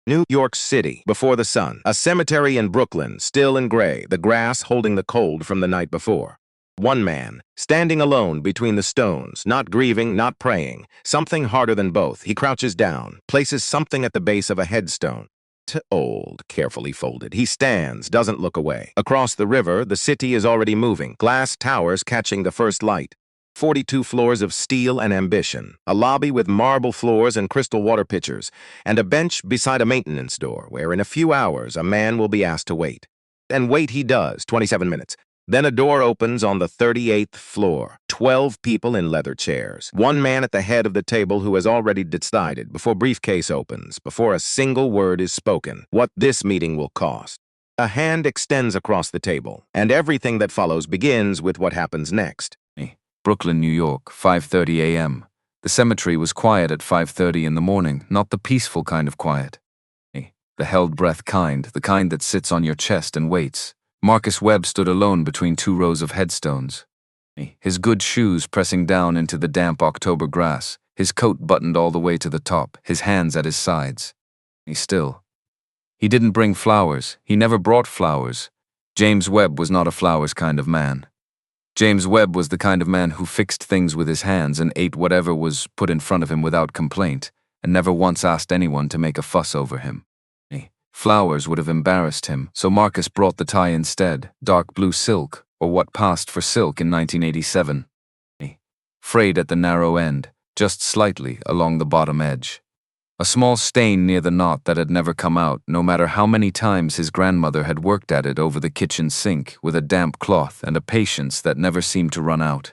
New York City, before the sun. A cemetery in Brooklyn, still and gray, the grass holding the cold from the night before. One man, standing alone between the stones, not grieving, not praying. Something harder than both. He crouches down, places something at the base of a headstone. Old, carefully folded. He stands, doesn't look away. Across the river, the city is already moving, glass towers catching the first light. 42 floors of steel and ambition, a lobby with marble floors and crystal water pitchers, and a bench beside a maintenance door where in a few hours a man will be asked to wait. And wait he does, 27 minutes. Then a door opens on the 38th floor. 12 people in leather chairs. One man at the head of the table who has already decided, before briefcase opens, before a single word is spoken, what this meeting will cost. A hand extends across the table, and everything that follows begins with what happens next. Brooklyn, New York, 5:30 a.m. The cemetery was quiet at 5:30 in the morning, not the peaceful kind of quiet. The held breath kind, the kind that sits on your chest and waits. Marcus Webb stood alone between two rows of headstones. His good shoes pressing down into the damp October grass, his coat buttoned all the way to the top, his hands at his sides. Still. He didn't bring flowers. He never brought flowers. James Webb was not a flowers kind of man. James Webb was the kind of man who fixed things with his hands and ate whatever was put in front of him without complaint, and never once asked anyone to make a fuss over him. Flowers would have embarrassed him, so Marcus brought the tie instead, dark blue silk, or what passed for silk in 1987. Frayed at the narrow end, just slightly along the bottom edge. A small stain near the knot that had never come out, no matter how many times his grandmother had worked at it over the kitchen sink with a damp cloth and a patience that never seemed to run out.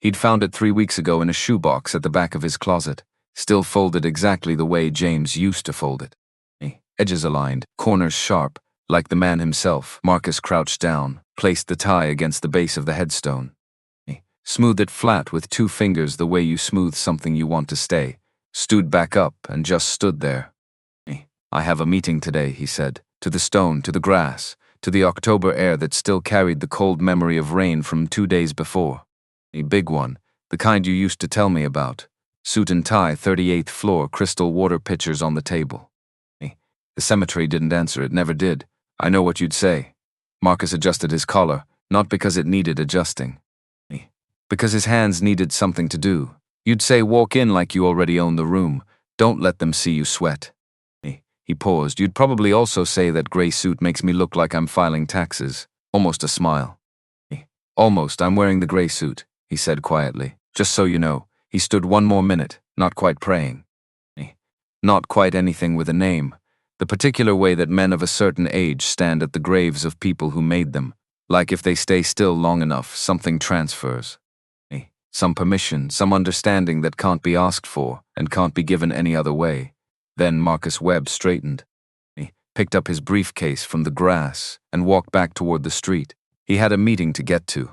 He'd found it 3 weeks ago in a shoebox at the back of his closet, still folded exactly the way James used to fold it. Edges aligned, corners sharp, like the man himself. Marcus crouched down, placed the tie against the base of the headstone. Smoothed it flat with 2 fingers the way you smooth something you want to stay. Stood back up and just stood there. I have a meeting today, he said, to the stone, to the grass, to the October air that still carried the cold memory of rain from 2 days before. A big one, the kind you used to tell me about. Suit and tie, 38th floor, crystal water pitchers on the table. The cemetery didn't answer, it never did. I know what you'd say. Marcus adjusted his collar, not because it needed adjusting. Because his hands needed something to do. You'd say walk in like you already own the room. Don't let them see you sweat. He paused. You'd probably also say that gray suit makes me look like I'm filing taxes. Almost a smile. Almost, I'm wearing the gray suit, he said quietly. Just so you know. He stood 1 more minute, not quite praying. Not quite anything with a name. The particular way that men of a certain age stand at the graves of people who made them. Like if they stay still long enough, something transfers. Some permission, some understanding that can't be asked for and can't be given any other way. Then Marcus Webb straightened. He picked up his briefcase from the grass and walked back toward the street. He had a meeting to get to.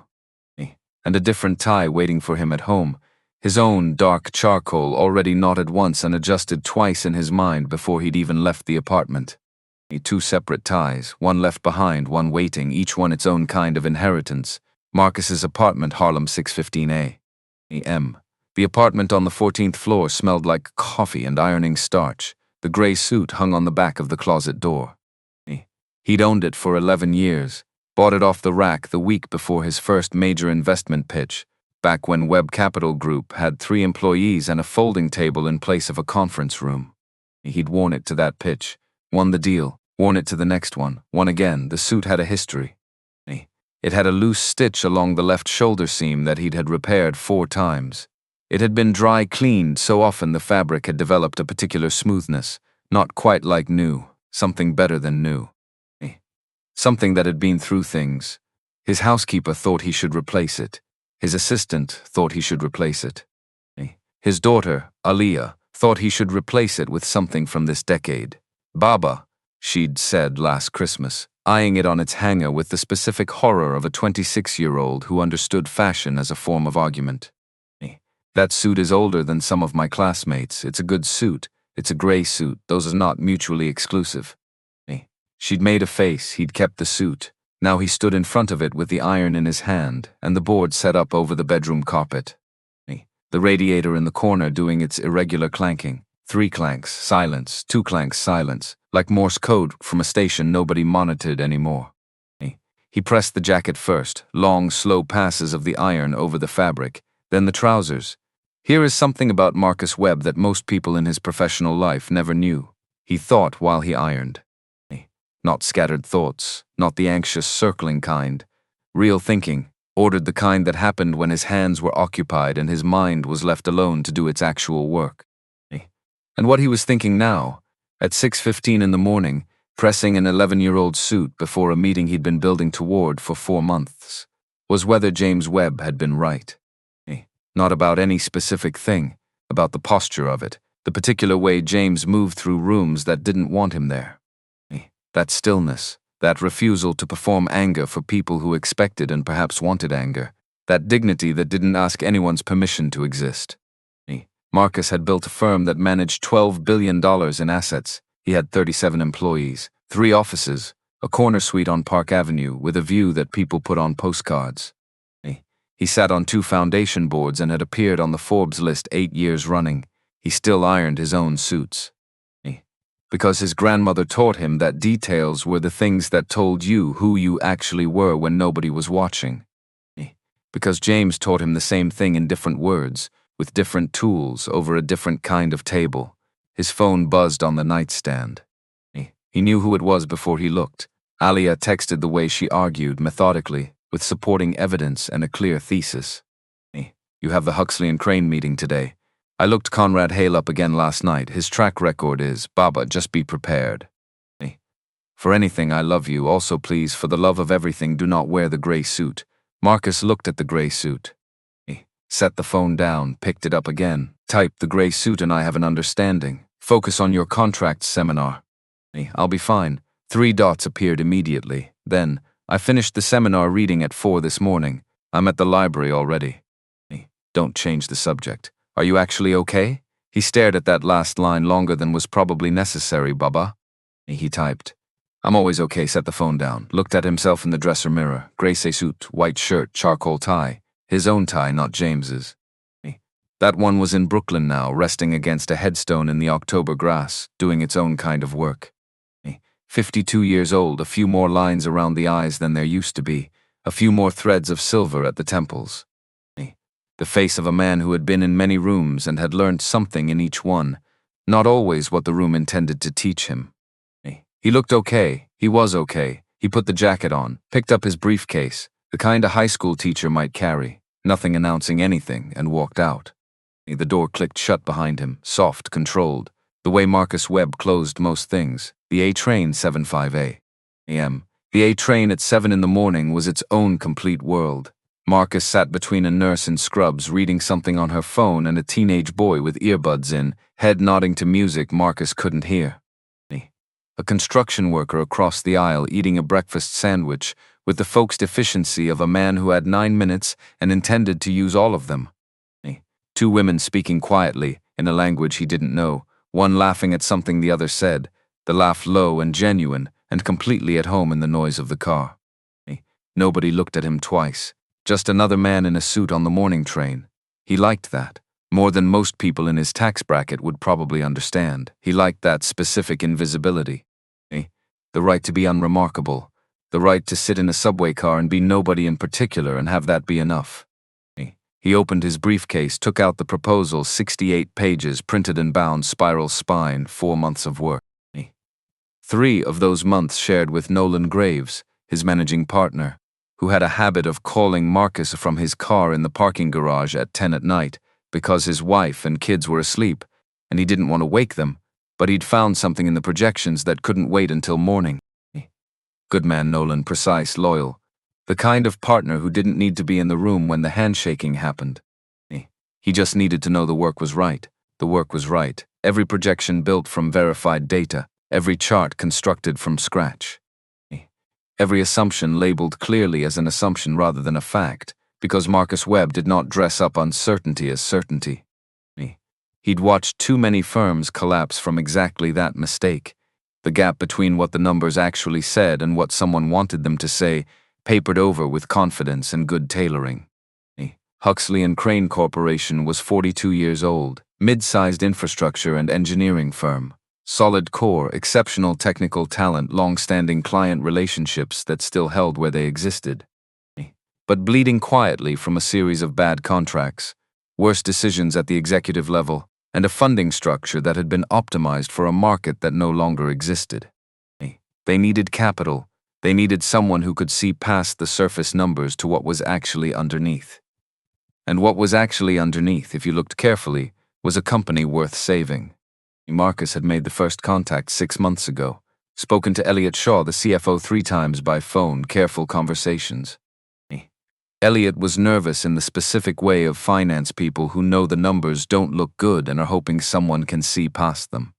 And a different tie waiting for him at home. His own dark charcoal already knotted once and adjusted twice in his mind before he'd even left the apartment. 2 separate ties, one left behind, one waiting, each one its own kind of inheritance. Marcus's apartment, Harlem 615A. M. The apartment on the 14th floor smelled like coffee and ironing starch. The gray suit hung on the back of the closet door. He'd owned it for 11 years, bought it off the rack the week before his first major investment pitch. Back when Webb Capital Group had 3 employees and a folding table in place of a conference room. He'd worn it to that pitch, won the deal, worn it to the next one, won again. The suit had a history. It had a loose stitch along the left shoulder seam that he'd had repaired 4 times. It had been dry cleaned so often the fabric had developed a particular smoothness, not quite like new, something better than new. Something that had been through things. His housekeeper thought he should replace it. His assistant thought he should replace it. His daughter, Aliyah, thought he should replace it with something from this decade. Baba, she'd said last Christmas, eyeing it on its hanger with the specific horror of a 26-year-old who understood fashion as a form of argument. That suit is older than some of my classmates. It's a good suit. It's a gray suit. Those are not mutually exclusive. She'd made a face. He'd kept the suit. Now he stood in front of it with the iron in his hand and the board set up over the bedroom carpet. The radiator in the corner doing its irregular clanking, 3 clanks, silence, 2 clanks, silence, like Morse code from a station nobody monitored anymore. He pressed the jacket first, long, slow passes of the iron over the fabric, then the trousers. Here is something about Marcus Webb that most people in his professional life never knew. He thought while he ironed. Not scattered thoughts, not the anxious circling kind. Real thinking, ordered the kind that happened when his hands were occupied and his mind was left alone to do its actual work. And what he was thinking now, at 6:15 in the morning, pressing an 11-year-old suit before a meeting he'd been building toward for 4 months, was whether James Webb had been right. Not about any specific thing, about the posture of it, the particular way James moved through rooms that didn't want him there. That stillness, that refusal to perform anger for people who expected and perhaps wanted anger, that dignity that didn't ask anyone's permission to exist. Marcus had built a firm that managed $12 billion in assets. He had 37 employees, 3 offices, a corner suite on Park Avenue with a view that people put on postcards. He sat on 2 foundation boards and had appeared on the Forbes list 8 years running. He still ironed his own suits. Because his grandmother taught him that details were the things that told you who you actually were when nobody was watching. Because James taught him the same thing in different words, with different tools over a different kind of table. His phone buzzed on the nightstand. He knew who it was before he looked. Alia texted the way she argued, methodically, with supporting evidence and a clear thesis. You have the Huxley and Crane meeting today. I looked Conrad Hale up again last night. His track record is, Baba, just be prepared. For anything, I love you. Also, please, for the love of everything, do not wear the gray suit. Marcus looked at the gray suit. Set the phone down, picked it up again. Typed the gray suit and I have an understanding. Focus on your contracts seminar. I'll be fine. 3 dots appeared immediately. Then, I finished the seminar reading at 4 this morning. I'm at the library already. Don't change the subject. Are you actually okay? He stared at that last line longer than was probably necessary, Baba. He typed. I'm always okay, set the phone down. Looked at himself in the dresser mirror. Gray suit, white shirt, charcoal tie. His own tie, not James's. That one was in Brooklyn now, resting against a headstone in the October grass, doing its own kind of work. 52 years old, a few more lines around the eyes than there used to be, a few more threads of silver at the temples. The face of a man who had been in many rooms and had learned something in each one, not always what the room intended to teach him. He looked okay. He was okay. He put the jacket on, picked up his briefcase, the kind a high school teacher might carry, nothing announcing anything, and walked out. The door clicked shut behind him, soft, controlled, the way Marcus Webb closed most things. The A train 7:05 a.m. The A train at 7 in the morning was its own complete world. Marcus sat between a nurse in scrubs reading something on her phone and a teenage boy with earbuds in, head nodding to music Marcus couldn't hear. A construction worker across the aisle eating a breakfast sandwich with the folksed efficiency of a man who had 9 minutes and intended to use all of them. 2 women speaking quietly, in a language he didn't know, one laughing at something the other said, the laugh low and genuine and completely at home in the noise of the car. Nobody looked at him twice. Just another man in a suit on the morning train. He liked that. More than most people in his tax bracket would probably understand. He liked that specific invisibility. The right to be unremarkable. The right to sit in a subway car and be nobody in particular and have that be enough. He opened his briefcase, took out the proposal, 68 pages, printed and bound, spiral spine, 4 months of work. 3 of those months shared with Nolan Graves, his managing partner, who had a habit of calling Marcus from his car in the parking garage at 10 at night because his wife and kids were asleep, and he didn't want to wake them, but he'd found something in the projections that couldn't wait until morning. Good man Nolan, precise, loyal. The kind of partner who didn't need to be in the room when the handshaking happened. He just needed to know the work was right. The work was right. Every projection built from verified data. Every chart constructed from scratch. Every assumption labeled clearly as an assumption rather than a fact, because Marcus Webb did not dress up uncertainty as certainty. He'd watched too many firms collapse from exactly that mistake. The gap between what the numbers actually said and what someone wanted them to say, papered over with confidence and good tailoring. Huxley and Crane Corporation was 42 years old. Mid-sized infrastructure and engineering firm. Solid core, exceptional technical talent, long-standing client relationships that still held where they existed. But bleeding quietly from a series of bad contracts, worse decisions at the executive level, and a funding structure that had been optimized for a market that no longer existed. They needed capital. They needed someone who could see past the surface numbers to what was actually underneath. And what was actually underneath, if you looked carefully, was a company worth saving. Marcus had made the first contact 6 months ago, spoken to Elliot Shaw, the CFO, 3 times by phone, careful conversations. Elliot was nervous in the specific way of finance people who know the numbers don't look good and are hoping someone can see past them.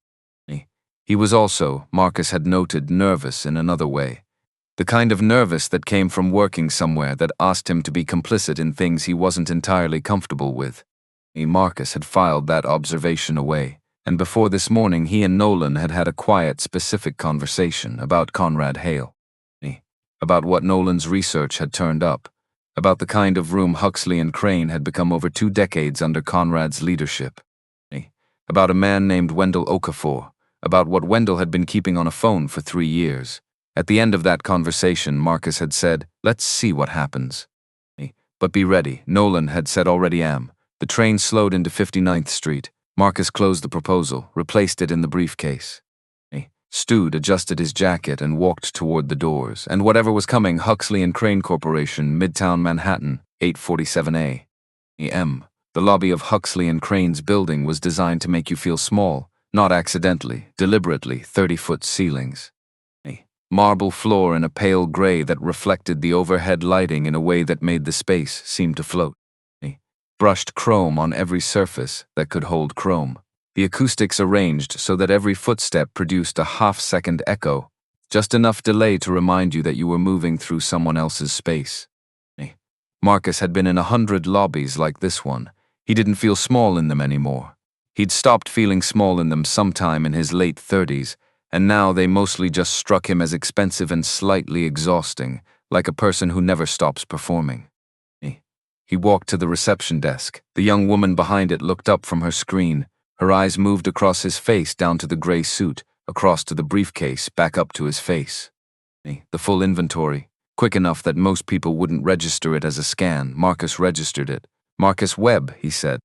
He was also, Marcus had noted, nervous in another way. The kind of nervous that came from working somewhere that asked him to be complicit in things he wasn't entirely comfortable with. Marcus had filed that observation away, and before this morning he and Nolan had had a quiet, specific conversation about Conrad Hale. About what Nolan's research had turned up, about the kind of room Huxley and Crane had become over 2 decades under Conrad's leadership. About a man named Wendell Okafor, about what Wendell had been keeping on a phone for 3 years. At the end of that conversation, Marcus had said, "Let's see what happens." "But be ready," Nolan had said, "already am." The train slowed into 59th Street. Marcus closed the proposal, replaced it in the briefcase. Stood, adjusted his jacket, and walked toward the doors. And whatever was coming, Huxley and Crane Corporation, Midtown Manhattan, 847 A.M. The lobby of Huxley and Crane's building was designed to make you feel small, not accidentally, deliberately, 30-foot ceilings. Marble floor in a pale gray that reflected the overhead lighting in a way that made the space seem to float. Brushed chrome on every surface that could hold chrome. The acoustics arranged so that every footstep produced a half-second echo, just enough delay to remind you that you were moving through someone else's space. Marcus had been in 100 lobbies like this one. He didn't feel small in them anymore. He'd stopped feeling small in them sometime in his late 30s, and now they mostly just struck him as expensive and slightly exhausting, like a person who never stops performing. He walked to the reception desk. The young woman behind it looked up from her screen. Her eyes moved across his face down to the gray suit, across to the briefcase, back up to his face. The full inventory, quick enough that most people wouldn't register it as a scan. Marcus registered it. "Marcus Webb," he said.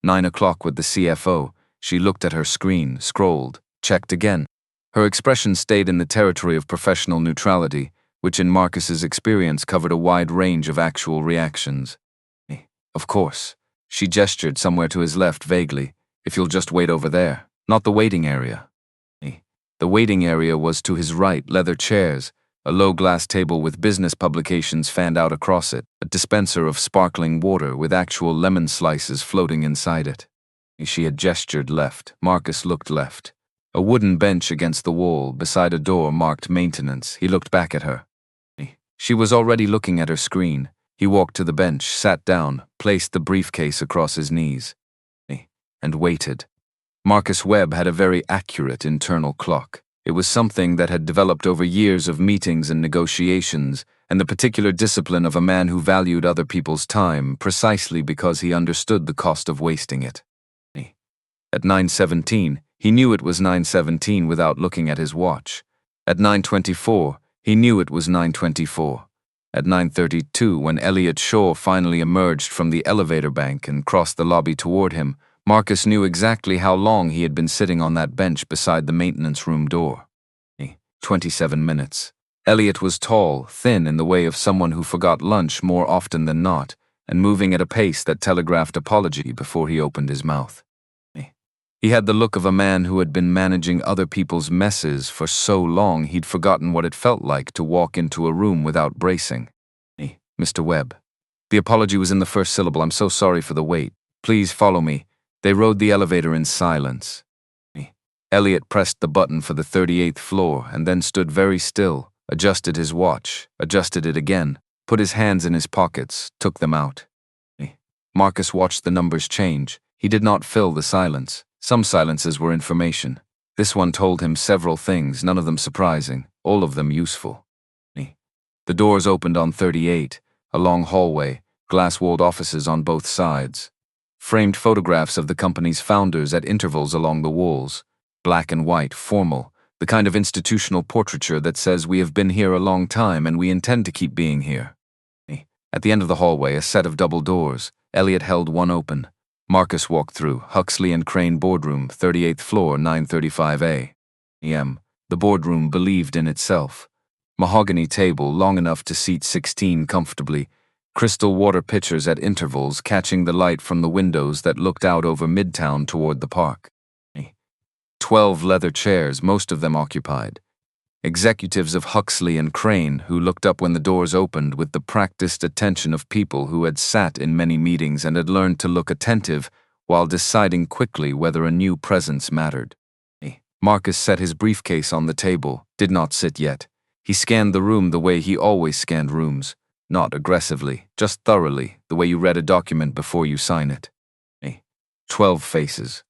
9 o'clock with the CFO. She looked at her screen, scrolled, checked again. Her expression stayed in the territory of professional neutrality, which in Marcus's experience covered a wide range of actual reactions. "Of course." She gestured somewhere to his left vaguely. "If you'll just wait over there. Not the waiting area." The waiting area was to his right, leather chairs, a low glass table with business publications fanned out across it, a dispenser of sparkling water with actual lemon slices floating inside it. She had gestured left. Marcus looked left. A wooden bench against the wall, beside a door marked maintenance. He looked back at her. She was already looking at her screen. He walked to the bench, sat down, placed the briefcase across his knees, and waited. Marcus Webb had a very accurate internal clock. It was something that had developed over years of meetings and negotiations, and the particular discipline of a man who valued other people's time precisely because he understood the cost of wasting it. At 9:17, he knew it was 9:17 without looking at his watch. At 9:24, he knew it was 9:24. At 9:32, when Elliot Shaw finally emerged from the elevator bank and crossed the lobby toward him, Marcus knew exactly how long he had been sitting on that bench beside the maintenance room door. 27 minutes. Elliot was tall, thin in the way of someone who forgot lunch more often than not, and moving at a pace that telegraphed apology before he opened his mouth. He had the look of a man who had been managing other people's messes for so long he'd forgotten what it felt like to walk into a room without bracing. "Mr. Webb." The apology was in the first syllable. "I'm so sorry for the wait. Please follow me." They rode the elevator in silence. Elliot pressed the button for the 38th floor and then stood very still, adjusted his watch, adjusted it again, put his hands in his pockets, took them out. Marcus watched the numbers change. He did not fill the silence. Some silences were information. This one told him several things, none of them surprising, all of them useful. The doors opened on 38, a long hallway, glass-walled offices on both sides. framed photographs of the company's founders at intervals along the walls, black and white, formal, the kind of institutional portraiture that says we have been here a long time and we intend to keep being here. At the end of the hallway, a set of double doors. Elliot held one open. Marcus walked through. Huxley and Crane boardroom, 38th floor, 9:35 a.m. The boardroom believed in itself. Mahogany table long enough to seat 16 comfortably. Crystal water pitchers at intervals catching the light from the windows that looked out over Midtown toward the park. 12 leather chairs, most of them occupied. Executives of Huxley and Crane who looked up when the doors opened with the practiced attention of people who had sat in many meetings and had learned to look attentive while deciding quickly whether a new presence mattered. Marcus set his briefcase on the table, did not sit yet. He scanned the room the way he always scanned rooms, not aggressively, just thoroughly, the way you read a document before you sign it. 12 faces.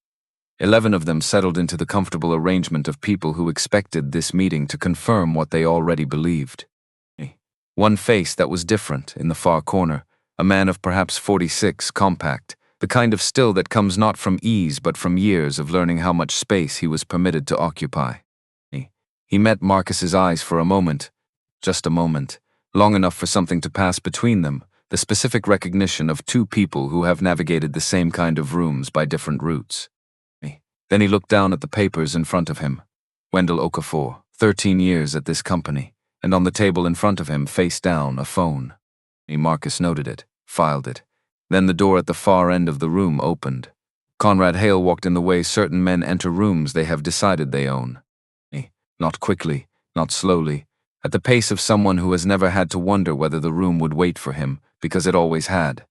11 of them settled into the comfortable arrangement of people who expected this meeting to confirm what they already believed. One face that was different in the far corner, a man of perhaps 46, compact, the kind of still that comes not from ease but from years of learning how much space he was permitted to occupy. He met Marcus's eyes for a moment, just a moment, long enough for something to pass between them, the specific recognition of two people who have navigated the same kind of rooms by different routes. Then he looked down at the papers in front of him. Wendell Okafor, 13 years at this company, and on the table in front of him, face down, a phone. Marcus noted it, filed it. Then the door at the far end of the room opened. Conrad Hale walked in the way certain men enter rooms they have decided they own. Not quickly, not slowly, at the pace of someone who has never had to wonder whether the room would wait for him, because it always had.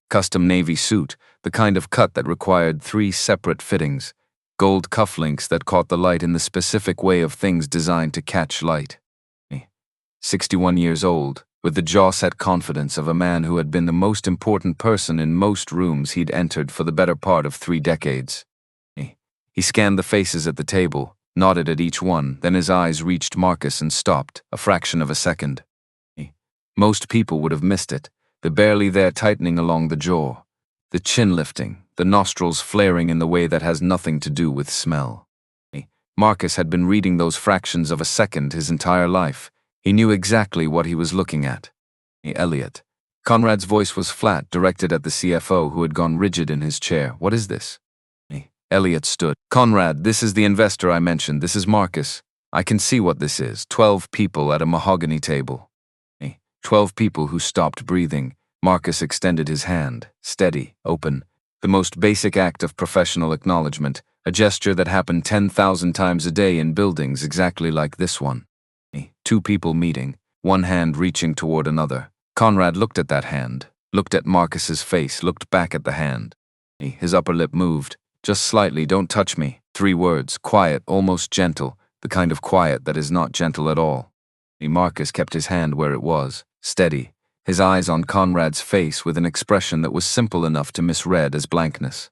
Custom navy suit, the kind of cut that required 3 separate fittings, gold cufflinks that caught the light in the specific way of things designed to catch light. 61 years old, with the jaw-set confidence of a man who had been the most important person in most rooms he'd entered for the better part of 3 decades. He scanned the faces at the table, nodded at each one, then his eyes reached Marcus and stopped, a fraction of a second. Most people would have missed it, the barely there tightening along the jaw, the chin lifting, the nostrils flaring in the way that has nothing to do with smell. Marcus had been reading those fractions of a second his entire life. He knew exactly what he was looking at. Elliot. Conrad's voice was flat, directed at the CFO who had gone rigid in his chair. What is this? Elliot stood. Conrad, this is the investor I mentioned. This is Marcus. I can see what this is. 12 people at a mahogany table. 12 people who stopped breathing. Marcus extended his hand, steady, open, the most basic act of professional acknowledgement, a gesture that happened 10,000 times a day in buildings exactly like this one. 2 people meeting, one hand reaching toward another. Conrad looked at that hand, looked at Marcus's face, looked back at the hand. His upper lip moved, just slightly, don't touch me. 3 words, quiet, almost gentle, the kind of quiet that is not gentle at all. Marcus kept his hand where it was, steady, his eyes on Conrad's face with an expression that was simple enough to misread as blankness.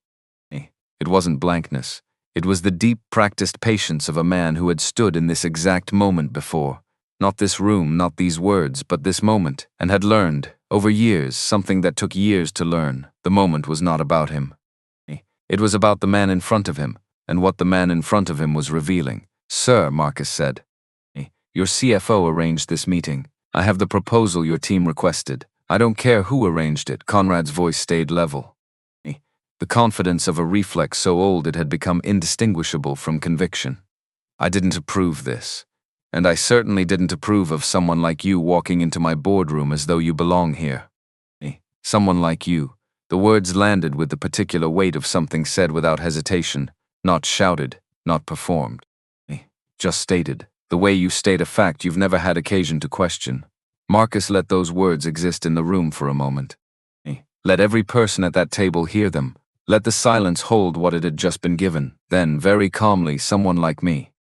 It wasn't blankness. It was the deep, practiced patience of a man who had stood in this exact moment before. Not this room, not these words, but this moment, and had learned, over years, something that took years to learn. The moment was not about him. It was about the man in front of him, and what the man in front of him was revealing. Sir, Marcus said. Your CFO arranged this meeting. I have the proposal your team requested. I don't care who arranged it. Conrad's voice stayed level. The confidence of a reflex so old it had become indistinguishable from conviction. I didn't approve this. And I certainly didn't approve of someone like you walking into my boardroom as though you belong here. Someone like you. The words landed with the particular weight of something said without hesitation, not shouted, not performed. Just stated. The way you state a fact you've never had occasion to question. Marcus let those words exist in the room for a moment. Let every person at that table hear them. Let the silence hold what it had just been given. Then, very calmly, someone like me.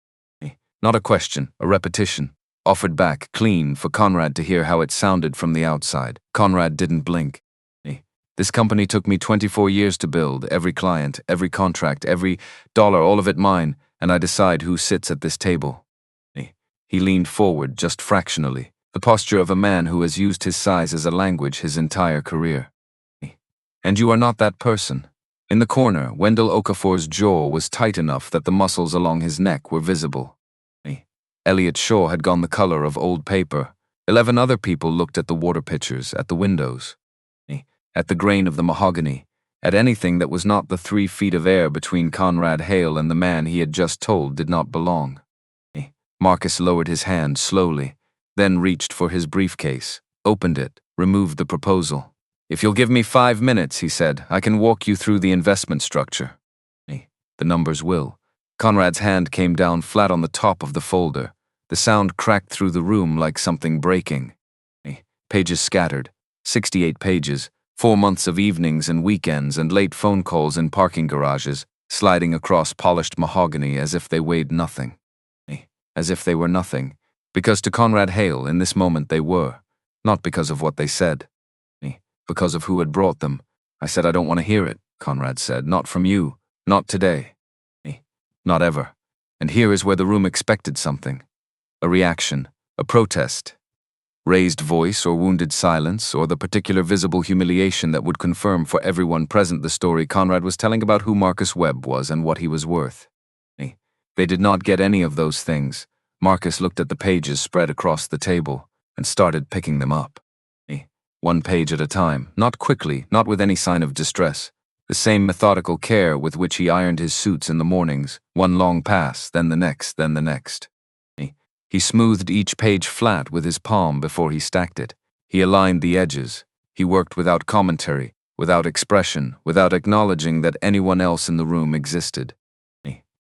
Not a question, a repetition. Offered back, clean, for Conrad to hear how it sounded from the outside. Conrad didn't blink. This company took me 24 years to build. Every client, every contract, every dollar, all of it mine, and I decide who sits at this table. He leaned forward just fractionally, the posture of a man who has used his size as a language his entire career. And you are not that person. In the corner, Wendell Okafor's jaw was tight enough that the muscles along his neck were visible. Elliot Shaw had gone the color of old paper. 11 other people looked at the water pitchers, at the windows, at the grain of the mahogany, at anything that was not the 3 feet of air between Conrad Hale and the man he had just told did not belong. Marcus lowered his hand slowly, then reached for his briefcase, opened it, removed the proposal. "If you'll give me 5 minutes," he said, "I can walk you through the investment structure." The numbers will. Conrad's hand came down flat on the top of the folder. The sound cracked through the room like something breaking. Pages scattered. 68 pages. 4 months of evenings and weekends and late phone calls in parking garages, sliding across polished mahogany as if they weighed nothing. As if they were nothing. Because to Conrad Hale, in this moment they were. Not because of what they said. Because of who had brought them. "I said I don't want to hear it," Conrad said. "Not from you. Not today. Not ever." And here is where the room expected something. A reaction, a protest. Raised voice or wounded silence, or the particular visible humiliation that would confirm for everyone present the story Conrad was telling about who Marcus Webb was and what he was worth. They did not get any of those things. Marcus looked at the pages spread across the table and started picking them up. 1 page at a time, not quickly, not with any sign of distress. The same methodical care with which he ironed his suits in the mornings, 1 long pass, then the next, then the next. He smoothed each page flat with his palm before he stacked it. He aligned the edges. He worked without commentary, without expression, without acknowledging that anyone else in the room existed.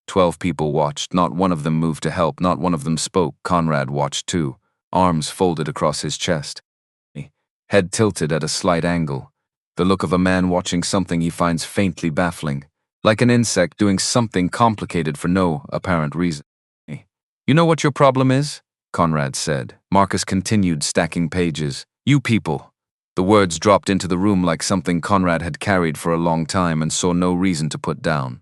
12 people watched. Not one of them moved to help. Not one of them spoke. Conrad watched too, arms folded across his chest. Head tilted at a slight angle. The look of a man watching something he finds faintly baffling, like an insect doing something complicated for no apparent reason. "You know what your problem is?" Conrad said. Marcus continued stacking pages. "You people." The words dropped into the room like something Conrad had carried for a long time and saw no reason to put down.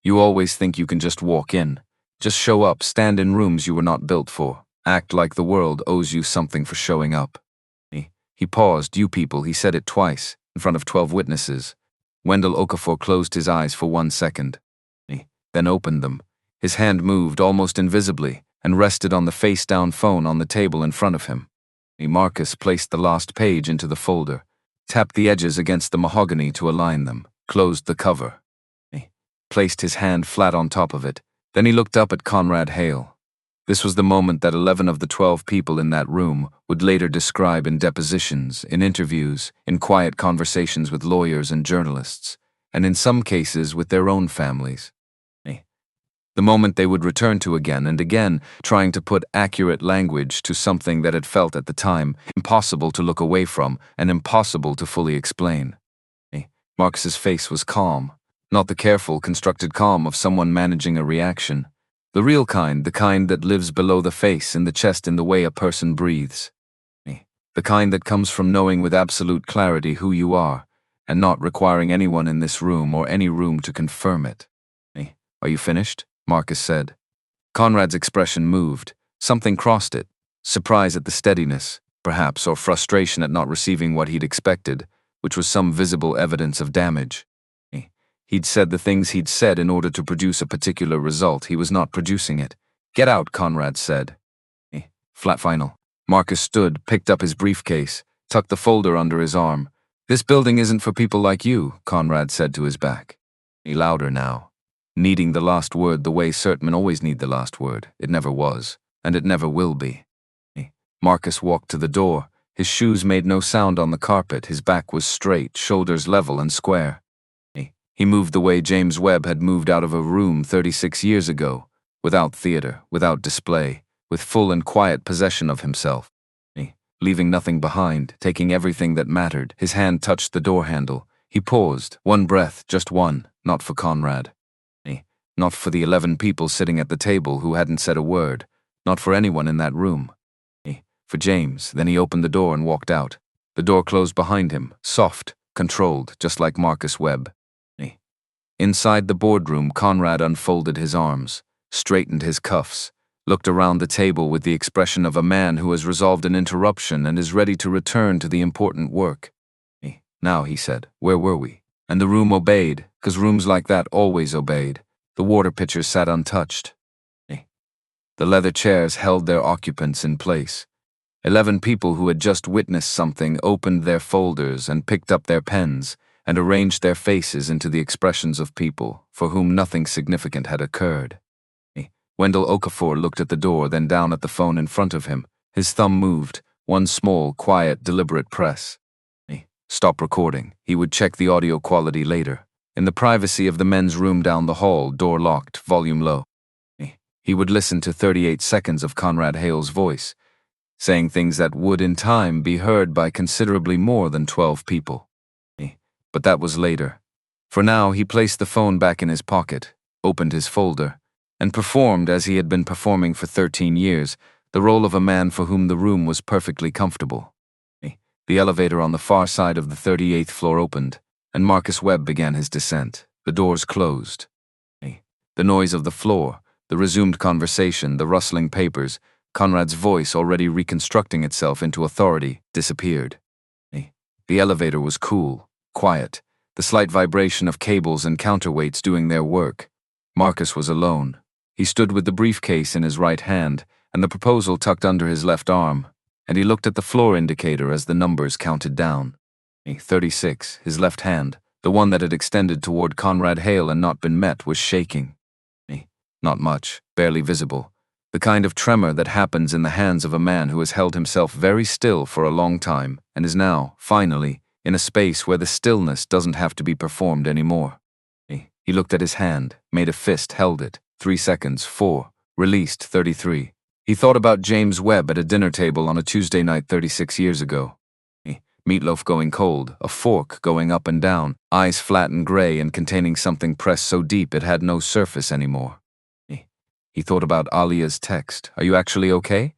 "You always think you can just walk in. Just show up, stand in rooms you were not built for. Act like the world owes you something for showing up." He paused. "You people," he said it twice, in front of 12 witnesses. Wendell Okafor closed his eyes for 1 second. Then opened them. His hand moved almost invisibly and rested on the face-down phone on the table in front of him. Marcus placed the last page into the folder, tapped the edges against the mahogany to align them, closed the cover. Placed his hand flat on top of it. Then he looked up at Conrad Hale. This was the moment that 11 of the 12 people in that room would later describe in depositions, in interviews, in quiet conversations with lawyers and journalists, and in some cases with their own families. The moment they would return to again and again, trying to put accurate language to something that had felt at the time impossible to look away from and impossible to fully explain. Marcus's face was calm, not the careful, constructed calm of someone managing a reaction. The real kind, the kind that lives below the face, in the chest, in the way a person breathes. The kind that comes from knowing with absolute clarity who you are, and not requiring anyone in this room or any room to confirm it. "Are you finished?" Marcus said. Conrad's expression moved. Something crossed it. Surprise at the steadiness, perhaps, or frustration at not receiving what he'd expected, which was some visible evidence of damage. He'd said the things he'd said in order to produce a particular result. He was not producing it. "Get out," Conrad said. Flat final. Marcus stood, picked up his briefcase, tucked the folder under his arm. "This building isn't for people like you," Conrad said to his back. Louder now. Needing the last word the way certain always need the last word. It never was, and it never will be. Marcus walked to the door. His shoes made no sound on the carpet. His back was straight, shoulders level and square. He moved the way James Webb had moved out of a room 36 years ago, without theater, without display, with full and quiet possession of himself. Leaving nothing behind, taking everything that mattered. His hand touched the door handle. He paused, 1 breath, just one, not for Conrad. Not for the 11 people sitting at the table who hadn't said a word, not for anyone in that room. For James. Then he opened the door and walked out. The door closed behind him, soft, controlled, just like Marcus Webb. Inside the boardroom, Conrad unfolded his arms, straightened his cuffs, looked around the table with the expression of a man who has resolved an interruption and is ready to return to the important work. Now, he said, where were we? And the room obeyed, 'cause rooms like that always obeyed. The water pitchers sat untouched. The leather chairs held their occupants in place. 11 people who had just witnessed something opened their folders and picked up their pens and arranged their faces into the expressions of people for whom nothing significant had occurred. Wendell Okafor looked at the door, then down at the phone in front of him. His thumb moved, one small, quiet, deliberate press. Stop recording. He would check the audio quality later. In the privacy of the men's room down the hall, door locked, volume low. He would listen to 38 seconds of Conrad Hale's voice, saying things that would in time be heard by considerably more than 12 people. But that was later. For now, he placed the phone back in his pocket, opened his folder, and performed, as he had been performing for 13 years, the role of a man for whom the room was perfectly comfortable. The elevator on the far side of the 38th floor opened, and Marcus Webb began his descent. The doors closed. The noise of the floor, the resumed conversation, the rustling papers, Conrad's voice already reconstructing itself into authority, disappeared. The elevator was cool, quiet, the slight vibration of cables and counterweights doing their work. Marcus was alone. He stood with the briefcase in his right hand and the proposal tucked under his left arm, and he looked at the floor indicator as the numbers counted down. 36, his left hand, the one that had extended toward Conrad Hale and not been met, was shaking. Not much, barely visible. The kind of tremor that happens in the hands of a man who has held himself very still for a long time and is now, finally, in a space where the stillness doesn't have to be performed anymore. He looked at his hand, made a fist, held it. 3 seconds, 4, released, 33. He thought about James Webb at a dinner table on a Tuesday night 36 years ago. Meatloaf going cold, a fork going up and down, eyes flat and gray and containing something pressed so deep it had no surface anymore. He thought about Alia's text, "Are you actually okay?"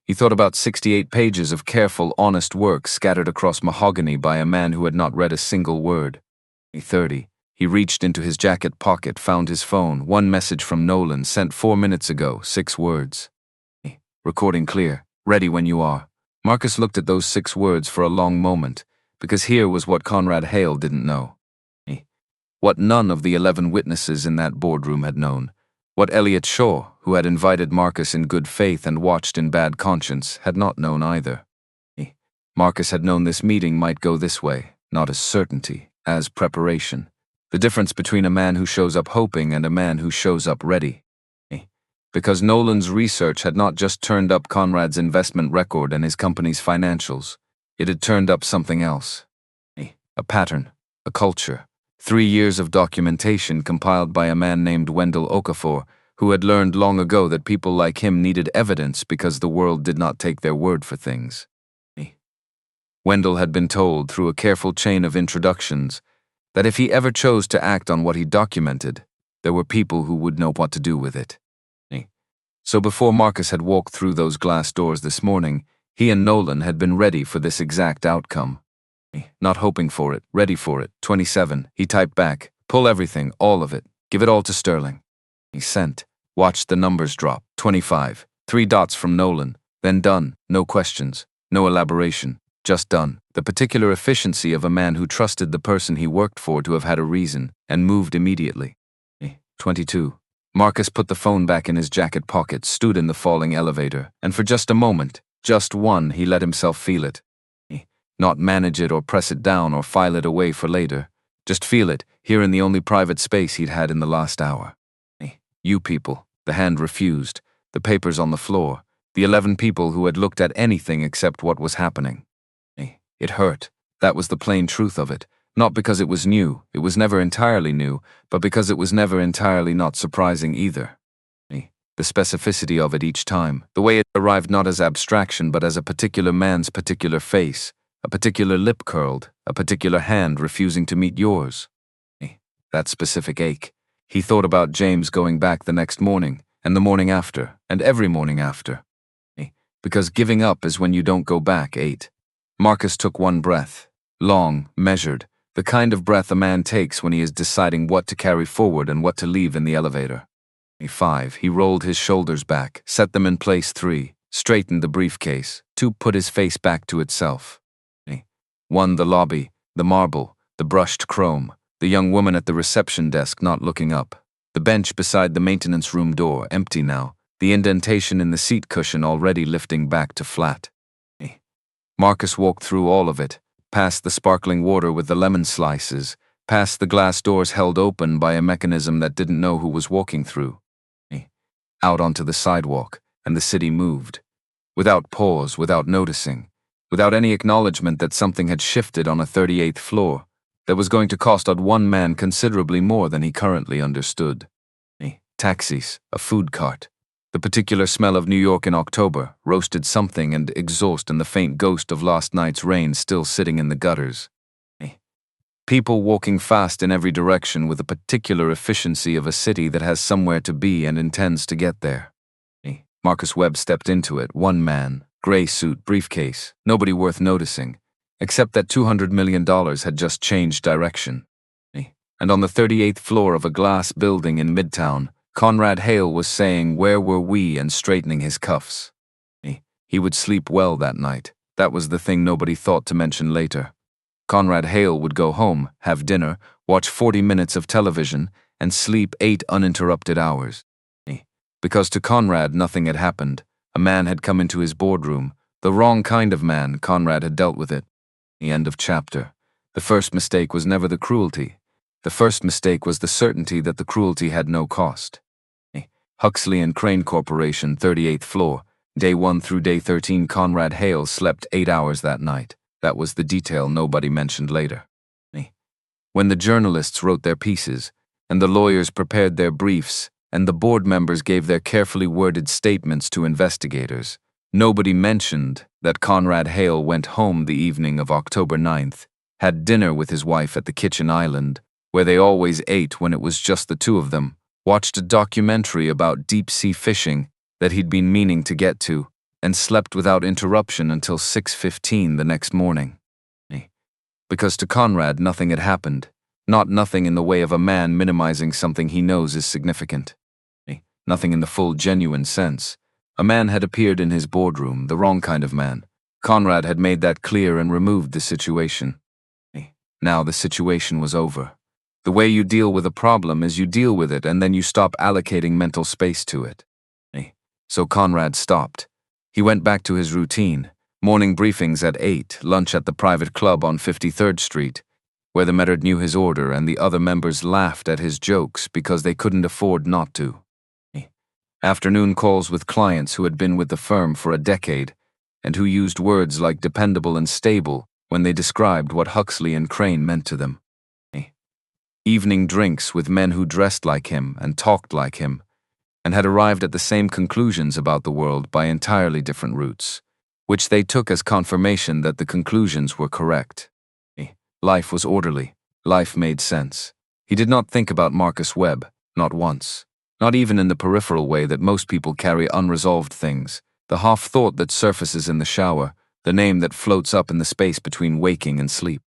He thought about 68 pages of careful, honest work scattered across mahogany by a man who had not read a single word. 30. He reached into his jacket pocket, found his phone, one message from Nolan sent 4 minutes ago, 6 words. Recording clear, ready when you are. Marcus looked at those 6 words for a long moment, because here was what Conrad Hale didn't know. What none of the 11 witnesses in that boardroom had known. What Elliot Shaw, who had invited Marcus in good faith and watched in bad conscience, had not known either. Marcus had known this meeting might go this way, not as certainty, as preparation. The difference between a man who shows up hoping and a man who shows up ready. Because Nolan's research had not just turned up Conrad's investment record and his company's financials, it had turned up something else. A pattern, a culture. 3 years of documentation compiled by a man named Wendell Okafor, who had learned long ago that people like him needed evidence because the world did not take their word for things. Wendell had been told through a careful chain of introductions that if he ever chose to act on what he documented, there were people who would know what to do with it. So before Marcus had walked through those glass doors this morning, he and Nolan had been ready for this exact outcome. Not hoping for it, ready for it. 27, he typed back, pull everything, all of it, give it all to Sterling. He sent, watched the numbers drop. 25, 3 dots from Nolan, then done, no questions, no elaboration, just done. The particular efficiency of a man who trusted the person he worked for to have had a reason, and moved immediately. 22. Marcus put the phone back in his jacket pocket, stood in the falling elevator, and for just a moment, just one, he let himself feel it. Not manage it or press it down or file it away for later. Just feel it, here in the only private space he'd had in the last hour. You people, the hand refused, the papers on the floor, the 11 people who had looked at anything except what was happening. It hurt, that was the plain truth of it. Not because it was new, it was never entirely new, but because it was never entirely not surprising either. The specificity of it each time, the way it arrived not as abstraction but as a particular man's particular face, a particular lip curled, a particular hand refusing to meet yours. That specific ache. He thought about James going back the next morning, and the morning after, and every morning after. Because giving up is when you don't go back. 8. Marcus took one breath, long, measured, the kind of breath a man takes when he is deciding what to carry forward and what to leave in the elevator. 5. He rolled his shoulders back, set them in place. 3. Straightened the briefcase. 2. Put his face back to itself. 1. The lobby, The marble, the brushed chrome, the young woman at the reception desk not looking up, the bench beside the maintenance room door empty now, the indentation in the seat cushion already lifting back to flat. Marcus walked through all of it, past the sparkling water with the lemon slices, past the glass doors held open by a mechanism that didn't know who was walking through. Out onto the sidewalk, and the city moved. Without pause, without noticing, without any acknowledgement that something had shifted on a 38th floor, that was going to cost odd one man considerably more than he currently understood. Taxis, a food cart, the particular smell of New York in October, roasted something and exhaust and the faint ghost of last night's rain still sitting in the gutters. People walking fast in every direction with a particular efficiency of a city that has somewhere to be and intends to get there. Marcus Webb stepped into it, one man, gray suit, briefcase, nobody worth noticing, except that $200 million had just changed direction. And on the 38th floor of a glass building in Midtown, Conrad Hale was saying, "Where were we?" and straightening his cuffs. He would sleep well that night. That was the thing nobody thought to mention later. Conrad Hale would go home, have dinner, watch 40 minutes of television, and sleep 8 uninterrupted hours. Because to Conrad nothing had happened. A man had come into his boardroom. The wrong kind of man. Conrad had dealt with it. The end of chapter. The first mistake was never the cruelty. The first mistake was the certainty that the cruelty had no cost. Huxley and Crane Corporation, 38th floor. Day 1 through day 13, Conrad Hale slept 8 hours that night. That was the detail nobody mentioned later. When the journalists wrote their pieces, and the lawyers prepared their briefs, and the board members gave their carefully worded statements to investigators, nobody mentioned that Conrad Hale went home the evening of October 9th, had dinner with his wife at the kitchen island, where they always ate when it was just the two of them, watched a documentary about deep-sea fishing that he'd been meaning to get to, and slept without interruption until 6:15 the next morning. Because to Conrad nothing had happened, not nothing in the way of a man minimizing something he knows is significant. Nothing in the full genuine sense. A man had appeared in his boardroom, the wrong kind of man. Conrad had made that clear and removed the situation. Now the situation was over. The way you deal with a problem is you deal with it and then you stop allocating mental space to it. So Conrad stopped. He went back to his routine. Morning briefings at 8, lunch at the private club on 53rd Street, where the Metterd knew his order and the other members laughed at his jokes because they couldn't afford not to. Afternoon calls with clients who had been with the firm for a decade and who used words like dependable and stable when they described what Huxley and Crane meant to them. Evening drinks with men who dressed like him and talked like him and had arrived at the same conclusions about the world by entirely different routes, which they took as confirmation that the conclusions were correct. Life was orderly. Life made sense. He did not think about Marcus Webb, not once. Not even in the peripheral way that most people carry unresolved things, the half-thought that surfaces in the shower, the name that floats up in the space between waking and sleep.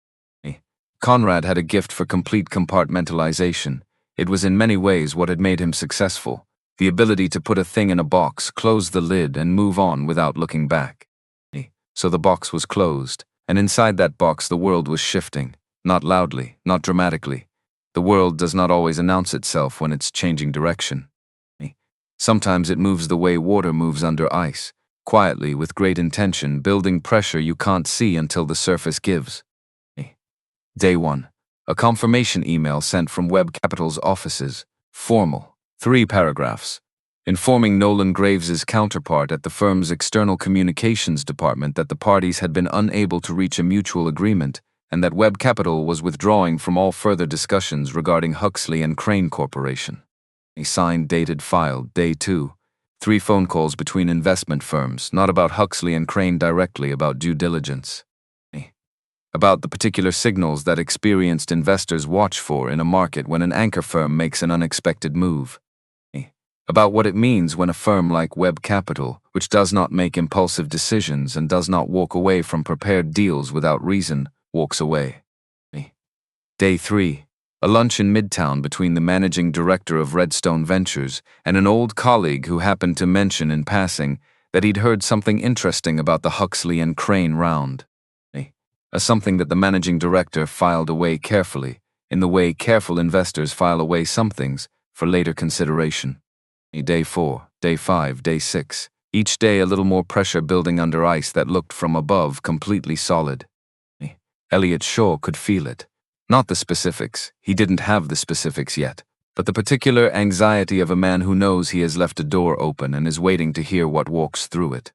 Conrad had a gift for complete compartmentalization. It was in many ways what had made him successful. The ability to put a thing in a box, close the lid, and move on without looking back. So the box was closed, and inside that box the world was shifting, not loudly, not dramatically. The world does not always announce itself when it's changing direction. Sometimes it moves the way water moves under ice, quietly, with great intention, building pressure you can't see until the surface gives. Day 1. A confirmation email sent from Webb Capital's offices, formal. 3 paragraphs, informing Nolan Graves's counterpart at the firm's external communications department that the parties had been unable to reach a mutual agreement and that Webb Capital was withdrawing from all further discussions regarding Huxley and Crane Corporation. A signed, dated, filed, Day 2. 3 phone calls between investment firms, not about Huxley and Crane directly, about due diligence. About the particular signals that experienced investors watch for in a market when an anchor firm makes an unexpected move. About what it means when a firm like Webb Capital, which does not make impulsive decisions and does not walk away from prepared deals without reason, walks away. Day 3. A lunch in Midtown between the managing director of Redstone Ventures and an old colleague who happened to mention in passing that he'd heard something interesting about the Huxley and Crane round. as something that the managing director filed away carefully, in the way careful investors file away some things for later consideration. Day 4, day 5, day 6. Each day a little more pressure building under ice that looked from above completely solid. Elliot Shaw could feel it. Not the specifics, he didn't have the specifics yet, but the particular anxiety of a man who knows he has left a door open and is waiting to hear what walks through it.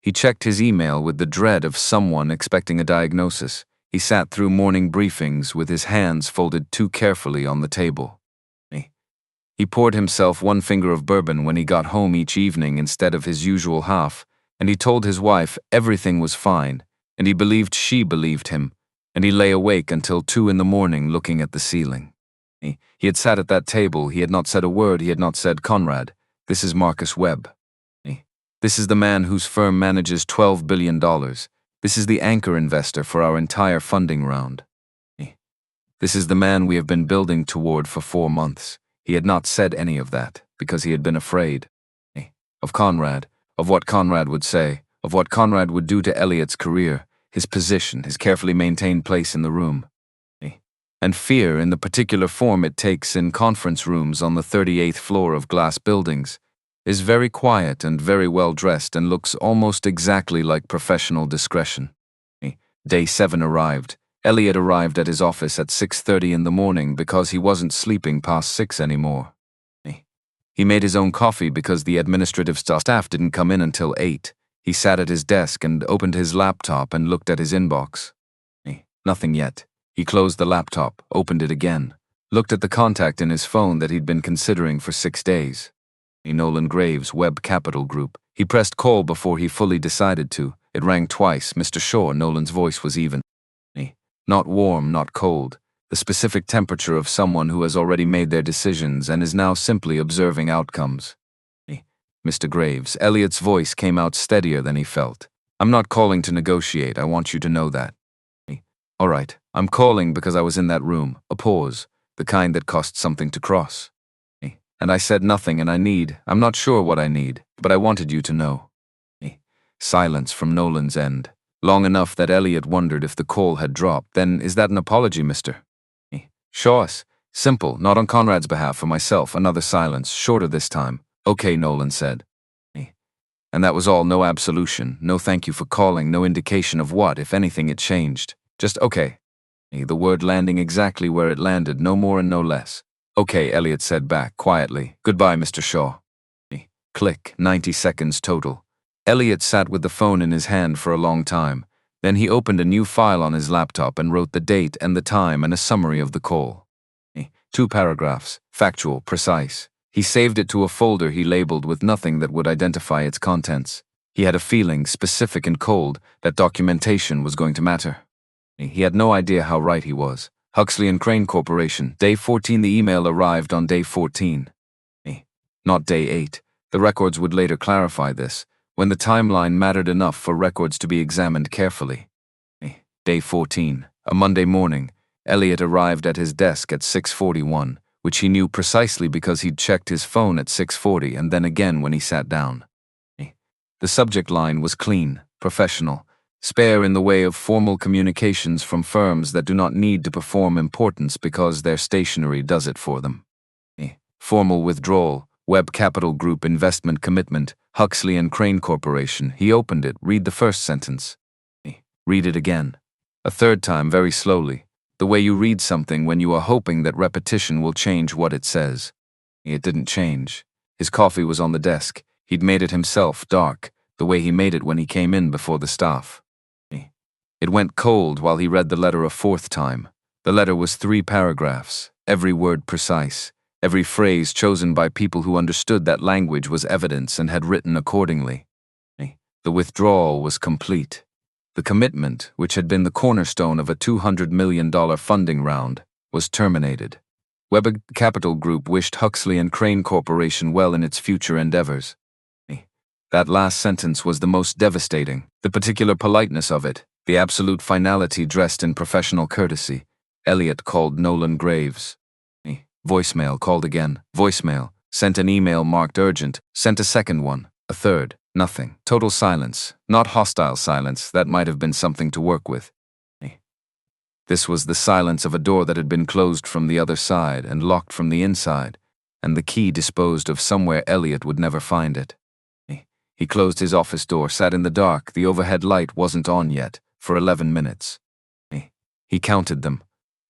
He checked his email with the dread of someone expecting a diagnosis. He sat through morning briefings with his hands folded too carefully on the table. He poured himself one finger of bourbon when he got home each evening instead of his usual half, and he told his wife everything was fine, and he believed she believed him, and he lay awake until 2 in the morning looking at the ceiling. He had sat at that table, he had not said a word, he had not said, "Conrad, this is Marcus Webb. This is the man whose firm manages $12 billion. This is the anchor investor for our entire funding round. This is the man we have been building toward for 4 months." He had not said any of that, because he had been afraid. Of Conrad, of what Conrad would say, of what Conrad would do to Elliot's career, his position, his carefully maintained place in the room. And fear, in the particular form it takes in conference rooms on the 38th floor of glass buildings, is very quiet and very well dressed and looks almost exactly like professional discretion. Day 7 arrived. Elliot arrived at his office at 6:30 in the morning because he wasn't sleeping past 6 anymore. He made his own coffee because the administrative staff didn't come in until 8. He sat at his desk and opened his laptop and looked at his inbox. Nothing yet. He closed the laptop, opened it again, looked at the contact in his phone that he'd been considering for 6 days. Nolan Graves, Webb Capital Group. He pressed call before he fully decided to. It rang twice. Mr. Shaw, Nolan's voice was even. Not warm, not cold. The specific temperature of someone who has already made their decisions and is now simply observing outcomes. Mr. Graves, Elliot's voice came out steadier than he felt. "I'm not calling to negotiate, I want you to know that." "All right, I'm calling because I was in that room." A pause, the kind that costs something to cross. "And I said nothing and I'm not sure what I need, but I wanted you to know." Silence from Nolan's end. Long enough that Elliot wondered if the call had dropped. "Then is that an apology, Mr. Shaws?" "Simple, not on Conrad's behalf, for myself." Another silence, shorter this time. "Okay," Nolan said. And that was all, no absolution, no thank you for calling, no indication of what, if anything, it changed. Just okay. The word landing exactly where it landed, no more and no less. "Okay," Elliot said back, quietly. "Goodbye, Mr. Shaw." Click, 90 seconds total. Elliot sat with the phone in his hand for a long time. Then he opened a new file on his laptop and wrote the date and the time and a summary of the call. 2 paragraphs, factual, precise. He saved it to a folder he labeled with nothing that would identify its contents. He had a feeling, specific and cold, that documentation was going to matter. He had no idea how right he was. Huxley and Crane Corporation, day 14. The email arrived on day 14. Not day 8. The records would later clarify this, when the timeline mattered enough for records to be examined carefully. Day 14, a Monday morning, Elliot arrived at his desk at 6:41, which he knew precisely because he'd checked his phone at 6:40 and then again when he sat down. The subject line was clean, professional, spare in the way of formal communications from firms that do not need to perform importance because their stationery does it for them. Formal withdrawal, Webb Capital Group investment commitment, Huxley and Crane Corporation. He opened it, read the first sentence. Read it again. A third time, very slowly, the way you read something when you are hoping that repetition will change what it says. It didn't change. His coffee was on the desk. He'd made it himself, dark, the way he made it when he came in before the staff. It went cold while he read the letter a 4th time. The letter was 3 paragraphs, every word precise. Every phrase chosen by people who understood that language was evidence and had written accordingly. The withdrawal was complete. The commitment, which had been the cornerstone of a $200 million funding round, was terminated. Webb Capital Group wished Huxley and Crane Corporation well in its future endeavors. That last sentence was the most devastating, the particular politeness of it, the absolute finality dressed in professional courtesy. Elliot called Nolan Graves. Voicemail, called again. Voicemail, sent an email marked urgent, sent a second one, a third, nothing. Total silence, not hostile silence, that might have been something to work with. This was the silence of a door that had been closed from the other side and locked from the inside, and the key disposed of somewhere Elliot would never find it. He closed his office door, sat in the dark. The overhead light wasn't on yet, for 11 minutes. He counted them.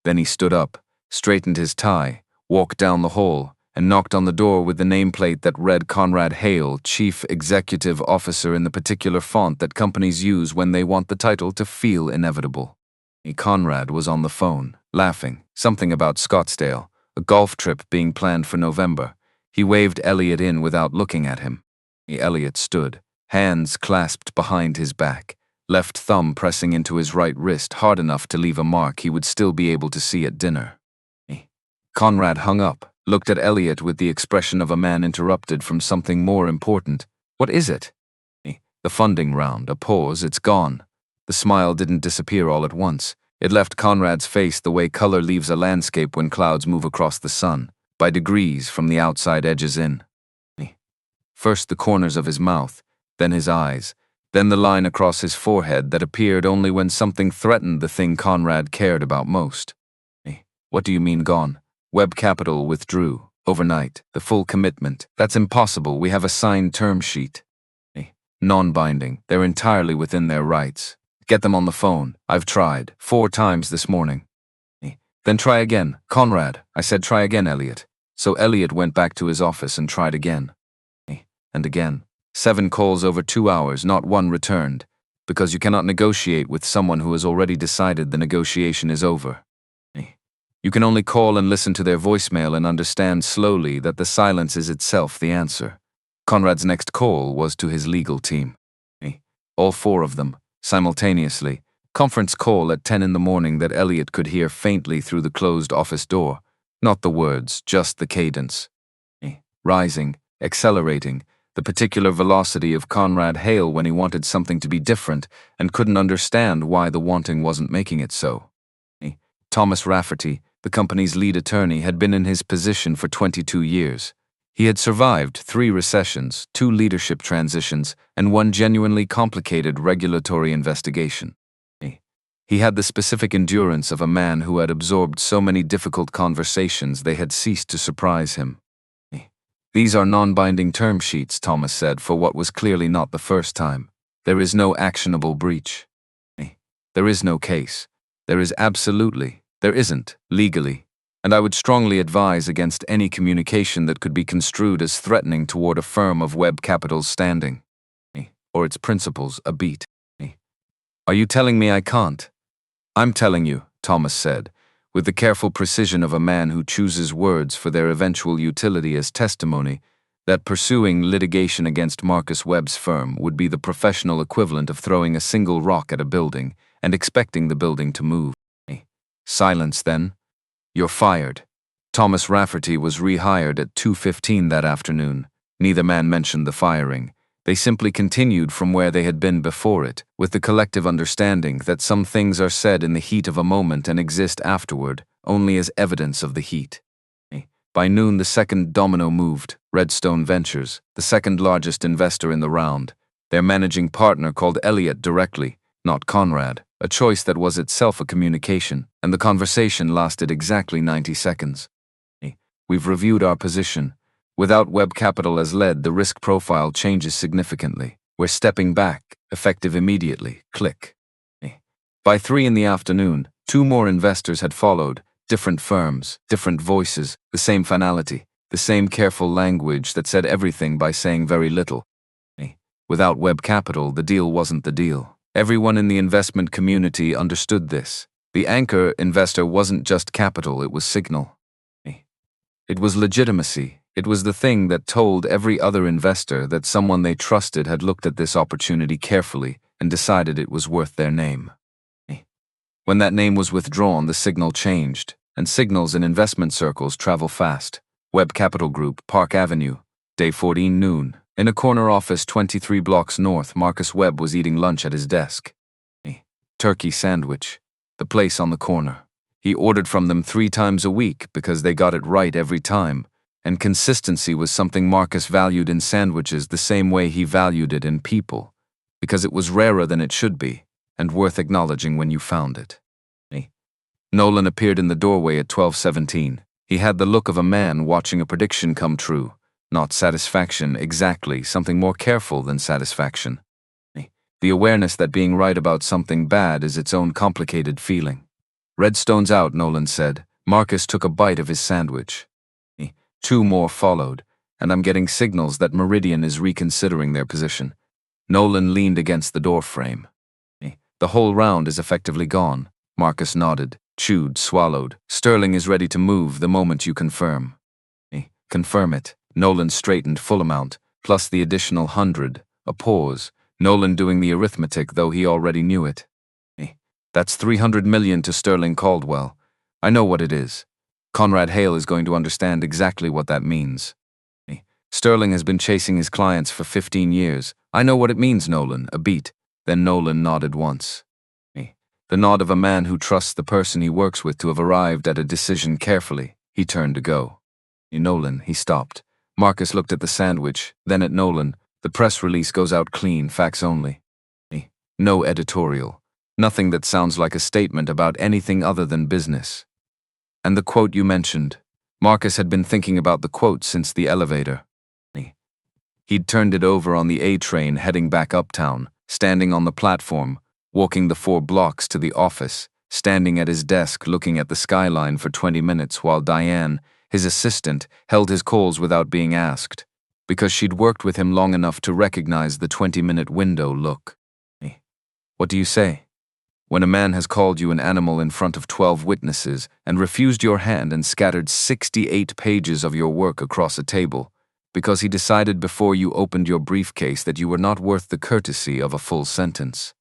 Then he stood up, straightened his tie, walked down the hall, and knocked on the door with the nameplate that read Conrad Hale, Chief Executive Officer, in the particular font that companies use when they want the title to feel inevitable. Conrad was on the phone, laughing, something about Scottsdale, a golf trip being planned for November. He waved Elliot in without looking at him. Elliot stood, hands clasped behind his back, left thumb pressing into his right wrist hard enough to leave a mark he would still be able to see at dinner. Conrad hung up, looked at Elliot with the expression of a man interrupted from something more important. "What is it?" "The funding round, a pause, it's gone." The smile didn't disappear all at once. It left Conrad's face the way color leaves a landscape when clouds move across the sun, by degrees from the outside edges in. First the corners of his mouth, then his eyes, then the line across his forehead that appeared only when something threatened the thing Conrad cared about most. "What do you mean gone?" "Webb Capital withdrew, overnight, the full commitment. That's impossible, we have a signed term sheet." "Non-binding, they're entirely within their rights. Get them on the phone. I've tried, 4 times this morning." "Then try again." "Conrad, I said try again, Elliot." So Elliot went back to his office and tried again. And again. 7 calls over 2 hours, not one returned, because you cannot negotiate with someone who has already decided the negotiation is over. You can only call and listen to their voicemail and understand slowly that the silence is itself the answer. Conrad's next call was to his legal team. All 4 of them, simultaneously, conference call at 10 in the morning that Elliot could hear faintly through the closed office door. Not the words, just the cadence. Rising, accelerating, the particular velocity of Conrad Hale when he wanted something to be different and couldn't understand why the wanting wasn't making it so. Thomas Rafferty, the company's lead attorney, had been in his position for 22 years. He had survived 3 recessions, 2 leadership transitions, and 1 genuinely complicated regulatory investigation. He had the specific endurance of a man who had absorbed so many difficult conversations they had ceased to surprise him. "These are non-binding term sheets," Thomas said, for what was clearly not the first time. "There is no actionable breach. There is no case. There isn't, legally. And I would strongly advise against any communication that could be construed as threatening toward a firm of Webb Capital's standing, or its principles, a beat." "Are you telling me I can't?" "I'm telling you," Thomas said, with the careful precision of a man who chooses words for their eventual utility as testimony, that pursuing litigation against Marcus Webb's firm would be the professional equivalent of throwing a single rock at a building and expecting the building to move. "Silence, then. You're fired." Thomas Rafferty was rehired at 2:15 that afternoon. Neither man mentioned the firing. They simply continued from where they had been before it, with the collective understanding that some things are said in the heat of a moment and exist afterward, only as evidence of the heat. By noon, the second domino moved. Redstone Ventures, the second largest investor in the round. Their managing partner called Elliot directly, not Conrad, a choice that was itself a communication, and the conversation lasted exactly 90 seconds. "We've reviewed our position. Without Webb Capital as lead, the risk profile changes significantly. We're stepping back, effective immediately. Click." By 3 in the afternoon, 2 more investors had followed, different firms, different voices, the same finality, the same careful language that said everything by saying very little. Without Webb Capital, the deal wasn't the deal. Everyone in the investment community understood this. The anchor investor wasn't just capital, it was signal. It was legitimacy. It was the thing that told every other investor that someone they trusted had looked at this opportunity carefully and decided it was worth their name. When that name was withdrawn, the signal changed, and signals in investment circles travel fast. Webb Capital Group, Park Avenue, day 14 noon. In a corner office 23 blocks north, Marcus Webb was eating lunch at his desk. Turkey sandwich, the place on the corner. He ordered from them 3 times a week because they got it right every time. And consistency was something Marcus valued in sandwiches the same way he valued it in people, because it was rarer than it should be, and worth acknowledging when you found it. Nolan appeared in the doorway at 12:17. He had the look of a man watching a prediction come true. Not satisfaction, exactly, something more careful than satisfaction. The awareness that being right about something bad is its own complicated feeling. "Redstone's out," Nolan said. Marcus took a bite of his sandwich. 2 more followed, and I'm getting signals that Meridian is reconsidering their position. Nolan leaned against the door frame. "The whole round is effectively gone." Marcus nodded, chewed, swallowed. "Sterling is ready to move the moment you confirm." "Confirm it." Nolan straightened full amount, plus the additional 100. A pause. Nolan doing the arithmetic, though he already knew it. "That's 300 million to Sterling Caldwell. I know what it is. Conrad Hale is going to understand exactly what that means. Sterling has been chasing his clients for 15 years. I know what it means, Nolan." A beat. Then Nolan nodded once. The nod of a man who trusts the person he works with to have arrived at a decision carefully. He turned to go. "Nolan," he stopped. Marcus looked at the sandwich, then at Nolan. "The press release goes out clean, facts only. No editorial. Nothing that sounds like a statement about anything other than business." "And the quote you mentioned?" Marcus had been thinking about the quote since the elevator. He'd turned it over on the A train heading back uptown, standing on the platform, walking the 4 blocks to the office, standing at his desk looking at the skyline for 20 minutes while Diane, his assistant, held his calls without being asked, because she'd worked with him long enough to recognize the 20-minute window look. "What do you say? When a man has called you an animal in front of 12 witnesses and refused your hand and scattered 68 pages of your work across a table, because he decided before you opened your briefcase that you were not worth the courtesy of a full sentence.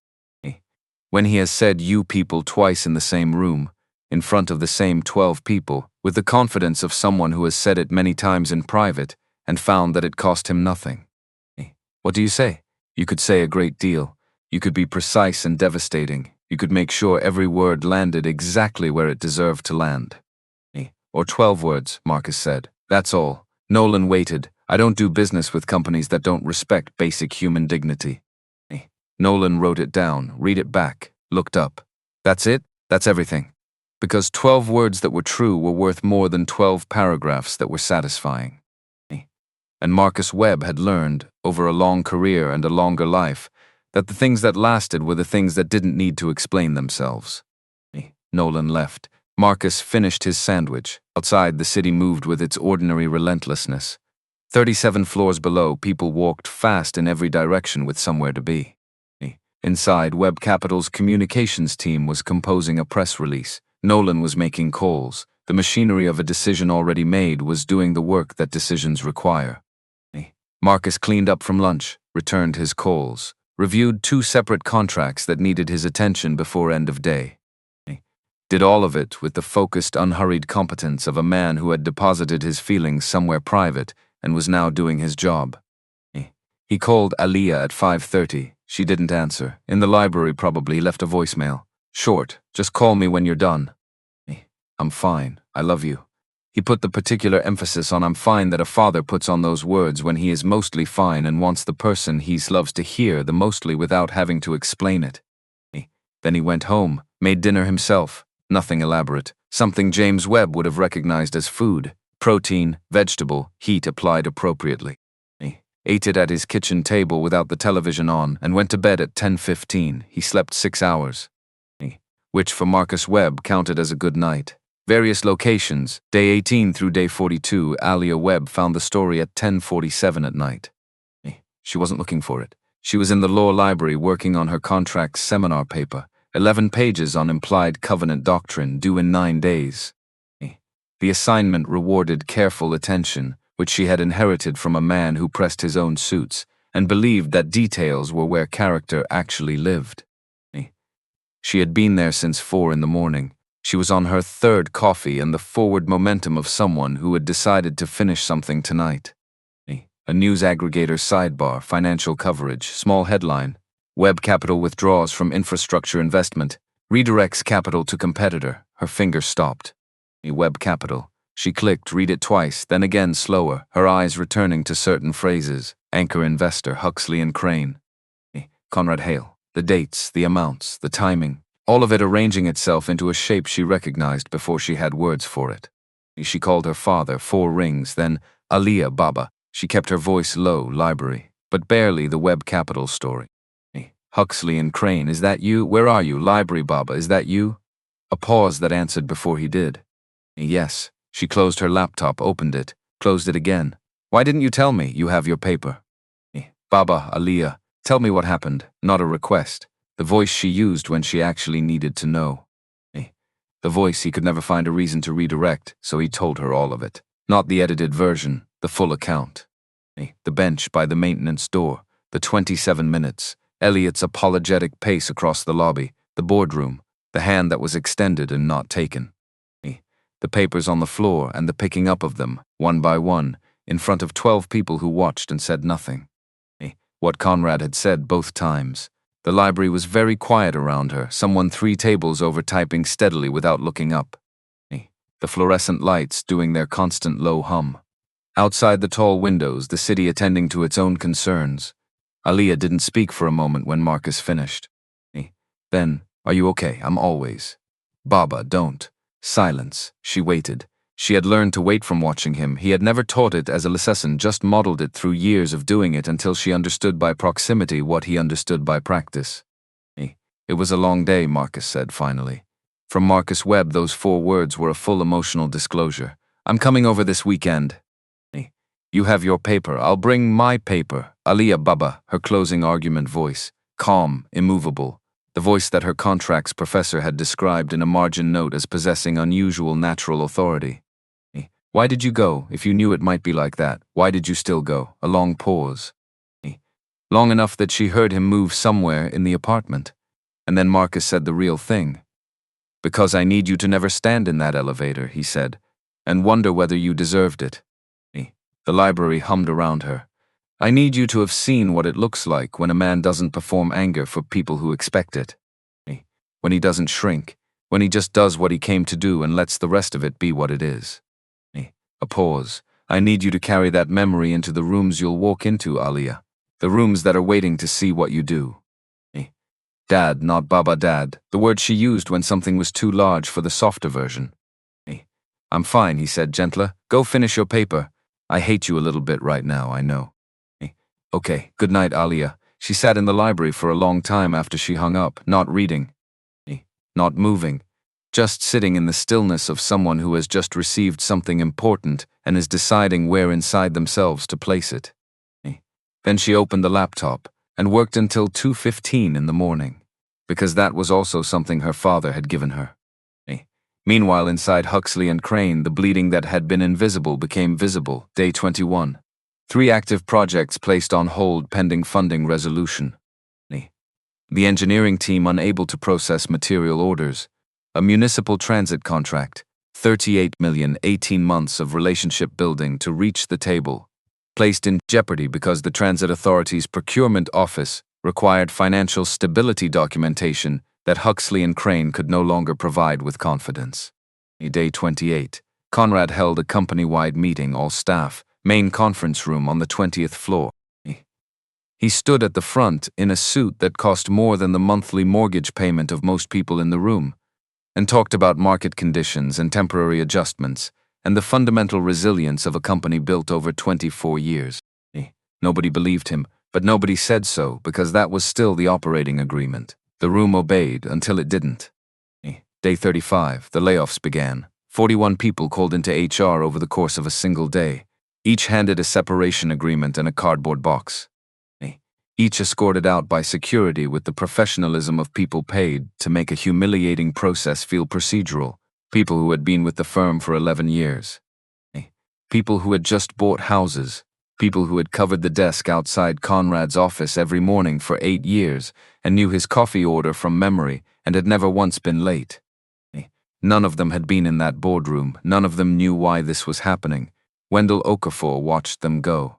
When he has said you people twice in the same room, in front of the same 12 people, with the confidence of someone who has said it many times in private and found that it cost him nothing. What do you say? You could say a great deal. You could be precise and devastating. You could make sure every word landed exactly where it deserved to land." "Or 12 words," Marcus said. "That's all." Nolan waited. "I don't do business with companies that don't respect basic human dignity." Nolan wrote it down, read it back, looked up. "That's it? That's everything?" Because 12 words that were true were worth more than 12 paragraphs that were satisfying. And Marcus Webb had learned, over a long career and a longer life, that the things that lasted were the things that didn't need to explain themselves. Nolan left. Marcus finished his sandwich. Outside, the city moved with its ordinary relentlessness. 37 floors below, people walked fast in every direction with somewhere to be. Inside, Webb Capital's communications team was composing a press release. Nolan was making calls. The machinery of a decision already made was doing the work that decisions require. Marcus cleaned up from lunch, returned his calls, reviewed 2 separate contracts that needed his attention before end of day. Did all of it with the focused, unhurried competence of a man who had deposited his feelings somewhere private and was now doing his job. He called Aliyah at 5:30. She didn't answer. In the library probably, left a voicemail. Short, "Just call me when you're done." "I'm fine. I love you." He put the particular emphasis on "I'm fine" that a father puts on those words when he is mostly fine and wants the person he loves to hear the mostly without having to explain it. Then he went home, made dinner himself. Nothing elaborate. Something James Webb would have recognized as food. Protein, vegetable, heat applied appropriately. Ate it at his kitchen table without the television on and went to bed at 10:15. He slept 6 hours. Which for Marcus Webb counted as a good night. Various locations, day 18 through day 42, Aliyah Webb found the story at 10:47 at night. She wasn't looking for it. She was in the law library working on her contract seminar paper, 11 pages on implied covenant doctrine due in 9 days. The assignment rewarded careful attention, which she had inherited from a man who pressed his own suits and believed that details were where character actually lived. She had been there since 4 in the morning. She was on her 3rd coffee and the forward momentum of someone who had decided to finish something tonight. A news aggregator sidebar, financial coverage, small headline. Webb Capital withdraws from infrastructure investment, redirects capital to competitor. Her finger stopped. Webb Capital. She clicked, read it twice, then again slower, her eyes returning to certain phrases. Anchor investor, Huxley and Crane. Conrad Hale. The dates, the amounts, the timing. all of it arranging itself into a shape she recognized before she had words for it. She called her father 4 rings, then Aliyah Baba. She kept her voice low, library, but barely the web capital story. Huxley and Crane, is that you? Where are you? Library Baba, is that you? A pause that answered before he did. Yes. She closed her laptop, opened it, closed it again. Why didn't you tell me? You have your paper. Baba, Aliyah, tell me what happened, not a request. The voice she used when she actually needed to know. The voice he could never find a reason to redirect, so he told her all of it. Not the edited version, the full account. The bench by the maintenance door, the 27 minutes, Elliot's apologetic pace across the lobby, the boardroom, the hand that was extended and not taken. The papers on the floor and the picking up of them, one by one, in front of 12 people who watched and said nothing. What Conrad had said both times. The library was very quiet around her, someone 3 tables over typing steadily without looking up. The fluorescent lights doing their constant low hum. Outside the tall windows, the city attending to its own concerns. Aliyah didn't speak for a moment when Marcus finished. Then, are you okay? I'm always. Baba, don't. Silence. She waited. She had learned to wait from watching him. He had never taught it as a lesson, just modeled it through years of doing it until she understood by proximity what he understood by practice. It was a long day, Marcus said finally. From Marcus Webb, those 4 words were a full emotional disclosure. I'm coming over this weekend. You have your paper. I'll bring my paper. Aliyah Baba, her closing argument voice. Calm, immovable. The voice that her contracts professor had described in a margin note as possessing unusual natural authority. Why did you go? If you knew it might be like that, why did you still go? A long pause. Long enough that she heard him move somewhere in the apartment. And then Marcus said the real thing. Because I need you to never stand in that elevator, he said, and wonder whether you deserved it. The library hummed around her. I need you to have seen what it looks like when a man doesn't perform anger for people who expect it. When he doesn't shrink, when he just does what he came to do and lets the rest of it be what it is. A pause. I need you to carry that memory into the rooms you'll walk into, Aliyah. The rooms that are waiting to see what you do. Dad, not Baba, Dad, the word she used when something was too large for the softer version. I'm fine, he said gentler. Go finish your paper. I hate you a little bit right now, I know. Okay, good night, Aliyah. She sat in the library for a long time after she hung up, not reading. Not moving. Just sitting in the stillness of someone who has just received something important and is deciding where inside themselves to place it. Then she opened the laptop and worked until 2:15 in the morning, because that was also something her father had given her. Meanwhile, inside Huxley and Crane, the bleeding that had been invisible became visible. Day 21. 3 active projects placed on hold pending funding resolution. The engineering team unable to process material orders. A municipal transit contract. 38 million, 18 months of relationship building to reach the table. Placed in jeopardy because the Transit Authority's procurement office required financial stability documentation that Huxley and Crane could no longer provide with confidence. Day 28. Conrad held a company-wide meeting, all staff, main conference room on the 20th floor. He stood at the front in a suit that cost more than the monthly mortgage payment of most people in the room, and talked about market conditions and temporary adjustments, and the fundamental resilience of a company built over 24 years. Nobody believed him, but nobody said so because that was still the operating agreement. The room obeyed until it didn't. Day 35, the layoffs began. 41 people called into HR over the course of a single day, each handed a separation agreement and a cardboard box. Each escorted out by security with the professionalism of people paid to make a humiliating process feel procedural. People who had been with the firm for 11 years. People who had just bought houses. People who had covered the desk outside Conrad's office every morning for 8 years and knew his coffee order from memory and had never once been late. None of them had been in that boardroom. None of them knew why this was happening. Wendell Okafor watched them go.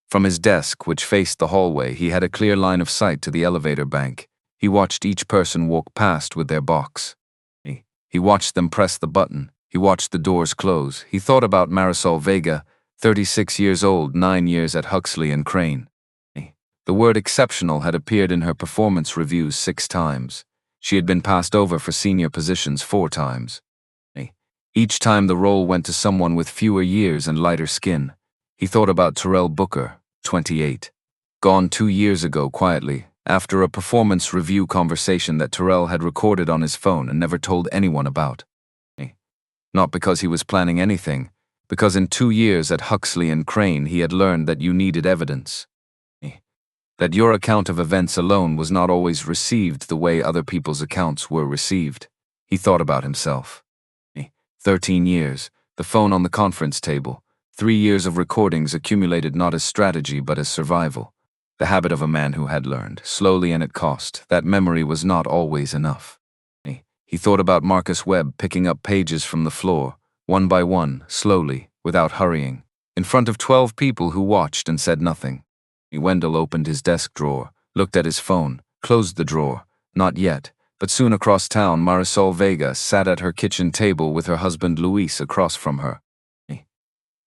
From his desk, which faced the hallway, he had a clear line of sight to the elevator bank. He watched each person walk past with their box. He watched them press the button. He watched the doors close. He thought about Marisol Vega, 36 years old, 9 years at Huxley and Crane. The word exceptional had appeared in her performance reviews 6 times. She had been passed over for senior positions 4 times. Each time the role went to someone with fewer years and lighter skin. He thought about Terrell Booker, 28. Gone 2 years ago quietly, after a performance review conversation that Terrell had recorded on his phone and never told anyone about. Not because he was planning anything, because in 2 years at Huxley and Crane he had learned that you needed evidence. That your account of events alone was not always received the way other people's accounts were received. He thought about himself. 13 years, the phone on the conference table, 3 years of recordings accumulated not as strategy but as survival. The habit of a man who had learned, slowly and at cost, that memory was not always enough. He thought about Marcus Webb picking up pages from the floor, one by one, slowly, without hurrying, in front of 12 people who watched and said nothing. Wendell opened his desk drawer, looked at his phone, closed the drawer. Not yet, but soon across town Marisol Vega sat at her kitchen table with her husband Luis across from her.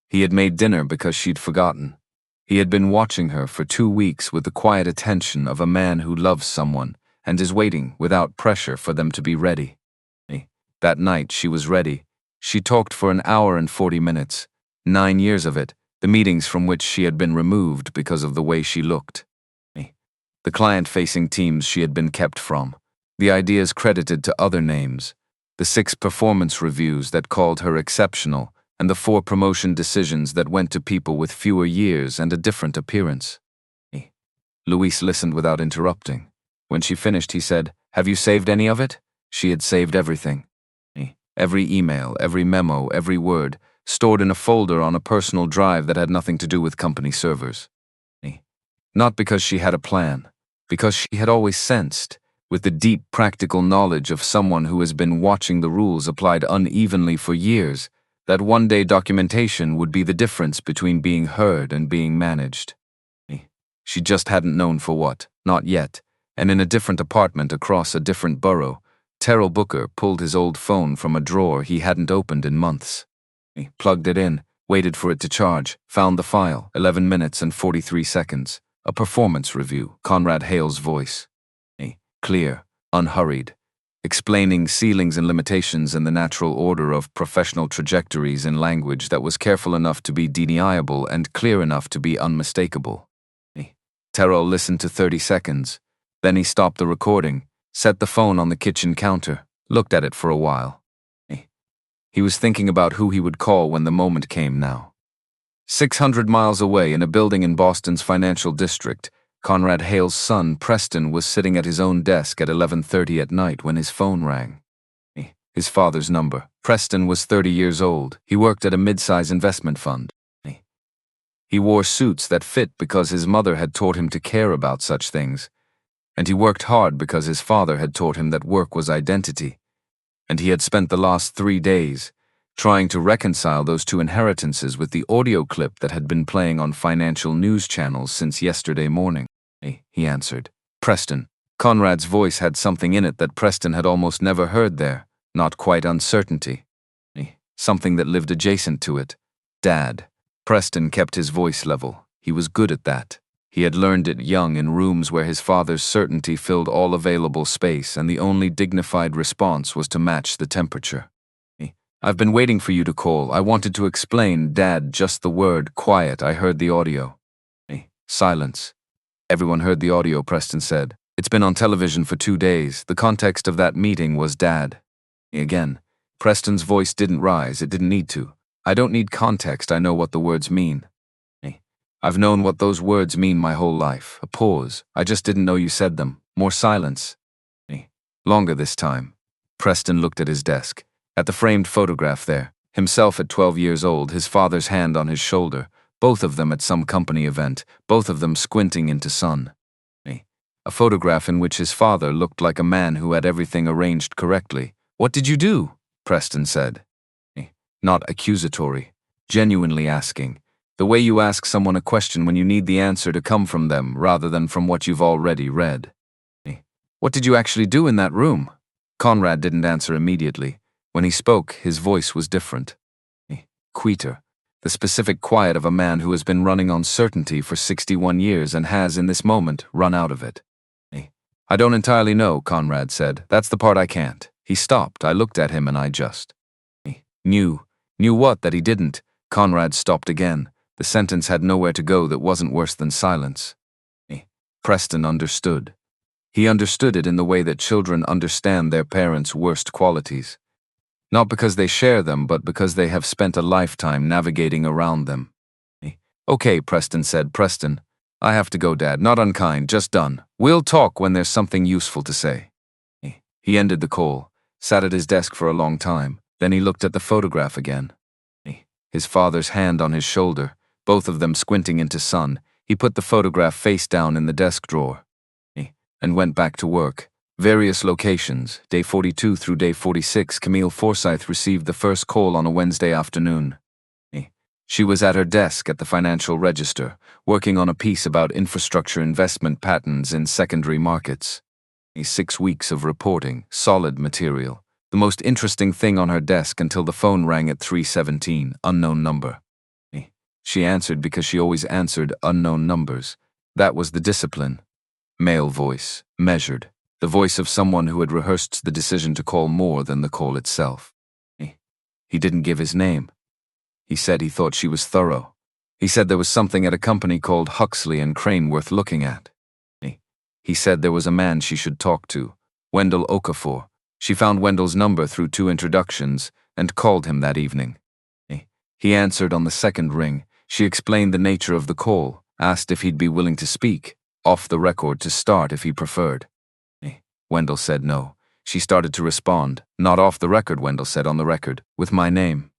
He had made dinner because she'd forgotten. He had been watching her for 2 weeks with the quiet attention of a man who loves someone and is waiting without pressure for them to be ready. That night she was ready. She talked for an hour and 40 minutes, 9 years of it, the meetings from which she had been removed because of the way she looked. The client-facing teams she had been kept from, the ideas credited to other names, the 6 performance reviews that called her exceptional, and the 4 promotion decisions that went to people with fewer years and a different appearance. Luis listened without interrupting. When she finished, he said, "Have you saved any of it?" She had saved everything. Every email, every memo, every word, stored in a folder on a personal drive that had nothing to do with company servers. Not because she had a plan, because she had always sensed, with the deep practical knowledge of someone who has been watching the rules applied unevenly for years, that one day documentation would be the difference between being heard and being managed. She just hadn't known for what, not yet, and in a different apartment across a different borough, Terrell Booker pulled his old phone from a drawer he hadn't opened in months. He plugged it in, waited for it to charge, found the file, 11 minutes and 43 seconds. A performance review, Conrad Hale's voice. Clear, unhurried, explaining ceilings and limitations in the natural order of professional trajectories in language that was careful enough to be deniable and clear enough to be unmistakable. Terrell listened to 30 seconds. Then he stopped the recording, set the phone on the kitchen counter, looked at it for a while. He was thinking about who he would call when the moment came now. 600 miles away in a building in Boston's financial district, Conrad Hale's son, Preston, was sitting at his own desk at 11:30 at night when his phone rang. His father's number. Preston was 30 years old. He worked at a mid-size investment fund. He wore suits that fit because his mother had taught him to care about such things. And he worked hard because his father had taught him that work was identity. And he had spent the last 3 days trying to reconcile those 2 inheritances with the audio clip that had been playing on financial news channels since yesterday morning. He answered. Preston. Conrad's voice had something in it that Preston had almost never heard there, not quite uncertainty. Something that lived adjacent to it. Dad. Preston kept his voice level. He was good at that. He had learned it young in rooms where his father's certainty filled all available space and the only dignified response was to match the temperature. I've been waiting for you to call. I wanted to explain, Dad, just the word, quiet. I heard the audio. Silence. Everyone heard the audio, Preston said. It's been on television for 2 days. The context of that meeting was Dad. Again, Preston's voice didn't rise. It didn't need to. I don't need context. I know what the words mean. I've known what those words mean my whole life. A pause. I just didn't know you said them. More silence. Longer this time. Preston looked at his desk. At the framed photograph there. Himself at 12 years old, his father's hand on his shoulder. Both of them at some company event. Both of them squinting into sun. A photograph in which his father looked like a man who had everything arranged correctly. What did you do? Preston said. Not accusatory. Genuinely asking. The way you ask someone a question when you need the answer to come from them rather than from what you've already read. What did you actually do in that room? Conrad didn't answer immediately. When he spoke, his voice was different. Quieter. The specific quiet of a man who has been running on certainty for 61 years and has, in this moment, run out of it. I don't entirely know, Conrad said. That's the part I can't. He stopped. I looked at him and I just knew. Knew what? That he didn't. Conrad stopped again. The sentence had nowhere to go that wasn't worse than silence. Preston understood. He understood it in the way that children understand their parents' worst qualities. Not because they share them, but because they have spent a lifetime navigating around them. Okay, Preston said. Preston, I have to go, Dad. Not unkind, just done. We'll talk when there's something useful to say. He ended the call, sat at his desk for a long time. Then he looked at the photograph again. His father's hand on his shoulder, both of them squinting into sun. He put the photograph face down in the desk drawer and went back to work. Various locations, day 42 through day 46, Camille Forsyth received the first call on a Wednesday afternoon. She was at her desk at the Financial Register, working on a piece about infrastructure investment patterns in secondary markets. 6 weeks of reporting, solid material. The most interesting thing on her desk until the phone rang at 3:17, unknown number. She answered because she always answered unknown numbers. That was the discipline. Male voice, measured. The voice of someone who had rehearsed the decision to call more than the call itself. He didn't give his name. He said he thought she was thorough. He said there was something at a company called Huxley and Crane worth looking at. He said there was a man she should talk to, Wendell Okafor. She found Wendell's number through 2 introductions and called him that evening. He answered on the second ring. She explained the nature of the call, asked if he'd be willing to speak, off the record to start if he preferred. Wendell said no. She started to respond. Not off the record, Wendell said, on the record, with my name.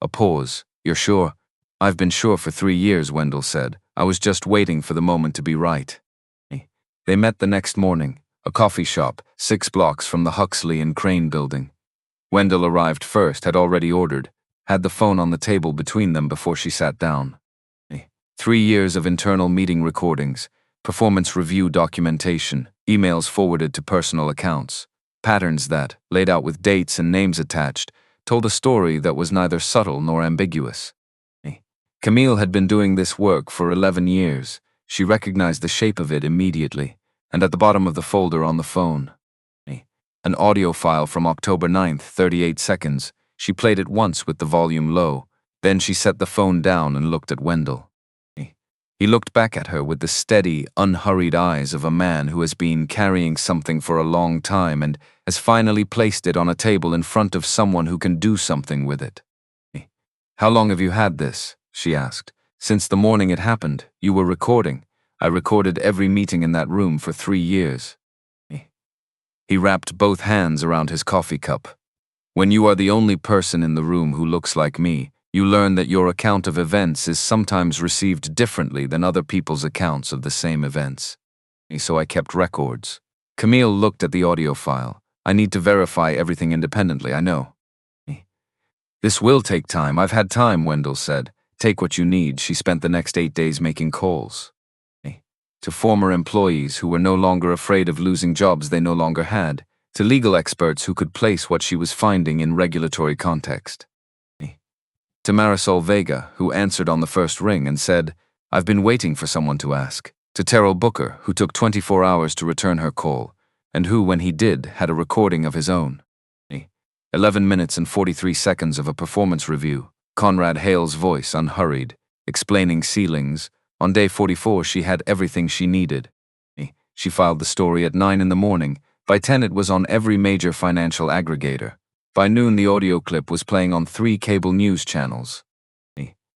A pause. You're sure? I've been sure for 3 years, Wendell said. I was just waiting for the moment to be right. They met the next morning, a coffee shop, 6 blocks from the Huxley and Crane building. Wendell arrived first, had already ordered, had the phone on the table between them before she sat down. 3 years of internal meeting recordings, performance review documentation, emails forwarded to personal accounts, patterns that, laid out with dates and names attached, told a story that was neither subtle nor ambiguous. Camille had been doing this work for 11 years. She recognized the shape of it immediately, and at the bottom of the folder on the phone. An audio file from October 9th, 38 seconds. She played it once with the volume low, then she set the phone down and looked at Wendell. He looked back at her with the steady, unhurried eyes of a man who has been carrying something for a long time and has finally placed it on a table in front of someone who can do something with it. How long have you had this? She asked. Since the morning it happened. You were recording. I recorded every meeting in that room for 3 years. He wrapped both hands around his coffee cup. When you are the only person in the room who looks like me, you learn that your account of events is sometimes received differently than other people's accounts of the same events. So I kept records. Camille looked at the audio file. I need to verify everything independently, I know. This will take time. I've had time, Wendell said. Take what you need. She spent the next 8 days making calls. To former employees who were no longer afraid of losing jobs they no longer had. To legal experts who could place what she was finding in regulatory context. To Marisol Vega, who answered on the first ring and said, I've been waiting for someone to ask. To Terrell Booker, who took 24 hours to return her call, and who, when he did, had a recording of his own. 11 minutes and 43 seconds of a performance review. Conrad Hale's voice, unhurried, explaining ceilings. On day 44, she had everything she needed. She filed the story at 9 in the morning. By 10, it was on every major financial aggregator. By noon, the audio clip was playing on 3 cable news channels.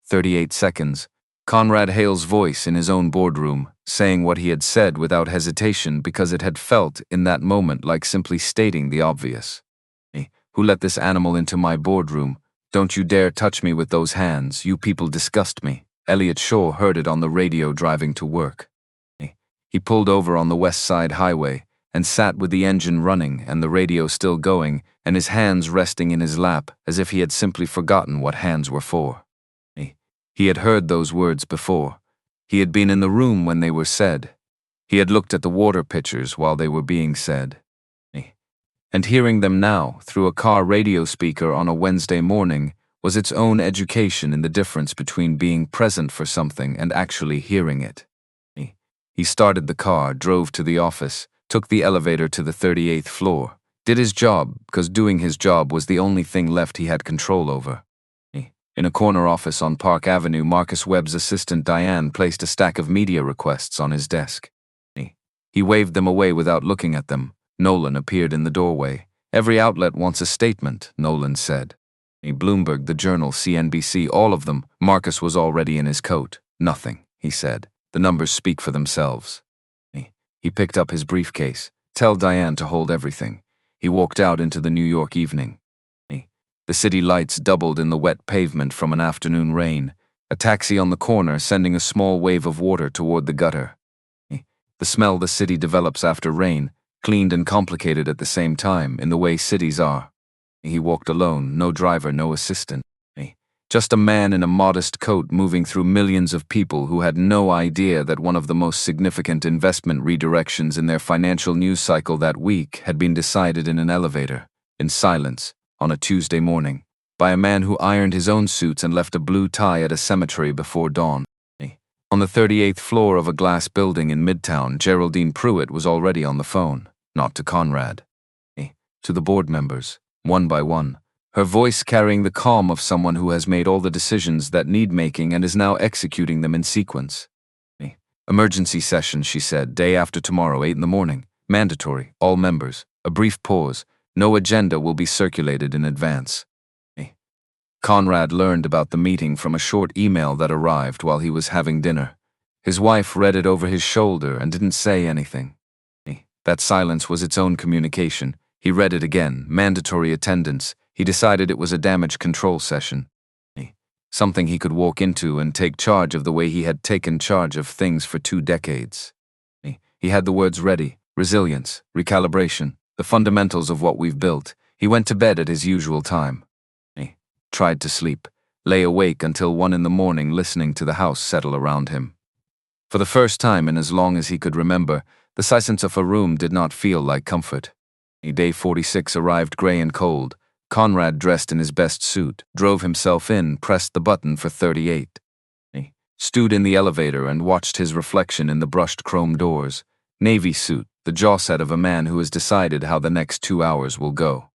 38 seconds. Conrad Hale's voice in his own boardroom, saying what he had said without hesitation because it had felt, in that moment, like simply stating the obvious. Who let this animal into my boardroom? Don't you dare touch me with those hands. You people disgust me. Elliot Shaw heard it on the radio driving to work. He pulled over on the West Side Highway and sat with the engine running and the radio still going and his hands resting in his lap as if he had simply forgotten what hands were for. He had heard those words before. He had been in the room when they were said. He had looked at the water pitchers while they were being said. And hearing them now, through a car radio speaker on a Wednesday morning, was its own education in the difference between being present for something and actually hearing it. He started the car, drove to the office, took the elevator to the 38th floor, did his job because doing his job was the only thing left he had control over. In a corner office on Park Avenue, Marcus Webb's assistant Diane placed a stack of media requests on his desk. He waved them away without looking at them. Nolan appeared in the doorway. "Every outlet wants a statement," Nolan said. "Bloomberg, the Journal, CNBC, all of them." Marcus was already in his coat. "Nothing," he said. "The numbers speak for themselves." He picked up his briefcase. "Tell Diane to hold everything." He walked out into the New York evening. The city lights doubled in the wet pavement from an afternoon rain. A taxi on the corner sending a small wave of water toward the gutter. The smell the city develops after rain, cleaned and complicated at the same time, in the way cities are. He walked alone, no driver, no assistant. Just a man in a modest coat moving through millions of people who had no idea that one of the most significant investment redirections in their financial news cycle that week had been decided in an elevator, in silence, on a Tuesday morning, by a man who ironed his own suits and left a blue tie at a cemetery before dawn. On the 38th floor of a glass building in Midtown, Geraldine Pruitt was already on the phone, not to Conrad. To the board members, one by one, her voice carrying the calm of someone who has made all the decisions that need making and is now executing them in sequence. "Emergency session," she said, "day after tomorrow, 8 in the morning. Mandatory, all members. A brief pause. No agenda will be circulated in advance." Conrad learned about the meeting from a short email that arrived while he was having dinner. His wife read it over his shoulder and didn't say anything. That silence was its own communication. He read it again, mandatory attendance. He decided it was a damage control session. Something he could walk into and take charge of the way he had taken charge of things for 2 decades. He had the words ready: resilience, recalibration, the fundamentals of what we've built. He went to bed at his usual time. Tried to sleep, lay awake until 1 in the morning listening to the house settle around him. For the first time in as long as he could remember, the silence of a room did not feel like comfort. Day 46 arrived gray and cold. Conrad, dressed in his best suit, drove himself in, pressed the button for 38. He stood in the elevator and watched his reflection in the brushed chrome doors. Navy suit, the jaw set of a man who has decided how the next 2 hours will go.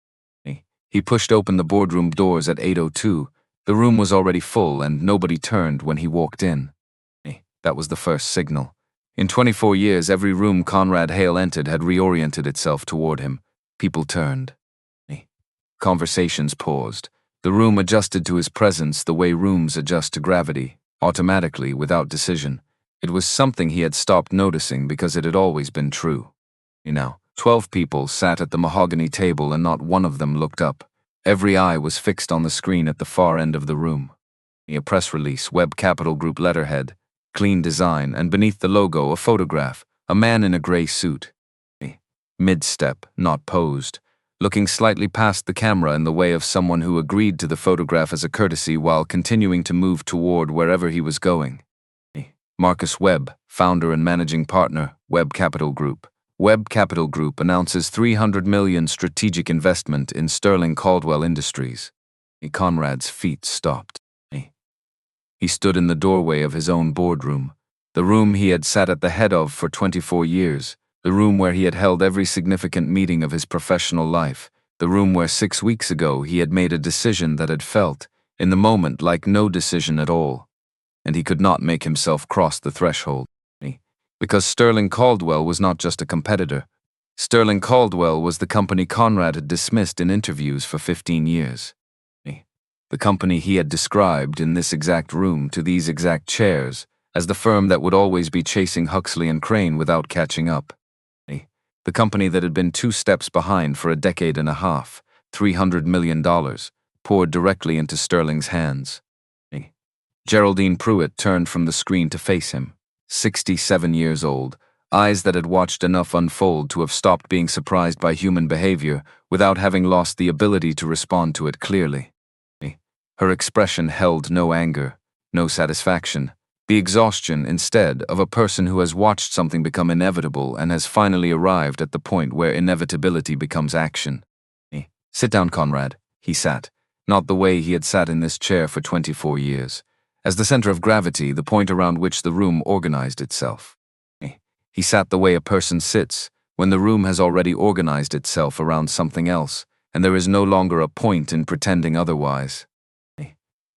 He pushed open the boardroom doors at 8:02. The room was already full and nobody turned when he walked in. That was the first signal. In 24 years, every room Conrad Hale entered had reoriented itself toward him. People turned. Conversations paused. The room adjusted to his presence the way rooms adjust to gravity, automatically, without decision. It was something he had stopped noticing because it had always been true. 12 people sat at the mahogany table and not one of them looked up. Every eye was fixed on the screen at the far end of the room. A press release, Webb Capital Group letterhead, clean design, and beneath the logo a photograph, a man in a gray suit. Mid-step, not posed, looking slightly past the camera in the way of someone who agreed to the photograph as a courtesy while continuing to move toward wherever he was going. Marcus Webb, founder and managing partner, Webb Capital Group. Webb Capital Group announces $300 million strategic investment in Sterling Caldwell Industries. Conrad's feet stopped. He stood in the doorway of his own boardroom, the room he had sat at the head of for 24 years, the room where he had held every significant meeting of his professional life, the room where 6 weeks ago he had made a decision that had felt, in the moment, like no decision at all. And he could not make himself cross the threshold. Because Sterling Caldwell was not just a competitor. Sterling Caldwell was the company Conrad had dismissed in interviews for 15 years. The company he had described in this exact room to these exact chairs as the firm that would always be chasing Huxley and Crane without catching up. The company that had been 2 steps behind for a decade and a half, $300 million, poured directly into Sterling's hands. Geraldine Pruitt turned from the screen to face him. 67 years old, eyes that had watched enough unfold to have stopped being surprised by human behavior without having lost the ability to respond to it clearly. Her expression held no anger, no satisfaction, the exhaustion, instead, of a person who has watched something become inevitable and has finally arrived at the point where inevitability becomes action. "Sit down, Conrad," he sat, not the way he had sat in this chair for 24 years. As the center of gravity, the point around which the room organized itself. He sat the way a person sits when the room has already organized itself around something else, and there is no longer a point in pretending otherwise.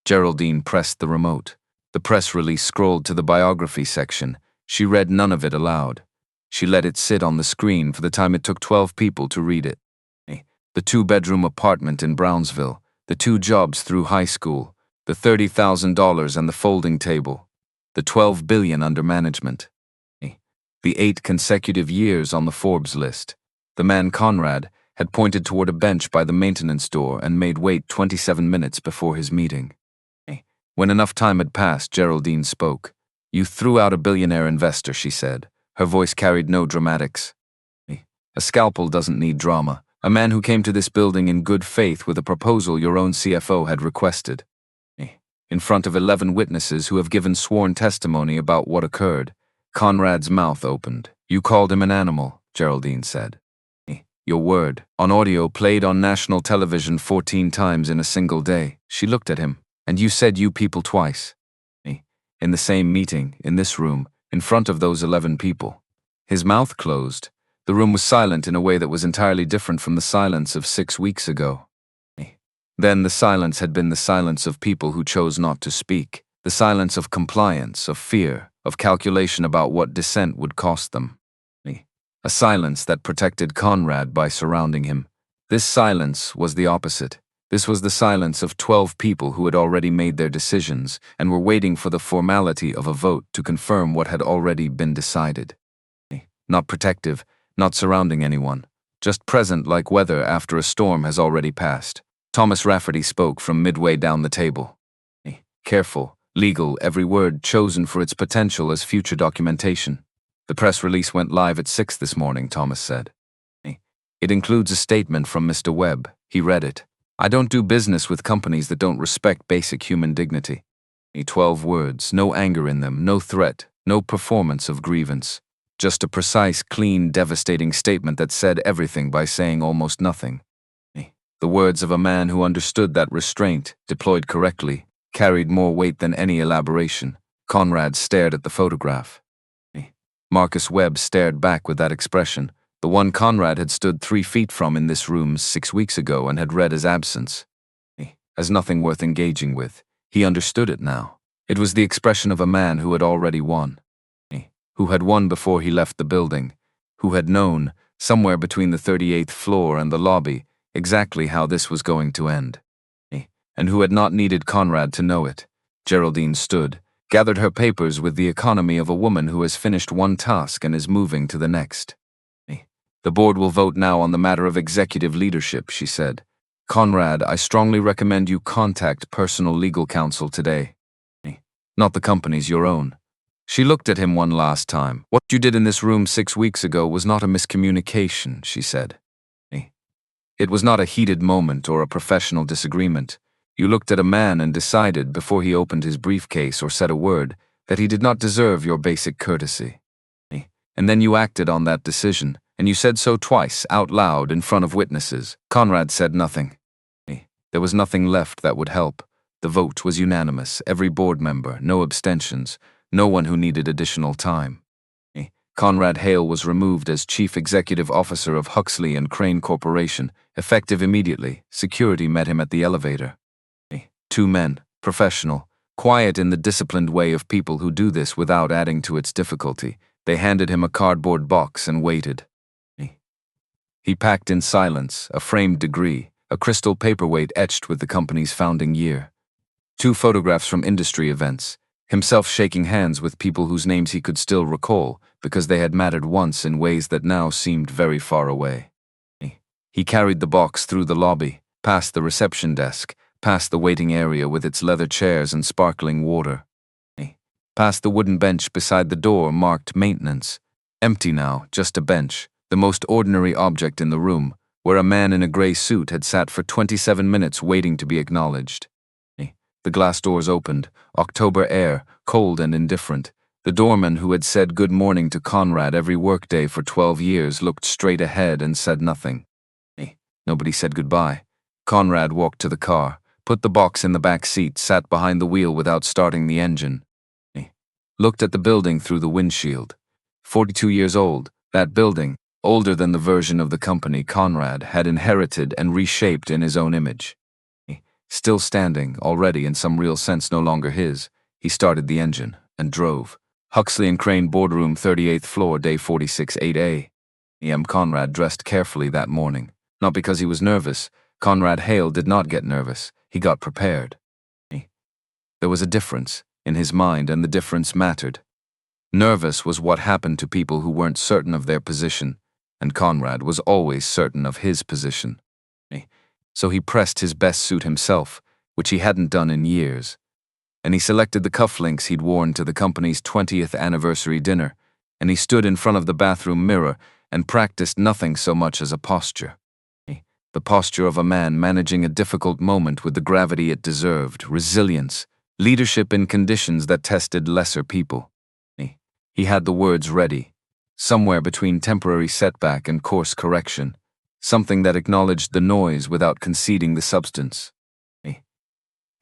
Geraldine pressed the remote. The press release scrolled to the biography section. She read none of it aloud. She let it sit on the screen for the time it took 12 people to read it. The 2-bedroom apartment in Brownsville, the 2 jobs through high school, the $30,000 and the folding table, the $12 billion under management, the 8 consecutive years on the Forbes list. The man, Conrad, had pointed toward a bench by the maintenance door and made wait 27 minutes before his meeting. When enough time had passed, Geraldine spoke. "You threw out a billionaire investor," she said. Her voice carried no dramatics. "A scalpel doesn't need drama. A man who came to this building in good faith with a proposal your own CFO had requested. In front of 11 witnesses who have given sworn testimony about what occurred." Conrad's mouth opened. "You called him an animal," Geraldine said. "Your word, on audio played on national television 14 times in a single day." She looked at him. "And you said you people twice." "In the same meeting, in this room, in front of those 11 people." His mouth closed. The room was silent in a way that was entirely different from the silence of 6 weeks ago. Then the silence had been the silence of people who chose not to speak, the silence of compliance, of fear, of calculation about what dissent would cost them. A silence that protected Conrad by surrounding him. This silence was the opposite. This was the silence of 12 people who had already made their decisions and were waiting for the formality of a vote to confirm what had already been decided. Not protective, not surrounding anyone, just present like weather after a storm has already passed. Thomas Rafferty spoke from midway down the table. Careful, legal, every word chosen for its potential as future documentation. "The press release went live at 6 this morning," Thomas said. "It includes a statement from Mr. Webb." He read it. "I don't do business with companies that don't respect basic human dignity." 12 words, no anger in them, no threat, no performance of grievance. Just a precise, clean, devastating statement that said everything by saying almost nothing. The words of a man who understood that restraint, deployed correctly, carried more weight than any elaboration. Conrad stared at the photograph. Marcus Webb stared back with that expression, the one Conrad had stood 3 feet from in this room 6 weeks ago and had read as absence. As nothing worth engaging with. He understood it now. It was the expression of a man who had already won. Who had won before he left the building. Who had known, somewhere between the 38th floor and the lobby, exactly how this was going to end. And who had not needed Conrad to know it. Geraldine stood, gathered her papers with the economy of a woman who has finished one task and is moving to the next. "The board will vote now on the matter of executive leadership," she said. "Conrad, I strongly recommend you contact personal legal counsel today. Not the company's, your own." She looked at him one last time. "What you did in this room 6 weeks ago was not a miscommunication," she said. "It was not a heated moment or a professional disagreement. You looked at a man and decided, before he opened his briefcase or said a word, that he did not deserve your basic courtesy. And then you acted on that decision, and you said so twice, out loud, in front of witnesses." Conrad said nothing. There was nothing left that would help. The vote was unanimous, every board member, no abstentions, no one who needed additional time. Conrad Hale was removed as Chief Executive Officer of Huxley and Crane Corporation, effective immediately. Security met him at the elevator. 2 men, professional, quiet in the disciplined way of people who do this without adding to its difficulty. They handed him a cardboard box and waited. He packed in silence, a framed degree, a crystal paperweight etched with the company's founding year. 2 photographs from industry events, himself shaking hands with people whose names he could still recall because they had mattered once in ways that now seemed very far away. He carried the box through the lobby, past the reception desk, past the waiting area with its leather chairs and sparkling water. Past the wooden bench beside the door marked maintenance. Empty now, just a bench, the most ordinary object in the room, where a man in a gray suit had sat for 27 minutes waiting to be acknowledged. The glass doors opened, October air, cold and indifferent. The doorman who had said good morning to Conrad every workday for 12 years looked straight ahead and said nothing. Nobody said goodbye. Conrad walked to the car, put the box in the back seat, sat behind the wheel without starting the engine. Looked at the building through the windshield. 42 years old, that building, older than the version of the company Conrad had inherited and reshaped in his own image. Still standing, already in some real sense no longer his, he started the engine and drove. Huxley and Crane Boardroom, 38th floor, day 46, 8A. E.M. Conrad dressed carefully that morning. Not because he was nervous. Conrad Hale did not get nervous. He got prepared. There was a difference in his mind, and the difference mattered. Nervous was what happened to people who weren't certain of their position, and Conrad was always certain of his position. So he pressed his best suit himself, which he hadn't done in years. And he selected the cufflinks he'd worn to the company's 20th anniversary dinner, and he stood in front of the bathroom mirror and practiced nothing so much as a posture. The posture of a man managing a difficult moment with the gravity it deserved, resilience, leadership in conditions that tested lesser people. He had the words ready, somewhere between temporary setback and course correction, something that acknowledged the noise without conceding the substance.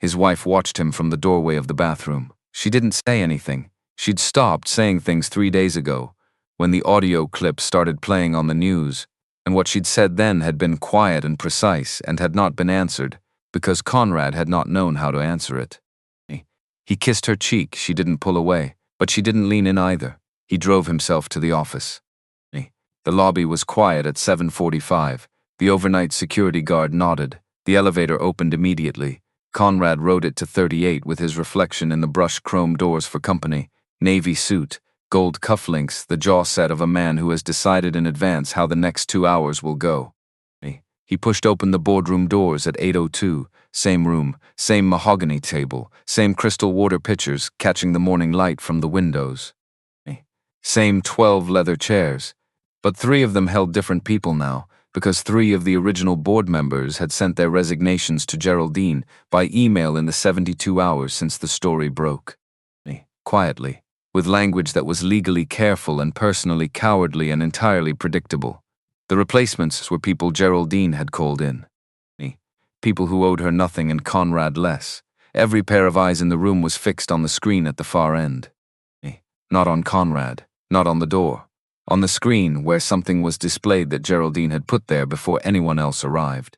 His wife watched him from the doorway of the bathroom. She didn't say anything. She'd stopped saying things 3 days ago, when the audio clip started playing on the news, and what she'd said then had been quiet and precise and had not been answered, because Conrad had not known how to answer it. He kissed her cheek. She didn't pull away, but she didn't lean in either. He drove himself to the office. The lobby was quiet at 7:45. The overnight security guard nodded. The elevator opened immediately. Conrad rode it to 38 with his reflection in the brushed chrome doors for company, navy suit, gold cufflinks, the jaw set of a man who has decided in advance how the next 2 hours will go. He pushed open the boardroom doors at 8:02, same room, same mahogany table, same crystal water pitchers catching the morning light from the windows. Same 12 leather chairs, but 3 of them held different people now, because 3 of the original board members had sent their resignations to Geraldine by email in the 72 hours since the story broke. Quietly, with language that was legally careful and personally cowardly and entirely predictable. The replacements were people Geraldine had called in. People who owed her nothing and Conrad less. Every pair of eyes in the room was fixed on the screen at the far end. Not on Conrad, not on the door. On the screen, where something was displayed that Geraldine had put there before anyone else arrived.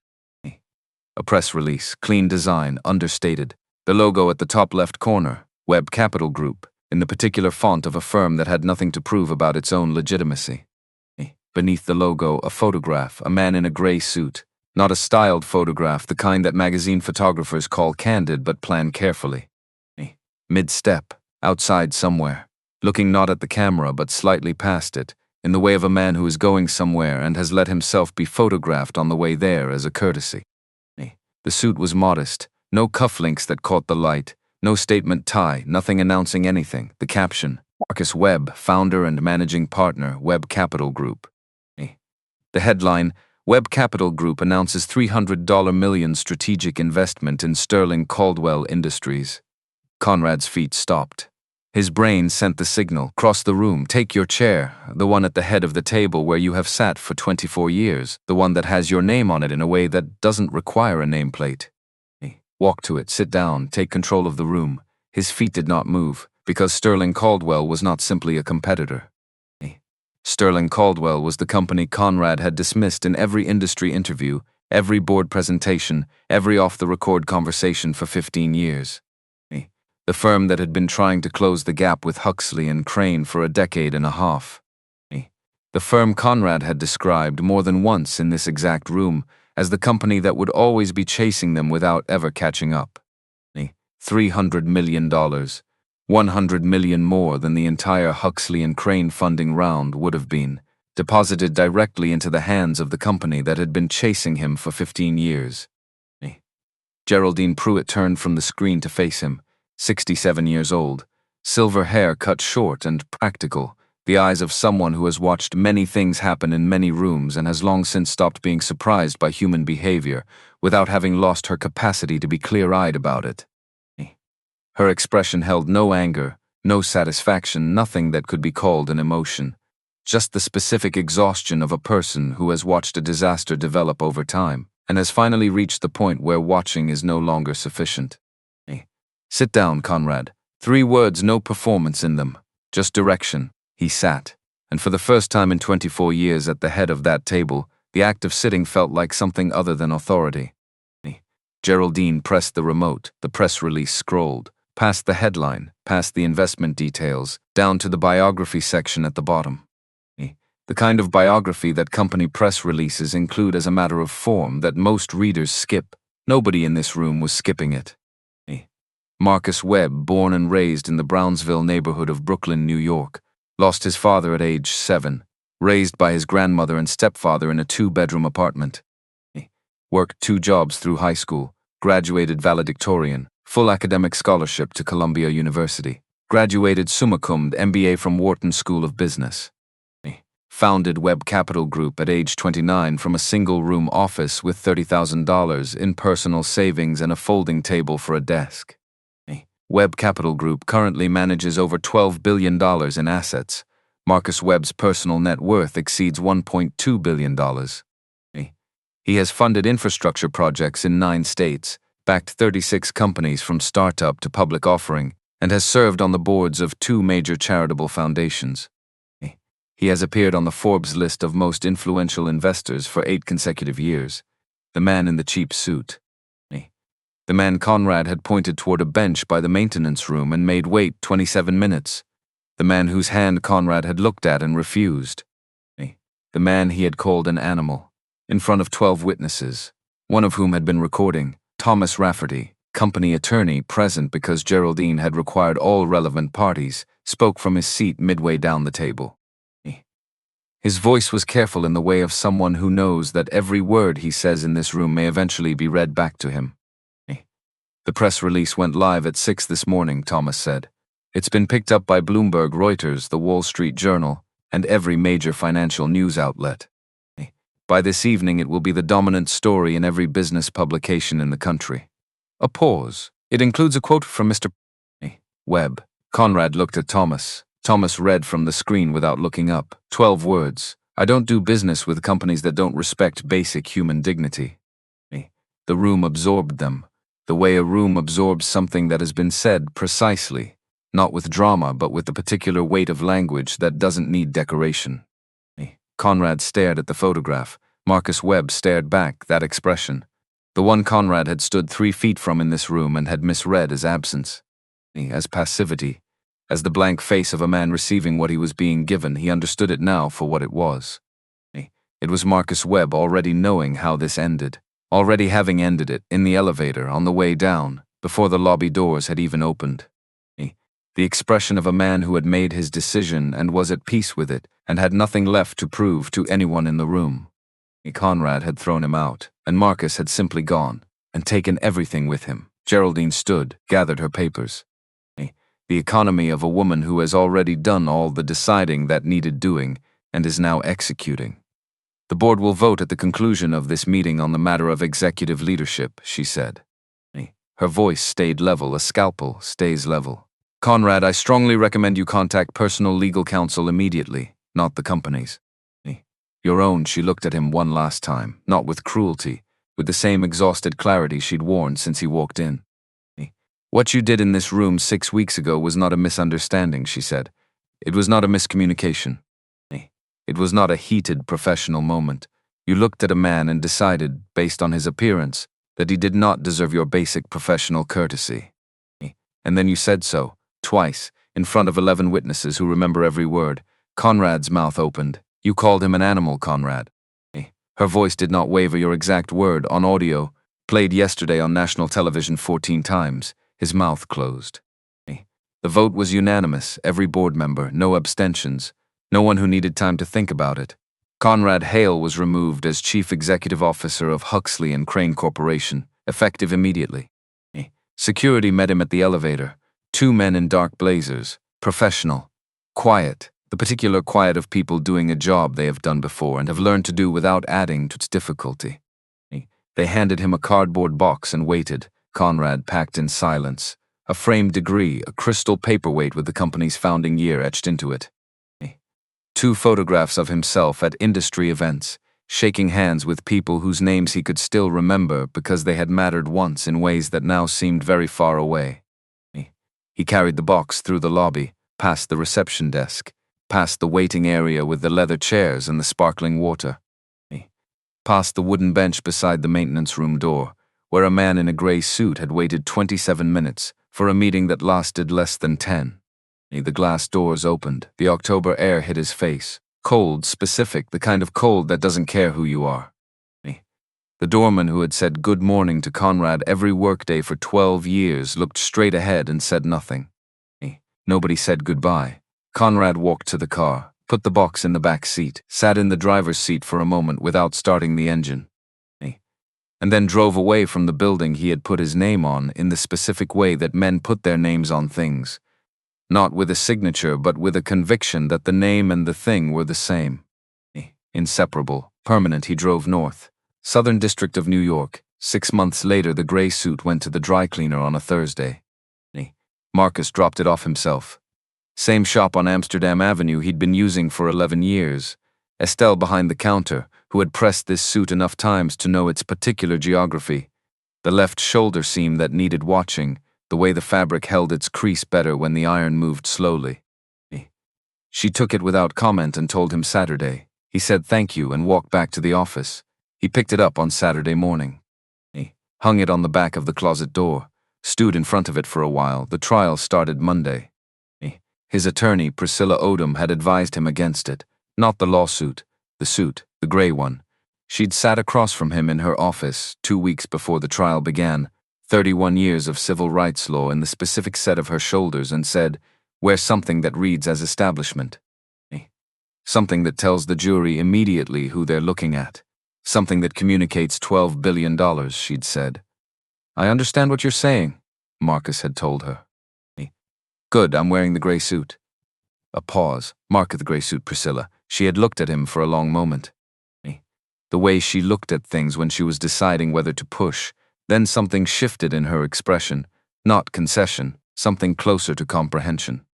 A press release, clean design, understated. The logo at the top left corner, Webb Capital Group, in the particular font of a firm that had nothing to prove about its own legitimacy. Beneath the logo, a photograph, a man in a gray suit. Not a styled photograph, the kind that magazine photographers call candid but plan carefully. Mid-step, outside somewhere. Looking not at the camera but slightly past it, in the way of a man who is going somewhere and has let himself be photographed on the way there as a courtesy. The suit was modest, no cufflinks that caught the light, no statement tie, nothing announcing anything. The caption, Marcus Webb, founder and managing partner, Webb Capital Group. The headline, Webb Capital Group announces $300 million strategic investment in Sterling Caldwell Industries. Conrad's feet stopped. His brain sent the signal, cross the room, take your chair, the one at the head of the table where you have sat for 24 years, the one that has your name on it in a way that doesn't require a nameplate. Walk to it, sit down, take control of the room. His feet did not move, because Sterling Caldwell was not simply a competitor. Sterling Caldwell was the company Conrad had dismissed in every industry interview, every board presentation, every off-the-record conversation for 15 years. The firm that had been trying to close the gap with Huxley and Crane for a decade and a half. The firm Conrad had described more than once in this exact room as the company that would always be chasing them without ever catching up. $300 million, $100 million more than the entire Huxley and Crane funding round would have been, deposited directly into the hands of the company that had been chasing him for 15 years. Geraldine Pruitt turned from the screen to face him. 67 years old, silver hair cut short and practical, the eyes of someone who has watched many things happen in many rooms and has long since stopped being surprised by human behavior without having lost her capacity to be clear-eyed about it. Her expression held no anger, no satisfaction, nothing that could be called an emotion, just the specific exhaustion of a person who has watched a disaster develop over time and has finally reached the point where watching is no longer sufficient. Sit down, Conrad. 3 words, no performance in them. Just direction. He sat. And for the first time in 24 years at the head of that table, the act of sitting felt like something other than authority. Geraldine pressed the remote, the press release scrolled, past the headline, past the investment details, down to the biography section at the bottom. The kind of biography that company press releases include as a matter of form that most readers skip. Nobody in this room was skipping it. Marcus Webb, born and raised in the Brownsville neighborhood of Brooklyn, New York, lost his father at age 7, raised by his grandmother and stepfather in a 2-bedroom apartment. Worked 2 jobs through high school, graduated valedictorian, full academic scholarship to Columbia University, graduated summa cum MBA from Wharton School of Business. Founded Webb Capital Group at age 29 from a single-room office with $30,000 in personal savings and a folding table for a desk. Webb Capital Group currently manages over $12 billion in assets. Marcus Webb's personal net worth exceeds $1.2 billion. He has funded infrastructure projects in 9 states, backed 36 companies from startup to public offering, and has served on the boards of 2 major charitable foundations. He has appeared on the Forbes list of most influential investors for 8 consecutive years. The man in the cheap suit. The man Conrad had pointed toward a bench by the maintenance room and made wait 27 minutes. The man whose hand Conrad had looked at and refused. The man he had called an animal. In front of 12 witnesses, one of whom had been recording, Thomas Rafferty, company attorney present because Geraldine had required all relevant parties, spoke from his seat midway down the table. His voice was careful in the way of someone who knows that every word he says in this room may eventually be read back to him. The press release went live at 6 this morning, Thomas said. It's been picked up by Bloomberg, Reuters, the Wall Street Journal, and every major financial news outlet. By this evening, it will be the dominant story in every business publication in the country. A pause. It includes a quote from Mr. Webb. Conrad looked at Thomas. Thomas read from the screen without looking up. 12 words. I don't do business with companies that don't respect basic human dignity. The room absorbed them. The way a room absorbs something that has been said precisely, not with drama but with the particular weight of language that doesn't need decoration. Conrad stared at the photograph. Marcus Webb stared back, that expression. The one Conrad had stood 3 feet from in this room and had misread as absence, as passivity, as the blank face of a man receiving what he was being given. He understood it now for what it was. It was Marcus Webb already knowing how this ended. Already having ended it, in the elevator, on the way down, before the lobby doors had even opened. The expression of a man who had made his decision and was at peace with it, and had nothing left to prove to anyone in the room. Conrad had thrown him out, and Marcus had simply gone, and taken everything with him. Geraldine stood, gathered her papers. The economy of a woman who has already done all the deciding that needed doing, and is now executing. The board will vote at the conclusion of this meeting on the matter of executive leadership, she said. Her voice stayed level. A scalpel stays level. Conrad, I strongly recommend you contact personal legal counsel immediately, not the company's. Your own. She looked at him one last time, not with cruelty, with the same exhausted clarity she'd worn since he walked in. What you did in this room 6 weeks ago was not a misunderstanding, she said. It was not a miscommunication. It was not a heated professional moment. You looked at a man and decided, based on his appearance, that he did not deserve your basic professional courtesy. And then you said so, twice, in front of 11 witnesses who remember every word. Conrad's mouth opened. You called him an animal, Conrad. Her voice did not waver. Your exact word, on audio, played yesterday on national television 14 times. His mouth closed. The vote was unanimous, every board member, no abstentions. No one who needed time to think about it. Conrad Hale was removed as Chief Executive Officer of Huxley and Crane Corporation, effective immediately. Security met him at the elevator. 2 men in dark blazers, professional, quiet, the particular quiet of people doing a job they have done before and have learned to do without adding to its difficulty. They handed him a cardboard box and waited. Conrad packed in silence. A framed degree, a crystal paperweight with the company's founding year etched into it. 2 photographs of himself at industry events, shaking hands with people whose names he could still remember because they had mattered once in ways that now seemed very far away. He carried the box through the lobby, past the reception desk, Past the waiting area with the leather chairs and the sparkling water. Past the wooden bench beside the maintenance room door, where a man in a grey suit had waited 27 minutes for a meeting that lasted less than 10. The glass doors opened, the October air hit his face. Cold, specific, the kind of cold that doesn't care who you are. The doorman who had said good morning to Conrad every workday for 12 years looked straight ahead and said nothing. Nobody said goodbye. Conrad walked to the car, put the box in the back seat, sat in the driver's seat for a moment without starting the engine, and then drove away from the building he had put his name on in the specific way that men put their names on things. Not with a signature, but with a conviction that the name and the thing were the same. Inseparable, permanent. He drove north. Southern District of New York. 6 months later, the gray suit went to the dry cleaner on a Thursday. Marcus dropped it off himself. Same shop on Amsterdam Avenue he'd been using for 11 years. Estelle behind the counter, who had pressed this suit enough times to know its particular geography. The left shoulder seam that needed watching, the way the fabric held its crease better when the iron moved slowly. She took it without comment and told him Saturday. He said thank you and walked back to the office. He picked it up on Saturday morning. He hung it on the back of the closet door, stood in front of it for a while. The trial started Monday. His attorney, Priscilla Odom, had advised him against it. Not the lawsuit, the gray one. She'd sat across from him in her office 2 weeks before the trial began, 31 years of civil rights law in the specific set of her shoulders, and said, wear something that reads as establishment. Something that tells the jury immediately who they're looking at. Something that communicates $12 billion, she'd said. I understand what you're saying, Marcus had told her. Good, I'm wearing the gray suit. A pause. Mark the gray suit, Priscilla. She had looked at him for a long moment. The way she looked at things when she was deciding whether to push. Then something shifted in her expression. Not concession, something closer to comprehension.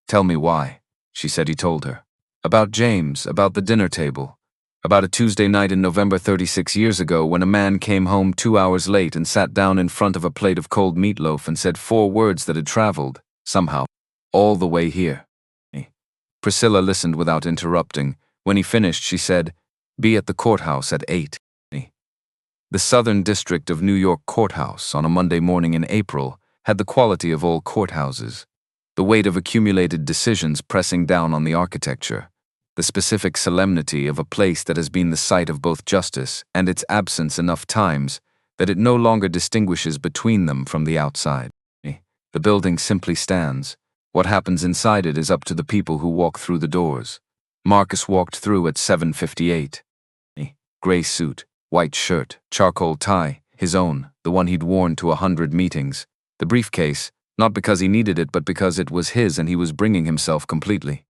Tell me why, she said. He told her. About James, about the dinner table. About a Tuesday night in November 36 years ago when a man came home 2 hours late and sat down in front of a plate of cold meatloaf and said 4 words that had traveled, somehow, all the way here. Priscilla listened without interrupting. When he finished, she said, be at the courthouse at 8. The Southern District of New York courthouse on a Monday morning in April had the quality of all courthouses. The weight of accumulated decisions pressing down on the architecture. The specific solemnity of a place that has been the site of both justice and its absence enough times that it no longer distinguishes between them from the outside. The building simply stands. What happens inside it is up to the people who walk through the doors. Marcus walked through at 7:58. Gray suit, white shirt, charcoal tie, his own, the one he'd worn to 100 meetings. The briefcase, not because he needed it but because it was his and he was bringing himself completely.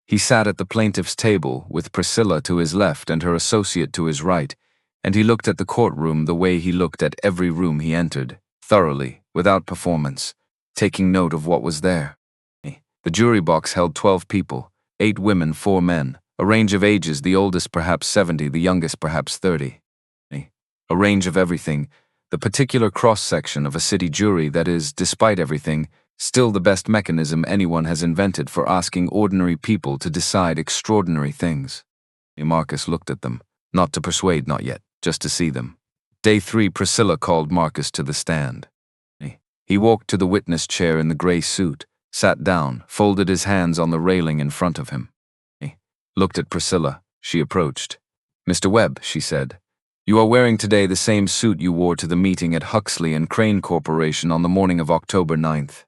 He sat at the plaintiff's table with Priscilla to his left and her associate to his right, and he looked at the courtroom the way he looked at every room he entered, thoroughly, without performance, taking note of what was there. The jury box held 12 people, 8 women, 4 men, a range of ages, the oldest perhaps 70, the youngest perhaps 30. A range of everything, the particular cross-section of a city jury that is, despite everything, still the best mechanism anyone has invented for asking ordinary people to decide extraordinary things. Marcus looked at them, not to persuade, not yet, just to see them. Day 3, Priscilla called Marcus to the stand. He walked to the witness chair in the gray suit, sat down, folded his hands on the railing in front of him. Looked at Priscilla. She approached. Mr. Webb, she said, you are wearing today the same suit you wore to the meeting at Huxley and Crane Corporation on the morning of October 9th.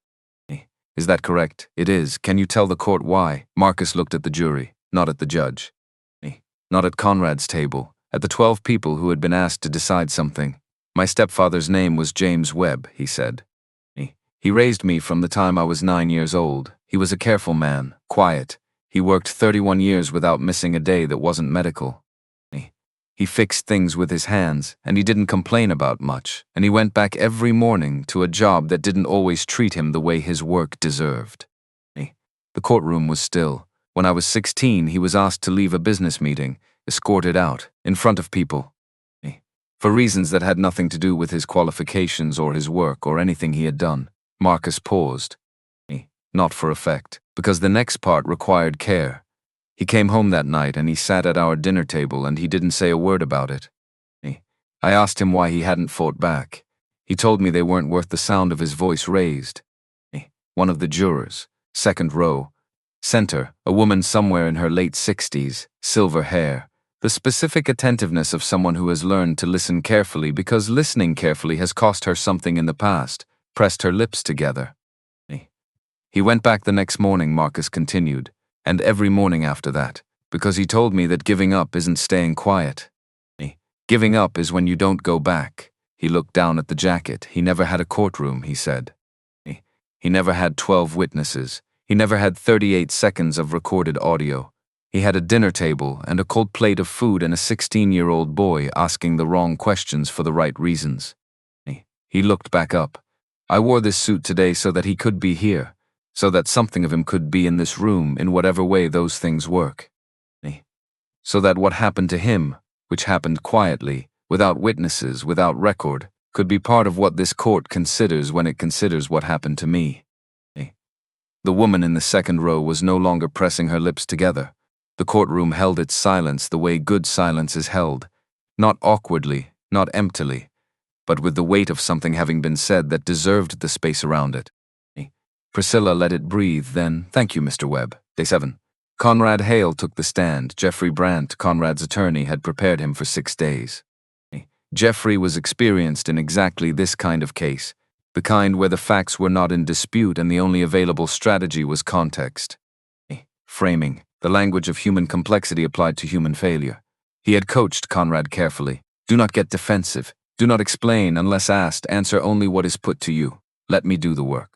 Is that correct? It is. Can you tell the court why? Marcus looked at the jury, not at the judge. Not at Conrad's table, at the 12 people who had been asked to decide something. My stepfather's name was James Webb, he said. He raised me from the time I was 9 years old. He was a careful man, quiet. He worked 31 years without missing a day that wasn't medical. He fixed things with his hands, and he didn't complain about much, and he went back every morning to a job that didn't always treat him the way his work deserved. The courtroom was still. When I was 16, he was asked to leave a business meeting, escorted out, in front of people. For reasons that had nothing to do with his qualifications or his work or anything he had done. Marcus paused. Not for effect, because the next part required care. He came home that night and he sat at our dinner table and he didn't say a word about it. I asked him why he hadn't fought back. He told me they weren't worth the sound of his voice raised. One of the jurors, second row, center, a woman somewhere in her late 60s, silver hair, the specific attentiveness of someone who has learned to listen carefully because listening carefully has cost her something in the past, pressed her lips together. He went back the next morning, Marcus continued, and every morning after that, because he told me that giving up isn't staying quiet. Giving up is when you don't go back. He looked down at the jacket. He never had a courtroom, he said. He never had 12 witnesses. He never had 38 seconds of recorded audio. He had a dinner table and a cold plate of food and a 16-year-old boy asking the wrong questions for the right reasons. He looked back up. I wore this suit today so that he could be here, so that something of him could be in this room in whatever way those things work. So that what happened to him, which happened quietly, without witnesses, without record, could be part of what this court considers when it considers what happened to me. The woman in the second row was no longer pressing her lips together. The courtroom held its silence the way good silence is held, not awkwardly, not emptily, but with the weight of something having been said that deserved the space around it. Priscilla let it breathe, then, "Thank you, Mr. Webb." Day 7. Conrad Hale took the stand. Jeffrey Brandt, Conrad's attorney, had prepared him for 6 days. Jeffrey was experienced in exactly this kind of case, the kind where the facts were not in dispute and the only available strategy was context. Framing, the language of human complexity applied to human failure. He had coached Conrad carefully. Do not get defensive. Do not explain unless asked. Answer only what is put to you. Let me do the work.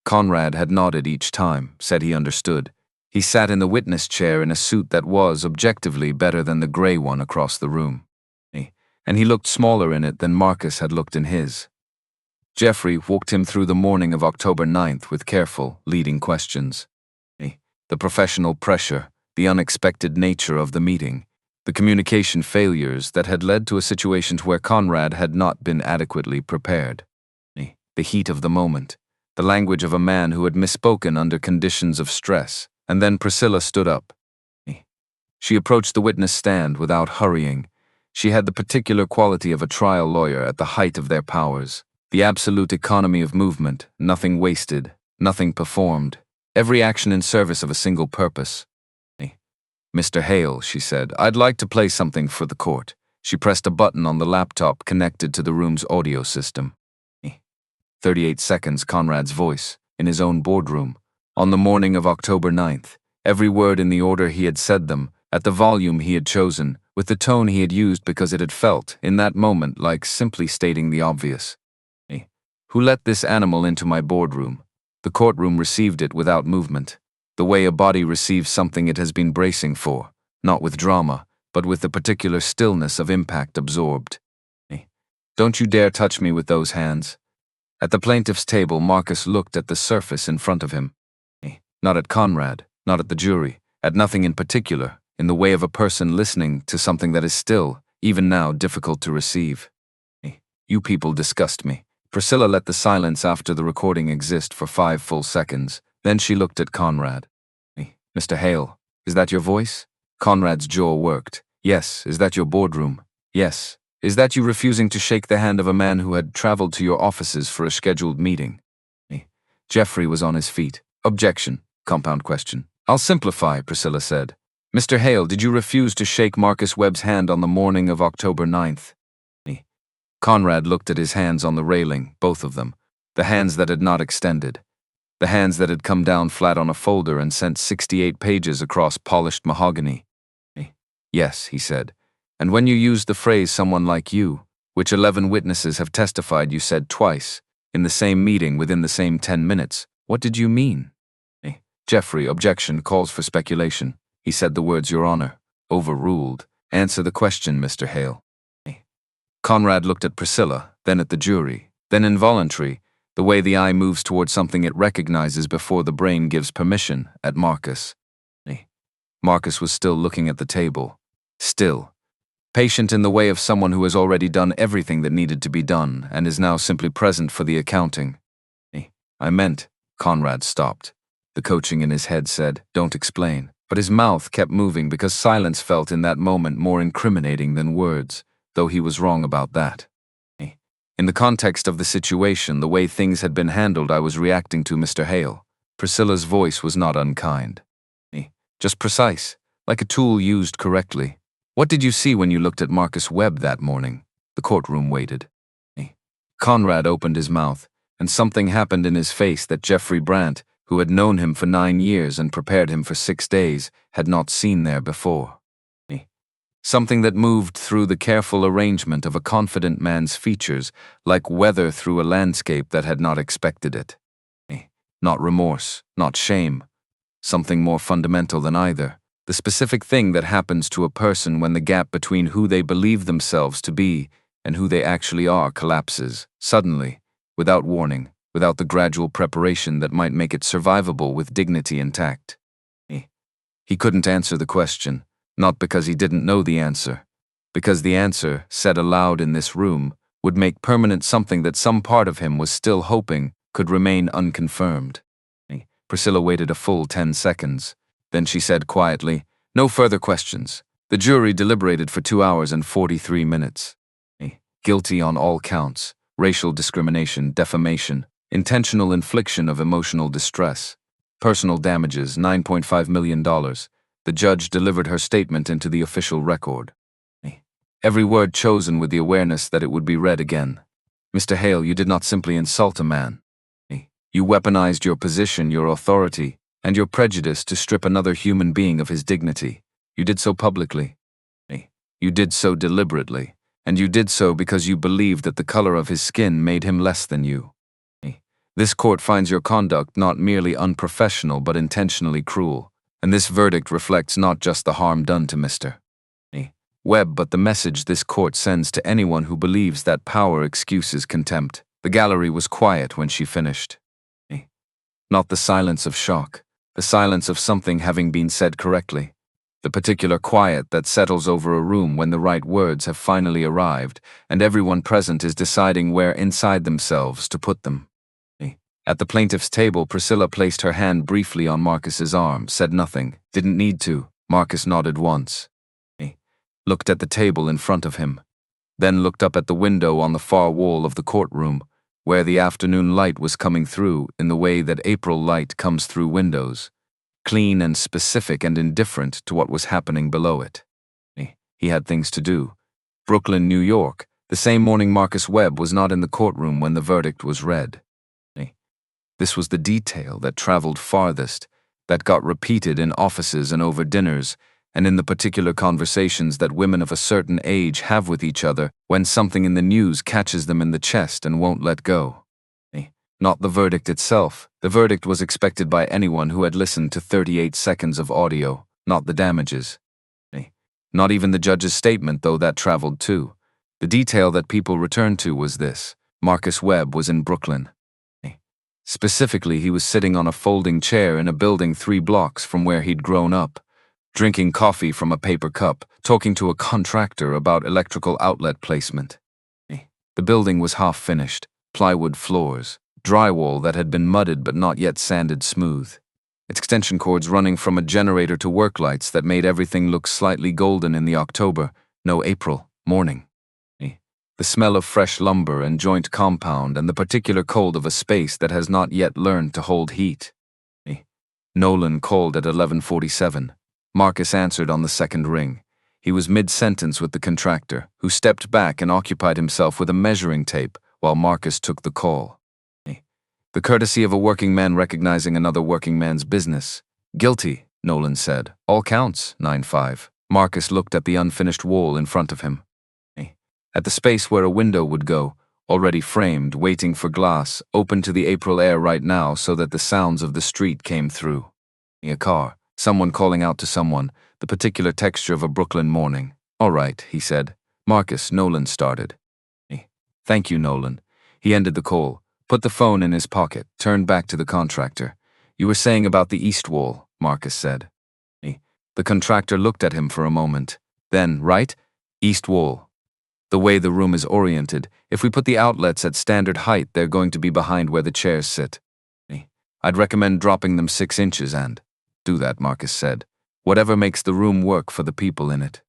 Conrad had nodded each time, said he understood. He sat in the witness chair in a suit that was, objectively, better than the gray one across the room. And he looked smaller in it than Marcus had looked in his. Jeffrey walked him through the morning of October 9th with careful, leading questions. The professional pressure, the unexpected nature of the meeting, the communication failures that had led to a situation where Conrad had not been adequately prepared. The heat of the moment, the language of a man who had misspoken under conditions of stress, and then Priscilla stood up. She approached the witness stand without hurrying. She had the particular quality of a trial lawyer at the height of their powers, the absolute economy of movement, nothing wasted, nothing performed, every action in service of a single purpose. "Mr. Hale," she said, "I'd like to play something for the court." She pressed a button on the laptop connected to the room's audio system. 38 seconds, Conrad's voice, in his own boardroom, on the morning of October 9th, every word in the order he had said them, at the volume he had chosen, with the tone he had used because it had felt, in that moment, like simply stating the obvious. Who let this animal into my boardroom? The courtroom received it without movement, the way a body receives something it has been bracing for, not with drama, but with the particular stillness of impact absorbed. Don't you dare touch me with those hands. At the plaintiff's table, Marcus looked at the surface in front of him. Not at Conrad, not at the jury, at nothing in particular, in the way of a person listening to something that is still, even now, difficult to receive. You people disgust me. Priscilla let the silence after the recording exist for 5 full seconds. Then she looked at Conrad. "Mr. Hale, is that your voice?" Conrad's jaw worked. "Yes. Is that your boardroom?" "Yes. Is that you refusing to shake the hand of a man who had traveled to your offices for a scheduled meeting?" Jeffrey was on his feet. "Objection. Compound question." "I'll simplify," Priscilla said. "Mr. Hale, did you refuse to shake Marcus Webb's hand on the morning of October 9th? Conrad looked at his hands on the railing, both of them, the hands that had not extended, the hands that had come down flat on a folder and sent 68 pages across polished mahogany. "Yes," he said. "And when you used the phrase 'someone like you,' which 11 witnesses have testified you said twice, in the same meeting within the same 10 minutes, what did you mean?" Jeffrey, objection calls for speculation. He said the words, "Your Honor." Overruled. Answer the question, Mr. Hale. Conrad looked at Priscilla, then at the jury, then involuntary, the way the eye moves toward something it recognizes before the brain gives permission, at Marcus. Marcus was still looking at the table. Still. Patient in the way of someone who has already done everything that needed to be done and is now simply present for the accounting. "I meant," Conrad stopped. The coaching in his head said, "Don't explain." But his mouth kept moving because silence felt in that moment more incriminating than words, though he was wrong about that. In the context of the situation, the way things had been handled, I was reacting to Mr. Hale. Priscilla's voice was not unkind. Just precise, like a tool used correctly. What did you see when you looked at Marcus Webb that morning? The courtroom waited. Conrad opened his mouth, and something happened in his face that Jeffrey Brandt, who had known him for 9 years and prepared him for 6 days, had not seen there before. Something that moved through the careful arrangement of a confident man's features, like weather through a landscape that had not expected it. Not remorse, not shame. Something more fundamental than either. The specific thing that happens to a person when the gap between who they believe themselves to be and who they actually are collapses, suddenly, without warning, without the gradual preparation that might make it survivable with dignity intact. He couldn't answer the question. Not because he didn't know the answer, because the answer, said aloud in this room, would make permanent something that some part of him was still hoping could remain unconfirmed. Priscilla waited a full 10 seconds. Then she said quietly, "No further questions." The jury deliberated for 2 hours and 43 minutes. Guilty on all counts: racial discrimination, defamation, intentional infliction of emotional distress, personal damages, $9.5 million. The judge delivered her statement into the official record. Every word chosen with the awareness that it would be read again. Mr. Hale, you did not simply insult a man. You weaponized your position, your authority, and your prejudice to strip another human being of his dignity. You did so publicly. You did so deliberately, and you did so because you believed that the color of his skin made him less than you. This court finds your conduct not merely unprofessional but intentionally cruel. And this verdict reflects not just the harm done to Mr. Webb, but the message this court sends to anyone who believes that power excuses contempt. The gallery was quiet when she finished. Not the silence of shock, the silence of something having been said correctly. The particular quiet that settles over a room when the right words have finally arrived, and everyone present is deciding where inside themselves to put them. At the plaintiff's table, Priscilla placed her hand briefly on Marcus's arm, said nothing, didn't need to. Marcus nodded once. Looked at the table in front of him, then looked up at the window on the far wall of the courtroom, where the afternoon light was coming through in the way that April light comes through windows, clean and specific and indifferent to what was happening below it. He had things to do. Brooklyn, New York, the same morning Marcus Webb was not in the courtroom when the verdict was read. This was the detail that traveled farthest, that got repeated in offices and over dinners, and in the particular conversations that women of a certain age have with each other when something in the news catches them in the chest and won't let go. Not the verdict itself. The verdict was expected by anyone who had listened to 38 seconds of audio, not the damages. Not even the judge's statement, though that traveled too. The detail that people returned to was this: Marcus Webb was in Brooklyn. Specifically, he was sitting on a folding chair in a building 3 blocks from where he'd grown up, drinking coffee from a paper cup, talking to a contractor about electrical outlet placement. The building was half finished, plywood floors, drywall that had been mudded but not yet sanded smooth, extension cords running from a generator to work lights that made everything look slightly golden in the April morning. The smell of fresh lumber and joint compound and the particular cold of a space that has not yet learned to hold heat. Nolan called at 11:47. Marcus answered on the second ring. He was mid-sentence with the contractor, who stepped back and occupied himself with a measuring tape while Marcus took the call. The courtesy of a working man recognizing another working man's business. "Guilty," Nolan said. "All counts, 9-5. Marcus looked at the unfinished wall in front of him. At the space where a window would go, already framed, waiting for glass, open to the April air right now so that the sounds of the street came through. A car, someone calling out to someone, the particular texture of a Brooklyn morning. "All right," he said. "Marcus," Nolan started. "Thank you, Nolan." He ended the call, put the phone in his pocket, turned back to the contractor. "You were saying about the east wall," Marcus said. The contractor looked at him for a moment. Then, "Right? East wall. The way the room is oriented, if we put the outlets at standard height, they're going to be behind where the chairs sit. I'd recommend dropping them 6 inches and— Do that, Marcus said. Whatever makes the room work for the people in it.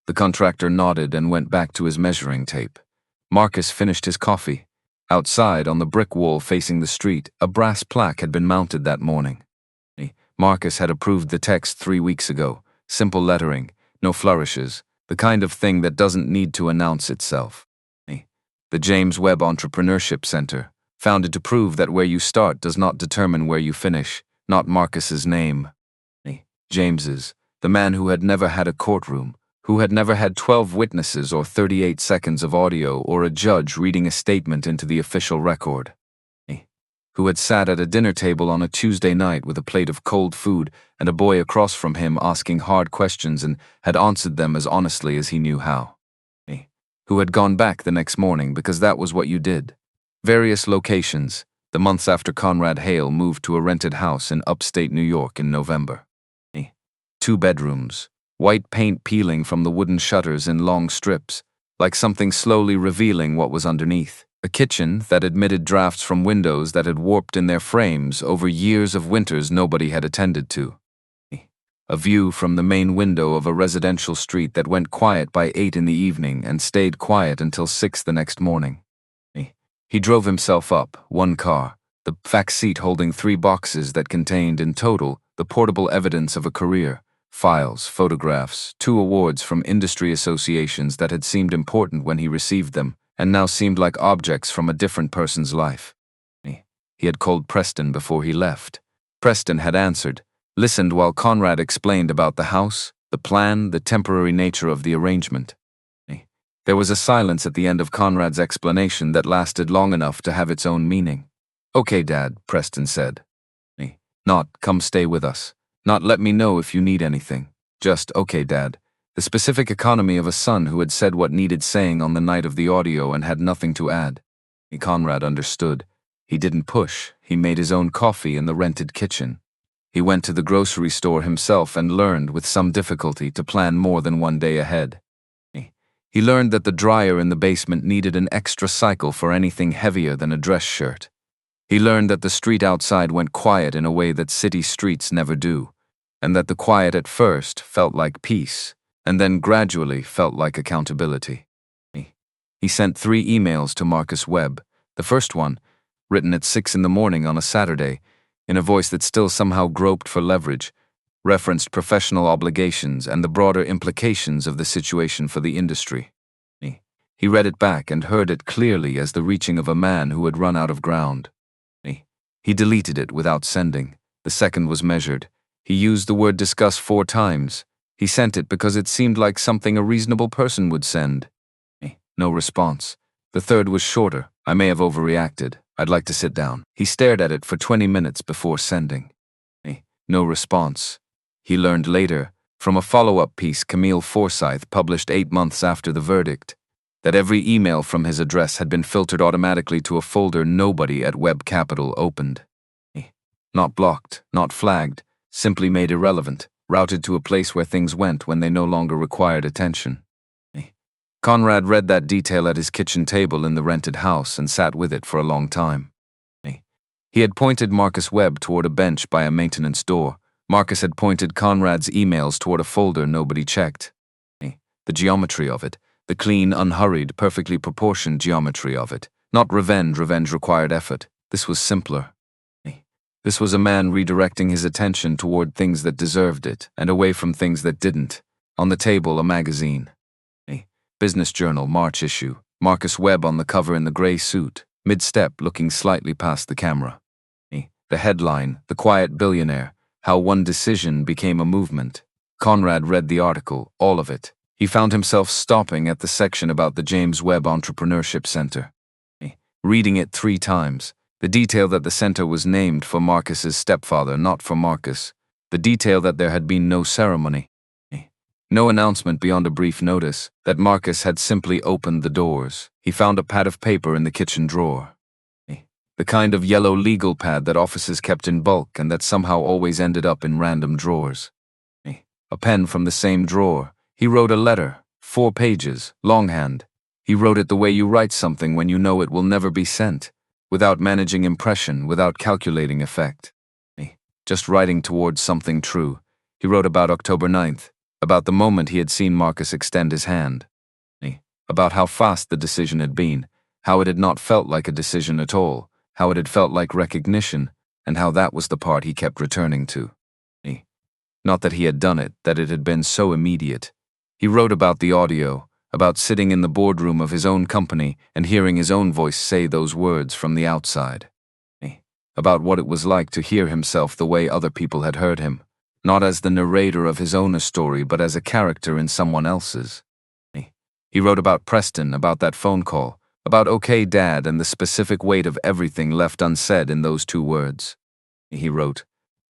The contractor nodded and went back to his measuring tape. Marcus finished his coffee. Outside, on the brick wall facing the street, a brass plaque had been mounted that morning. Marcus had approved the text 3 weeks ago. Simple lettering, no flourishes, the kind of thing that doesn't need to announce itself. The James Webb Entrepreneurship Center, founded to prove that where you start does not determine where you finish, not Marcus's name. James's, the man who had never had a courtroom, who had never had 12 witnesses or 38 seconds of audio or a judge reading a statement into the official record. Who had sat at a dinner table on a Tuesday night with a plate of cold food and a boy across from him asking hard questions and had answered them as honestly as he knew how. Who had gone back the next morning because that was what you did. Various locations, the months after Conrad Hale moved to a rented house in upstate New York in November. 2 bedrooms, white paint peeling from the wooden shutters in long strips, like something slowly revealing what was underneath. A kitchen that admitted drafts from windows that had warped in their frames over years of winters nobody had attended to. A view from the main window of a residential street that went quiet by 8 in the evening and stayed quiet until 6 the next morning. He drove himself up, 1 car, the back seat holding 3 boxes that contained, in total, the portable evidence of a career, files, photographs, 2 awards from industry associations that had seemed important when he received them, and now seemed like objects from a different person's life. He had called Preston before he left. Preston had answered, listened while Conrad explained about the house, the plan, the temporary nature of the arrangement. There was a silence at the end of Conrad's explanation that lasted long enough to have its own meaning. "Okay, Dad," Preston said. Not, "Come stay with us." Not, "Let me know if you need anything." Just, "Okay, Dad." The specific economy of a son who had said what needed saying on the night of the audio and had nothing to add. Conrad understood. He didn't push. He made his own coffee in the rented kitchen. He went to the grocery store himself and learned, with some difficulty, to plan more than 1 day ahead. He learned that the dryer in the basement needed an extra cycle for anything heavier than a dress shirt. He learned that the street outside went quiet in a way that city streets never do, and that the quiet at first felt like peace, and then gradually felt like accountability. He sent 3 emails to Marcus Webb. The first one, written at 6 in the morning on a Saturday, in a voice that still somehow groped for leverage, referenced professional obligations and the broader implications of the situation for the industry. He read it back and heard it clearly as the reaching of a man who had run out of ground. He deleted it without sending. The second was measured. He used the word discuss 4 times. He sent it because it seemed like something a reasonable person would send. No response. The third was shorter. "I may have overreacted. I'd like to sit down." He stared at it for 20 minutes before sending. No response. He learned later, from a follow-up piece Camille Forsyth published 8 months after the verdict, that every email from his address had been filtered automatically to a folder nobody at Webb Capital opened. Not blocked, not flagged, simply made irrelevant, routed to a place where things went when they no longer required attention. Conrad read that detail at his kitchen table in the rented house and sat with it for a long time. He had pointed Marcus Webb toward a bench by a maintenance door. Marcus had pointed Conrad's emails toward a folder nobody checked. The geometry of it, the clean, unhurried, perfectly proportioned geometry of it. Not revenge required effort. This was simpler. This was a man redirecting his attention toward things that deserved it, and away from things that didn't. On the table, a magazine. Business Journal, March issue. Marcus Webb on the cover in the gray suit, mid-step, looking slightly past the camera. The headline, "The Quiet Billionaire, How One Decision Became a Movement." Conrad read the article, all of it. He found himself stopping at the section about the James Webb Entrepreneurship Center. Reading it 3 times. The detail that the center was named for Marcus's stepfather, not for Marcus. The detail that there had been no ceremony. No announcement beyond a brief notice that Marcus had simply opened the doors. He found a pad of paper in the kitchen drawer. The kind of yellow legal pad that offices kept in bulk and that somehow always ended up in random drawers. A pen from the same drawer. He wrote a letter, 4 pages, longhand. He wrote it the way you write something when you know it will never be sent. without managing impression, without calculating effect. Just writing towards something true. He wrote about October 9th, about the moment he had seen Marcus extend his hand, about how fast the decision had been, how it had not felt like a decision at all, how it had felt like recognition, and how that was the part he kept returning to. Not that he had done it, that it had been so immediate. He wrote about the audio, about sitting in the boardroom of his own company and hearing his own voice say those words from the outside. About what it was like to hear himself the way other people had heard him, not as the narrator of his own story, but as a character in someone else's. He wrote about Preston, about that phone call, about "Okay, Dad," and the specific weight of everything left unsaid in those two words. He wrote,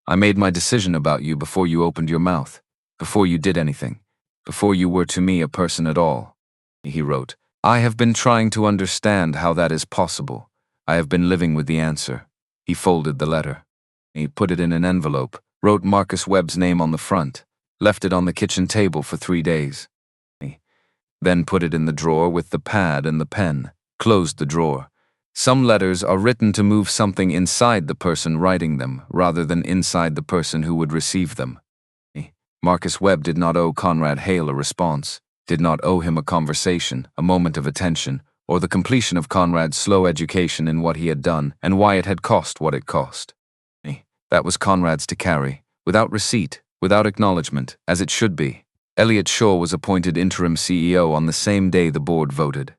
"I made my decision about you before you opened your mouth, before you did anything, before you were to me a person at all." He wrote, "I have been trying to understand how that is possible. I have been living with the answer." He folded the letter. He put it in an envelope, wrote Marcus Webb's name on the front, left it on the kitchen table for 3 days. Then put it in the drawer with the pad and the pen, closed the drawer. Some letters are written to move something inside the person writing them, rather than inside the person who would receive them. Marcus Webb did not owe Conrad Hale a response, did not owe him a conversation, a moment of attention, or the completion of Conrad's slow education in what he had done and why it had cost what it cost. That was Conrad's to carry, without receipt, without acknowledgement, as it should be. Elliot Shaw was appointed interim CEO on the same day the board voted.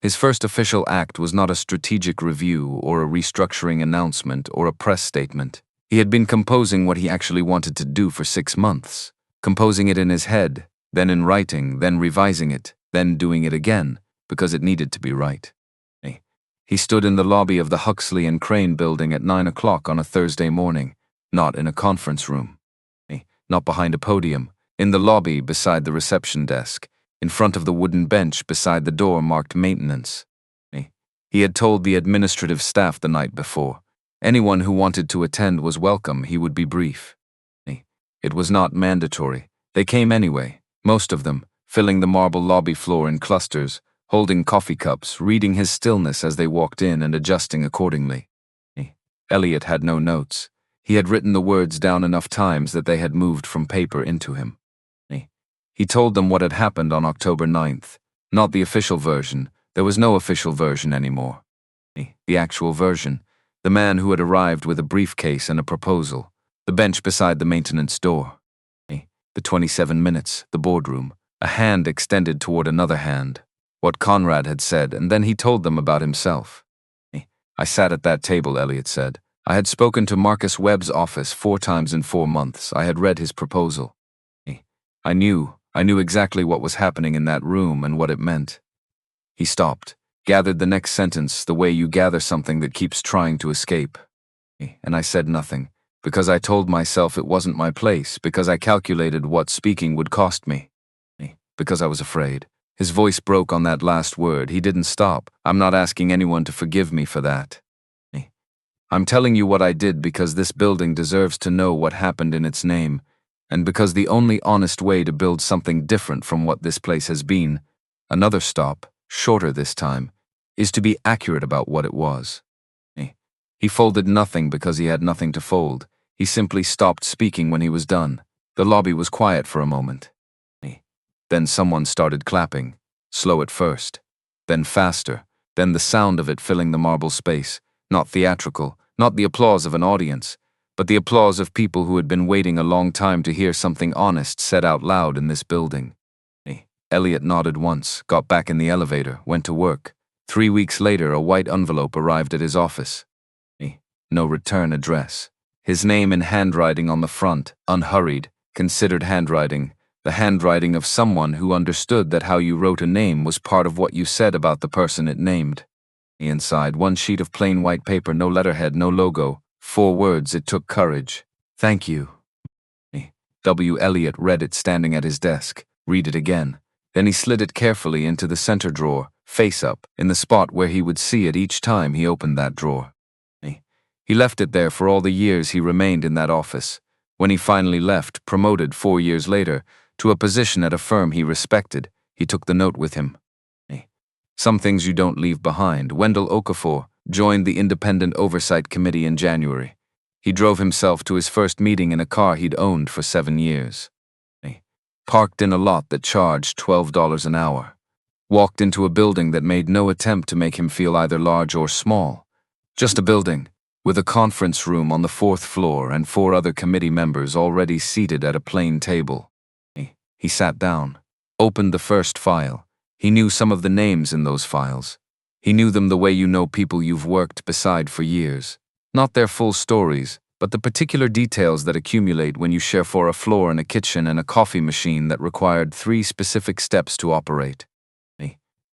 His first official act was not a strategic review or a restructuring announcement or a press statement. He had been composing what he actually wanted to do for 6 months, composing it in his head, then in writing, then revising it, then doing it again, because it needed to be right. He stood in the lobby of the Huxley and Crane building at 9 o'clock on a Thursday morning, not in a conference room, not behind a podium, in the lobby beside the reception desk, in front of the wooden bench beside the door marked maintenance. He had told the administrative staff the night before, anyone who wanted to attend was welcome, he would be brief. It was not mandatory. They came anyway, most of them, filling the marble lobby floor in clusters, holding coffee cups, reading his stillness as they walked in and adjusting accordingly. Elliot had no notes. He had written the words down enough times that they had moved from paper into him. He told them what had happened on October 9th, not the official version. There was no official version anymore. The actual version, the man who had arrived with a briefcase and a proposal, the bench beside the maintenance door. The 27 minutes, the boardroom, a hand extended toward another hand. What Conrad had said, and then he told them about himself. "I sat at that table," Elliot said. "I had spoken to Marcus Webb's office 4 times in 4 months. I had read his proposal. I knew exactly what was happening in that room and what it meant." He stopped, gathered the next sentence the way you gather something that keeps trying to escape. And I said nothing, because I told myself it wasn't my place, because I calculated what speaking would cost me. Because I was afraid. His voice broke on that last word. He didn't stop. "I'm not asking anyone to forgive me for that. I'm telling you what I did because this building deserves to know what happened in its name, and because the only honest way to build something different from what this place has been, another stop, shorter this time, is to be accurate about what it was." He folded nothing because he had nothing to fold. He simply stopped speaking when he was done. The lobby was quiet for a moment. Then someone started clapping, slow at first, then faster, then the sound of it filling the marble space, not theatrical, not the applause of an audience, but the applause of people who had been waiting a long time to hear something honest said out loud in this building. Elliot nodded once, got back in the elevator, went to work. 3 weeks later, a white envelope arrived at his office. No return address. His name in handwriting on the front, unhurried, considered handwriting, the handwriting of someone who understood that how you wrote a name was part of what you said about the person it named. Inside, 1 sheet of plain white paper, no letterhead, no logo, 4 words. It took courage. "Thank you." W. Elliot read it standing at his desk, read it again. Then he slid it carefully into the center drawer, face up, in the spot where he would see it each time he opened that drawer. He left it there for all the years he remained in that office. When he finally left, promoted 4 years later, to a position at a firm he respected, he took the note with him. "Some things you don't leave behind." Wendell Okafor, joined the Independent Oversight Committee in January. He drove himself to his first meeting in a car he'd owned for 7 years. He parked in a lot that charged $12 an hour. Walked into a building that made no attempt to make him feel either large or small. Just a building, with a conference room on the 4th floor and 4 other committee members already seated at a plain table. He sat down, opened the first file. He knew some of the names in those files. He knew them the way you know people you've worked beside for years. Not their full stories, but the particular details that accumulate when you share for a floor and a kitchen and a coffee machine that required 3 specific steps to operate.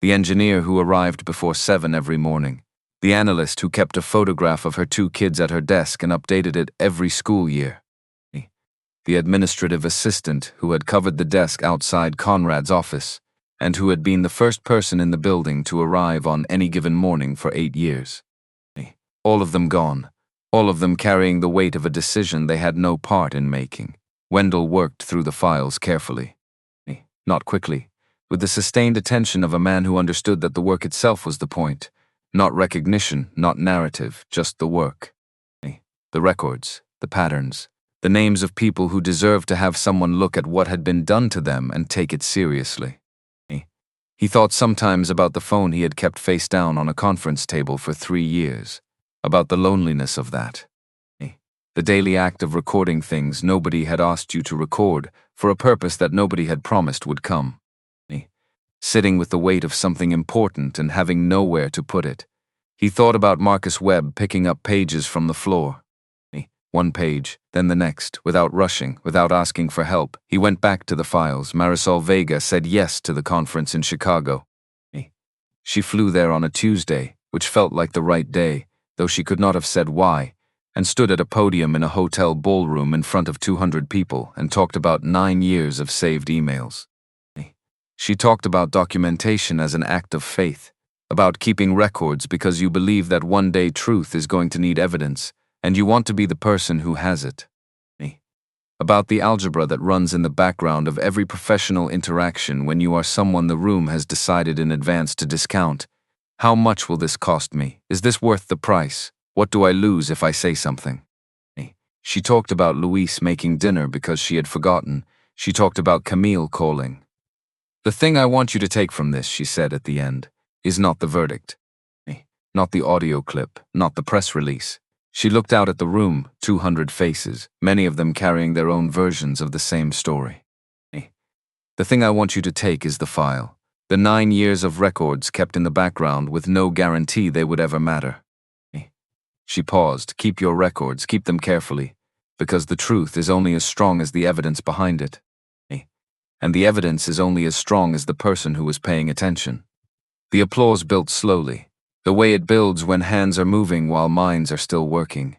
The engineer who arrived before 7 every morning. The analyst who kept a photograph of her 2 kids at her desk and updated it every school year. The administrative assistant who had covered the desk outside Conrad's office, and who had been the first person in the building to arrive on any given morning for 8 years. All of them gone, all of them carrying the weight of a decision they had no part in making. Wendell worked through the files carefully. Not quickly, with the sustained attention of a man who understood that the work itself was the point. Not recognition, not narrative, just the work. The records, the patterns, the names of people who deserved to have someone look at what had been done to them and take it seriously. He thought sometimes about the phone he had kept face down on a conference table for 3 years, about the loneliness of that. The daily act of recording things nobody had asked you to record for a purpose that nobody had promised would come. Sitting with the weight of something important and having nowhere to put it. He thought about Marcus Webb picking up pages from the floor. 1 page, then the next, without rushing, without asking for help. He went back to the files. Marisol Vega said yes to the conference in Chicago. She flew there on a Tuesday, which felt like the right day, though she could not have said why, and stood at a podium in a hotel ballroom in front of 200 people and talked about 9 years of saved emails. She talked about documentation as an act of faith, about keeping records because you believe that one day truth is going to need evidence, and you want to be the person who has it. About the algebra that runs in the background of every professional interaction when you are someone the room has decided in advance to discount. How much will this cost me? Is this worth the price? What do I lose if I say something? She talked about Luis making dinner because she had forgotten. She talked about Camille calling. The thing I want you to take from this, she said at the end, is not the verdict. Not the audio clip, not the press release. She looked out at the room, 200 faces, many of them carrying their own versions of the same story. The thing I want you to take is the file. The 9 years of records kept in the background with no guarantee they would ever matter. She paused. Keep your records, keep them carefully, because the truth is only as strong as the evidence behind it. And the evidence is only as strong as the person who was paying attention. The applause built slowly, the way it builds when hands are moving while minds are still working.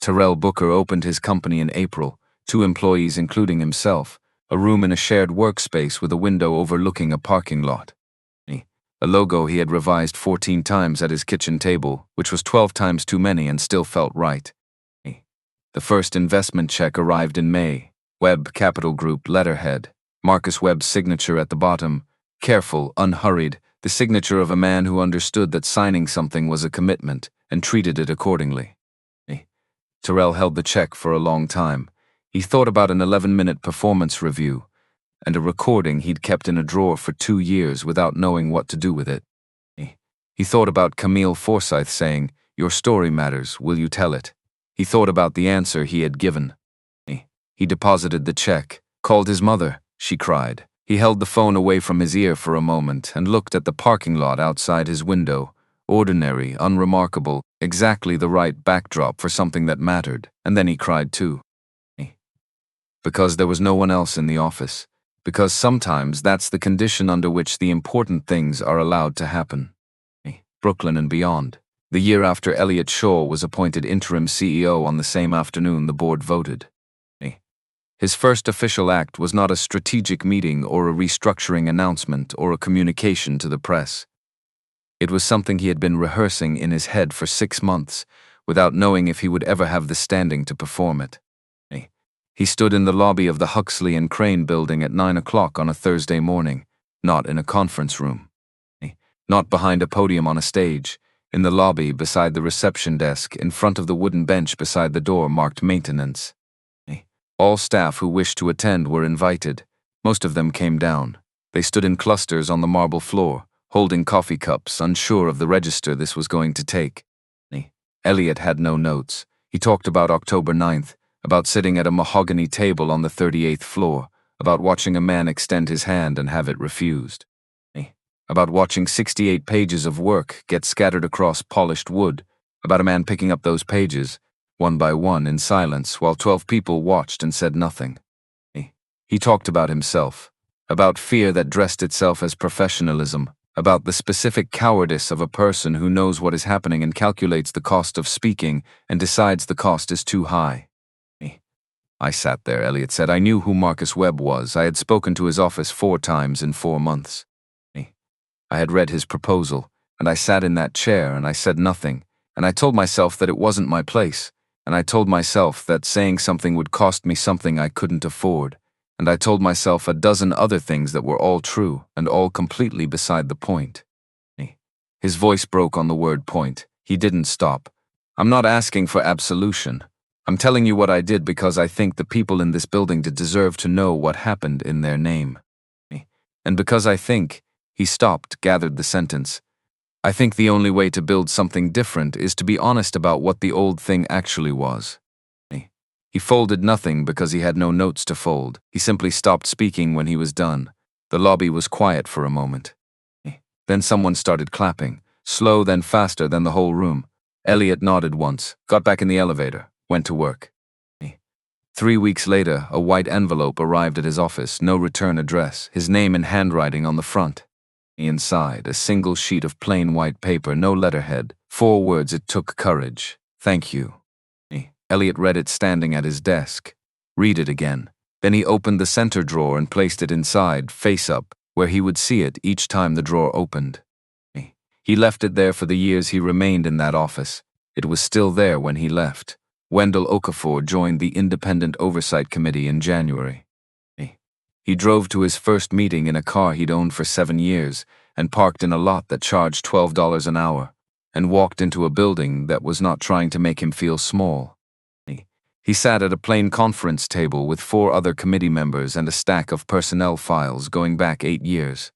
Terrell Booker opened his company in April, 2 employees including himself, a room in a shared workspace with a window overlooking a parking lot. A logo he had revised 14 times at his kitchen table, which was 12 times too many and still felt right. The first investment check arrived in May. Webb Capital Group letterhead. Marcus Webb's signature at the bottom, careful, unhurried, the signature of a man who understood that signing something was a commitment and treated it accordingly. Terrell held the check for a long time. He thought about an 11-minute performance review and a recording he'd kept in a drawer for 2 years without knowing what to do with it. He thought about Camille Forsyth saying, "Your story matters, will you tell it?" He thought about the answer he had given. He deposited the check, called his mother. She cried. He held the phone away from his ear for a moment and looked at the parking lot outside his window. Ordinary, unremarkable, exactly the right backdrop for something that mattered, and then he cried too. Because there was no one else in the office. Because sometimes that's the condition under which the important things are allowed to happen. Brooklyn and beyond. The year after Elliot Shaw was appointed interim CEO, on the same afternoon the board voted. His first official act was not a strategic meeting or a restructuring announcement or a communication to the press. It was something he had been rehearsing in his head for 6 months, without knowing if he would ever have the standing to perform it. He stood in the lobby of the Huxley and Crane building at 9 o'clock on a Thursday morning, not in a conference room. Not behind a podium on a stage. In the lobby, beside the reception desk, in front of the wooden bench beside the door marked maintenance. All staff who wished to attend were invited. Most of them came down. They stood in clusters on the marble floor, holding coffee cups, unsure of the register this was going to take. Elliot had no notes. He talked about October 9th, about sitting at a mahogany table on the 38th floor, about watching a man extend his hand and have it refused. About watching 68 pages of work get scattered across polished wood, about a man picking up those pages, one by one in silence, while 12 people watched and said nothing. He talked about himself, about fear that dressed itself as professionalism, about the specific cowardice of a person who knows what is happening and calculates the cost of speaking and decides the cost is too high. I sat there, Elliot said. I knew who Marcus Webb was. I had spoken to his office 4 times in 4 months. I had read his proposal, and I sat in that chair and I said nothing, and I told myself that it wasn't my place, and I told myself that saying something would cost me something I couldn't afford, and I told myself a dozen other things that were all true and all completely beside the point. His voice broke on the word point. He didn't stop. I'm not asking for absolution. I'm telling you what I did because I think the people in this building deserve to know what happened in their name. And because I think, he stopped, gathered the sentence. I think the only way to build something different is to be honest about what the old thing actually was. He folded nothing because he had no notes to fold. He simply stopped speaking when he was done. The lobby was quiet for a moment. Then someone started clapping, slow then faster than the whole room. Elliot nodded once, got back in the elevator, went to work. 3 weeks later, a white envelope arrived at his office, no return address, his name in handwriting on the front. Inside, a single sheet of plain white paper, no letterhead, 4 words: "It took courage. Thank you." Elliot read it standing at his desk. Read it again. Then he opened the center drawer and placed it inside, face up, where he would see it each time the drawer opened. He left it there for the years he remained in that office. It was still there when he left. Wendell Okafor joined the Independent Oversight Committee in January. He drove to his first meeting in a car he'd owned for 7 years and parked in a lot that charged $12 an hour and walked into a building that was not trying to make him feel small. He sat at a plain conference table with 4 other committee members and a stack of personnel files going back 8 years.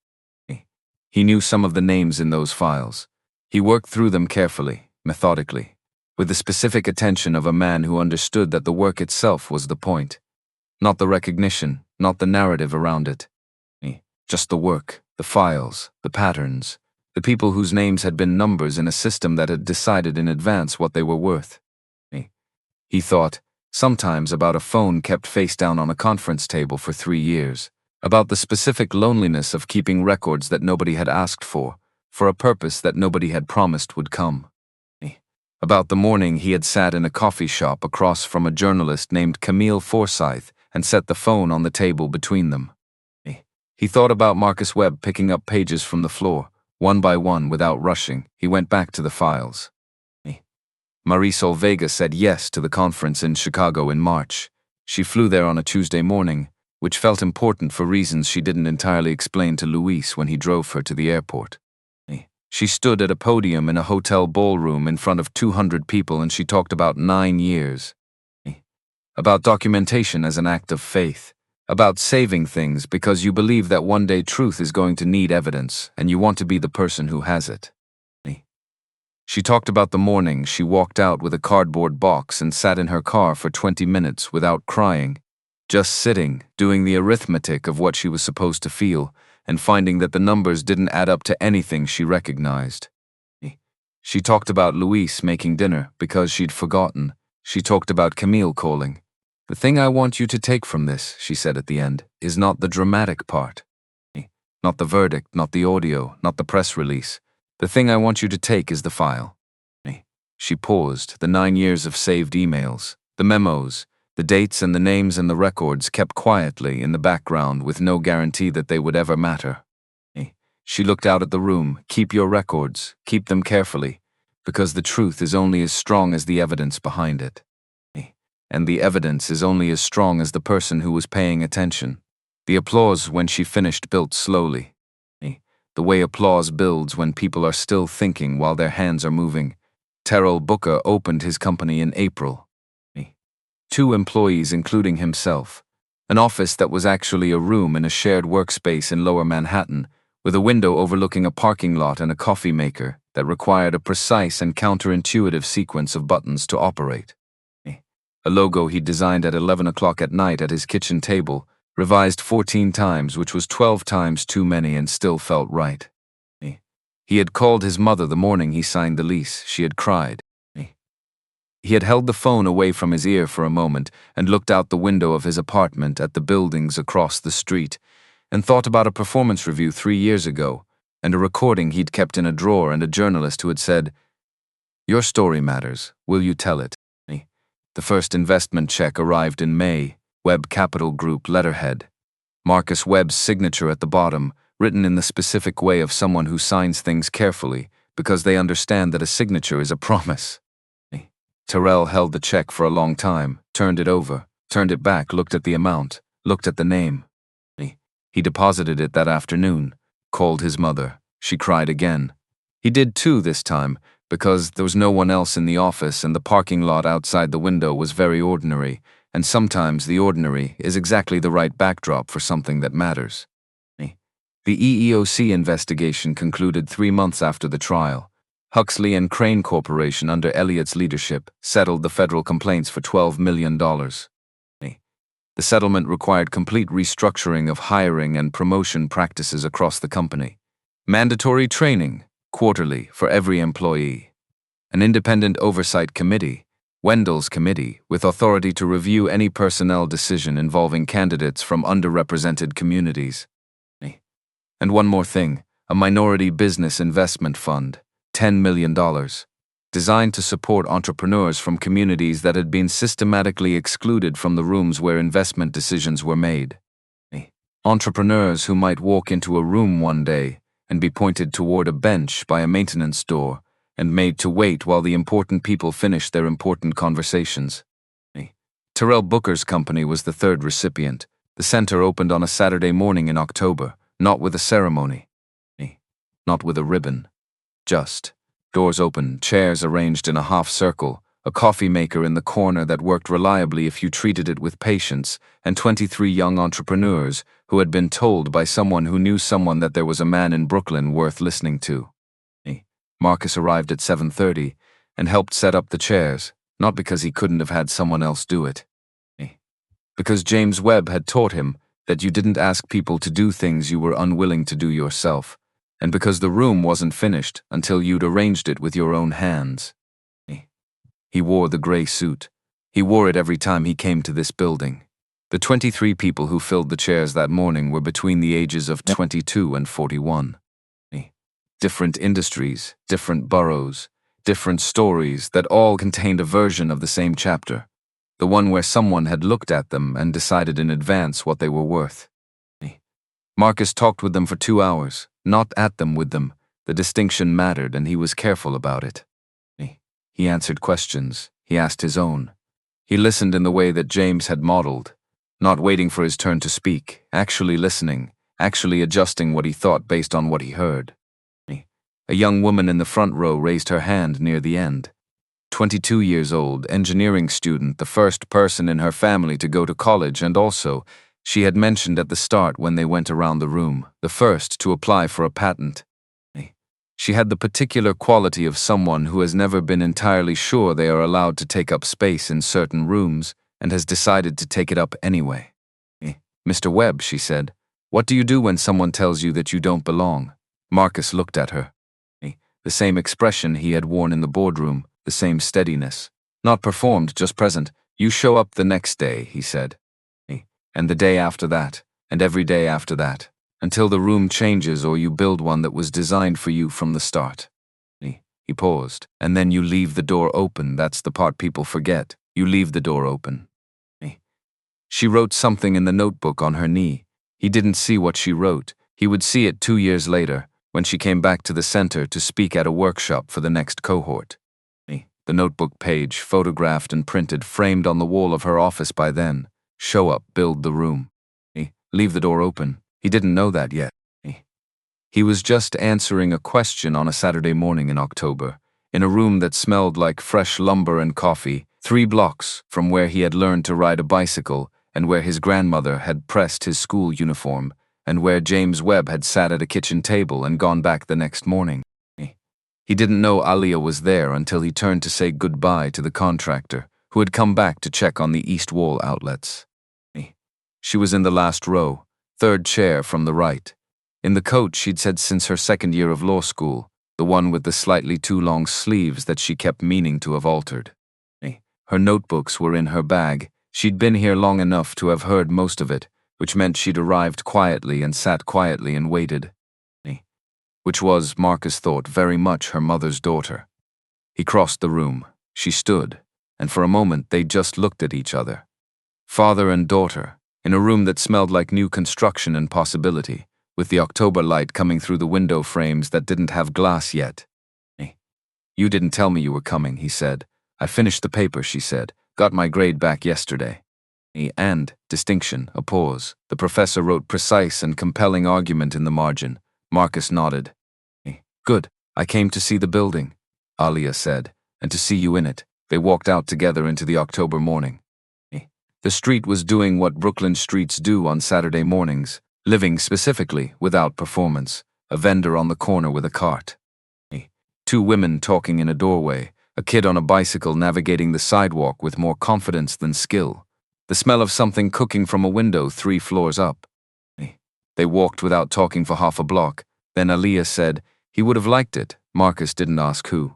He knew some of the names in those files. He worked through them carefully, methodically, with the specific attention of a man who understood that the work itself was the point. Not the recognition, not the narrative around it. Just the work, the files, the patterns, the people whose names had been numbers in a system that had decided in advance what they were worth. He thought, sometimes about a phone kept face down on a conference table for 3 years, about the specific loneliness of keeping records that nobody had asked for a purpose that nobody had promised would come. About the morning he had sat in a coffee shop across from a journalist named Camille Forsyth and set the phone on the table between them. He thought about Marcus Webb picking up pages from the floor, one by one without rushing. He went back to the files. Marisol Vega said yes to the conference in Chicago in March. She flew there on a Tuesday morning, which felt important for reasons she didn't entirely explain to Luis when he drove her to the airport. She stood at a podium in a hotel ballroom in front of 200 people and she talked about 9 years. About documentation as an act of faith. About saving things because you believe that one day truth is going to need evidence and you want to be the person who has it. She talked about the morning she walked out with a cardboard box and sat in her car for 20 minutes without crying, just sitting, doing the arithmetic of what she was supposed to feel, and finding that the numbers didn't add up to anything she recognized. She talked about Luis making dinner because she'd forgotten. She talked about Camille calling. The thing I want you to take from this, she said at the end, is not the dramatic part. Not the verdict, not the audio, not the press release. The thing I want you to take is the file. She paused, the 9 years of saved emails, the memos, the dates and the names and the records kept quietly in the background with no guarantee that they would ever matter. She looked out at the room. Keep your records, keep them carefully, because the truth is only as strong as the evidence behind it. And the evidence is only as strong as the person who was paying attention. The applause when she finished built slowly. The way applause builds when people are still thinking while their hands are moving. Terrell Booker opened his company in April. 2 employees, including himself. An office that was actually a room in a shared workspace in Lower Manhattan, with a window overlooking a parking lot and a coffee maker that required a precise and counterintuitive sequence of buttons to operate. A logo he designed at 11 o'clock at night at his kitchen table, revised 14 times, which was 12 times too many and still felt right. He had called his mother the morning he signed the lease. She had cried. He had held the phone away from his ear for a moment and looked out the window of his apartment at the buildings across the street and thought about a performance review 3 years ago and a recording he'd kept in a drawer and a journalist who had said, "Your story matters. Will you tell it?" The first investment check arrived in May, Webb Capital Group letterhead. Marcus Webb's signature at the bottom, written in the specific way of someone who signs things carefully because they understand that a signature is a promise. Terrell held the check for a long time, turned it over, turned it back, looked at the amount, looked at the name. He deposited it that afternoon, called his mother. She cried again. He did too this time, because there was no one else in the office and the parking lot outside the window was very ordinary, and sometimes the ordinary is exactly the right backdrop for something that matters. The EEOC investigation concluded 3 months after the trial. Huxley and Crane Corporation, under Elliott's leadership, settled the federal complaints for $12 million. The settlement required complete restructuring of hiring and promotion practices across the company. Mandatory training, quarterly, for every employee. An independent oversight committee, Wendell's committee, with authority to review any personnel decision involving candidates from underrepresented communities. And one more thing, a minority business investment fund. $10 million, designed to support entrepreneurs from communities that had been systematically excluded from the rooms where investment decisions were made. Entrepreneurs who might walk into a room one day and be pointed toward a bench by a maintenance door and made to wait while the important people finished their important conversations. Terrell Booker's company was the third recipient. The center opened on a Saturday morning in October, not with a ceremony, not with a ribbon. Just doors open, chairs arranged in a half circle, a coffee maker in the corner that worked reliably if you treated it with patience, and 23 young entrepreneurs who had been told by someone who knew someone that there was a man in Brooklyn worth listening to. Marcus arrived at 7:30 and helped set up the chairs, not because he couldn't have had someone else do it. Because James Webb had taught him that you didn't ask people to do things you were unwilling to do yourself, and because the room wasn't finished until you'd arranged it with your own hands. He wore the gray suit. He wore it every time he came to this building. The 23 people who filled the chairs that morning were between the ages of 22 and 41. Different industries, different boroughs, different stories that all contained a version of the same chapter, the one where someone had looked at them and decided in advance what they were worth. Marcus talked with them for 2 hours, not at them with them. The distinction mattered and he was careful about it. He answered questions, he asked his own. He listened in the way that James had modeled, not waiting for his turn to speak, actually listening, actually adjusting what he thought based on what he heard. A young woman in the front row raised her hand near the end. 22 years old, engineering student, the first person in her family to go to college, and also, she had mentioned at the start when they went around the room, the first to apply for a patent. She had the particular quality of someone who has never been entirely sure they are allowed to take up space in certain rooms and has decided to take it up anyway. "Mr. Webb," she said, "what do you do when someone tells you that you don't belong?" Marcus looked at her. The same expression he had worn in the boardroom, the same steadiness. Not performed, just present. "You show up the next day," he said. "And the day after that, and every day after that, until the room changes or you build one that was designed for you from the start." He paused. "And then you leave the door open. That's the part people forget. You leave the door open." She wrote something in the notebook on her knee. He didn't see what she wrote. He would see it 2 years later, when she came back to the center to speak at a workshop for the next cohort. The notebook page, photographed and printed, framed on the wall of her office by then. Show up, build the room. Leave the door open. He didn't know that yet. He was just answering a question on a Saturday morning in October, in a room that smelled like fresh lumber and coffee, 3 blocks from where he had learned to ride a bicycle and where his grandmother had pressed his school uniform, and where James Webb had sat at a kitchen table and gone back the next morning. He didn't know Aliyah was there until he turned to say goodbye to the contractor, who had come back to check on the east wall outlets. She was in the last row, 3rd chair from the right. In the coat she'd said since her 2nd year of law school, the one with the slightly too long sleeves that she kept meaning to have altered. Her notebooks were in her bag. She'd been here long enough to have heard most of it, which meant she'd arrived quietly and sat quietly and waited. Which was, Marcus thought, very much her mother's daughter. He crossed the room. She stood, and for a moment they just looked at each other. Father and daughter, in a room that smelled like new construction and possibility, with the October light coming through the window frames that didn't have glass yet. "You didn't tell me you were coming," he said. "I finished the paper," she said. "Got my grade back yesterday." And, distinction, a pause. The professor wrote precise and compelling argument in the margin. Marcus nodded. "Good. I came to see the building," Aliyah said, "and to see you in it." They walked out together into the October morning. The street was doing what Brooklyn streets do on Saturday mornings, living specifically, without performance, a vendor on the corner with a cart. 2 women talking in a doorway, a kid on a bicycle navigating the sidewalk with more confidence than skill, the smell of something cooking from a window 3 floors up. They walked without talking for half a block. Then Aliyah said, "He would have liked it." Marcus didn't ask who.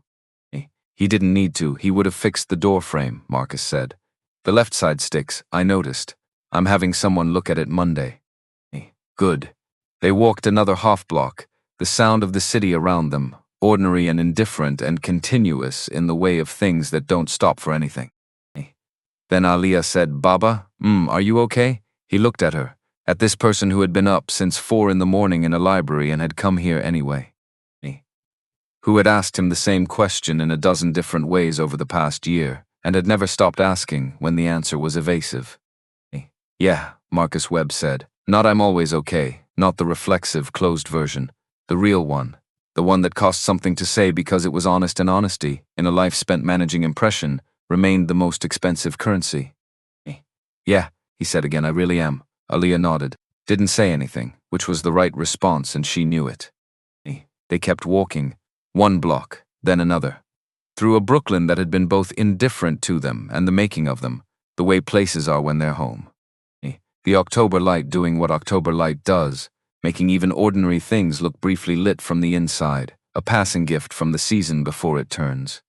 "He didn't need to. He would have fixed the door frame," Marcus said. "The left side sticks, I noticed. I'm having someone look at it Monday." Good. They walked another half block, the sound of the city around them, ordinary and indifferent and continuous in the way of things that don't stop for anything. Then Aliyah said, "Baba, are you okay?" He looked at her, at this person who had been up since 4 in the morning in a library and had come here anyway. Who had asked him the same question in a dozen different ways over the past year, and had never stopped asking when the answer was evasive. "Yeah," Marcus Webb said. "Not I'm always okay, not the reflexive, closed version. The real one. The one that cost something to say because it was honest, and honesty, in a life spent managing impression, remained the most expensive currency." "Yeah," he said again, "I really am." Aliyah nodded, didn't say anything, which was the right response, and she knew it. They kept walking, 1 block, then another, through a Brooklyn that had been both indifferent to them and the making of them, the way places are when they're home. The October light doing what October light does, making even ordinary things look briefly lit from the inside, a passing gift from the season before it turns.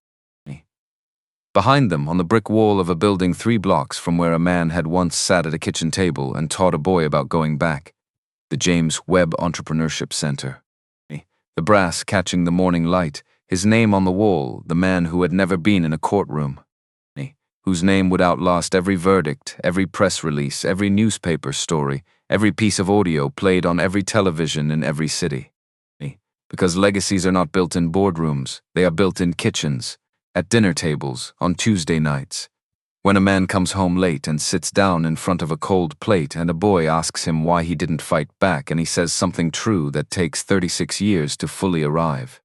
Behind them, on the brick wall of a building 3 blocks from where a man had once sat at a kitchen table and taught a boy about going back, the James Webb Entrepreneurship Center. The brass catching the morning light, his name on the wall, the man who had never been in a courtroom, whose name would outlast every verdict, every press release, every newspaper story, every piece of audio played on every television in every city. Because legacies are not built in boardrooms, they are built in kitchens, at dinner tables, on Tuesday nights. When a man comes home late and sits down in front of a cold plate and a boy asks him why he didn't fight back and he says something true that takes 36 years to fully arrive.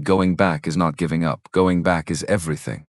Going back is not giving up, going back is everything.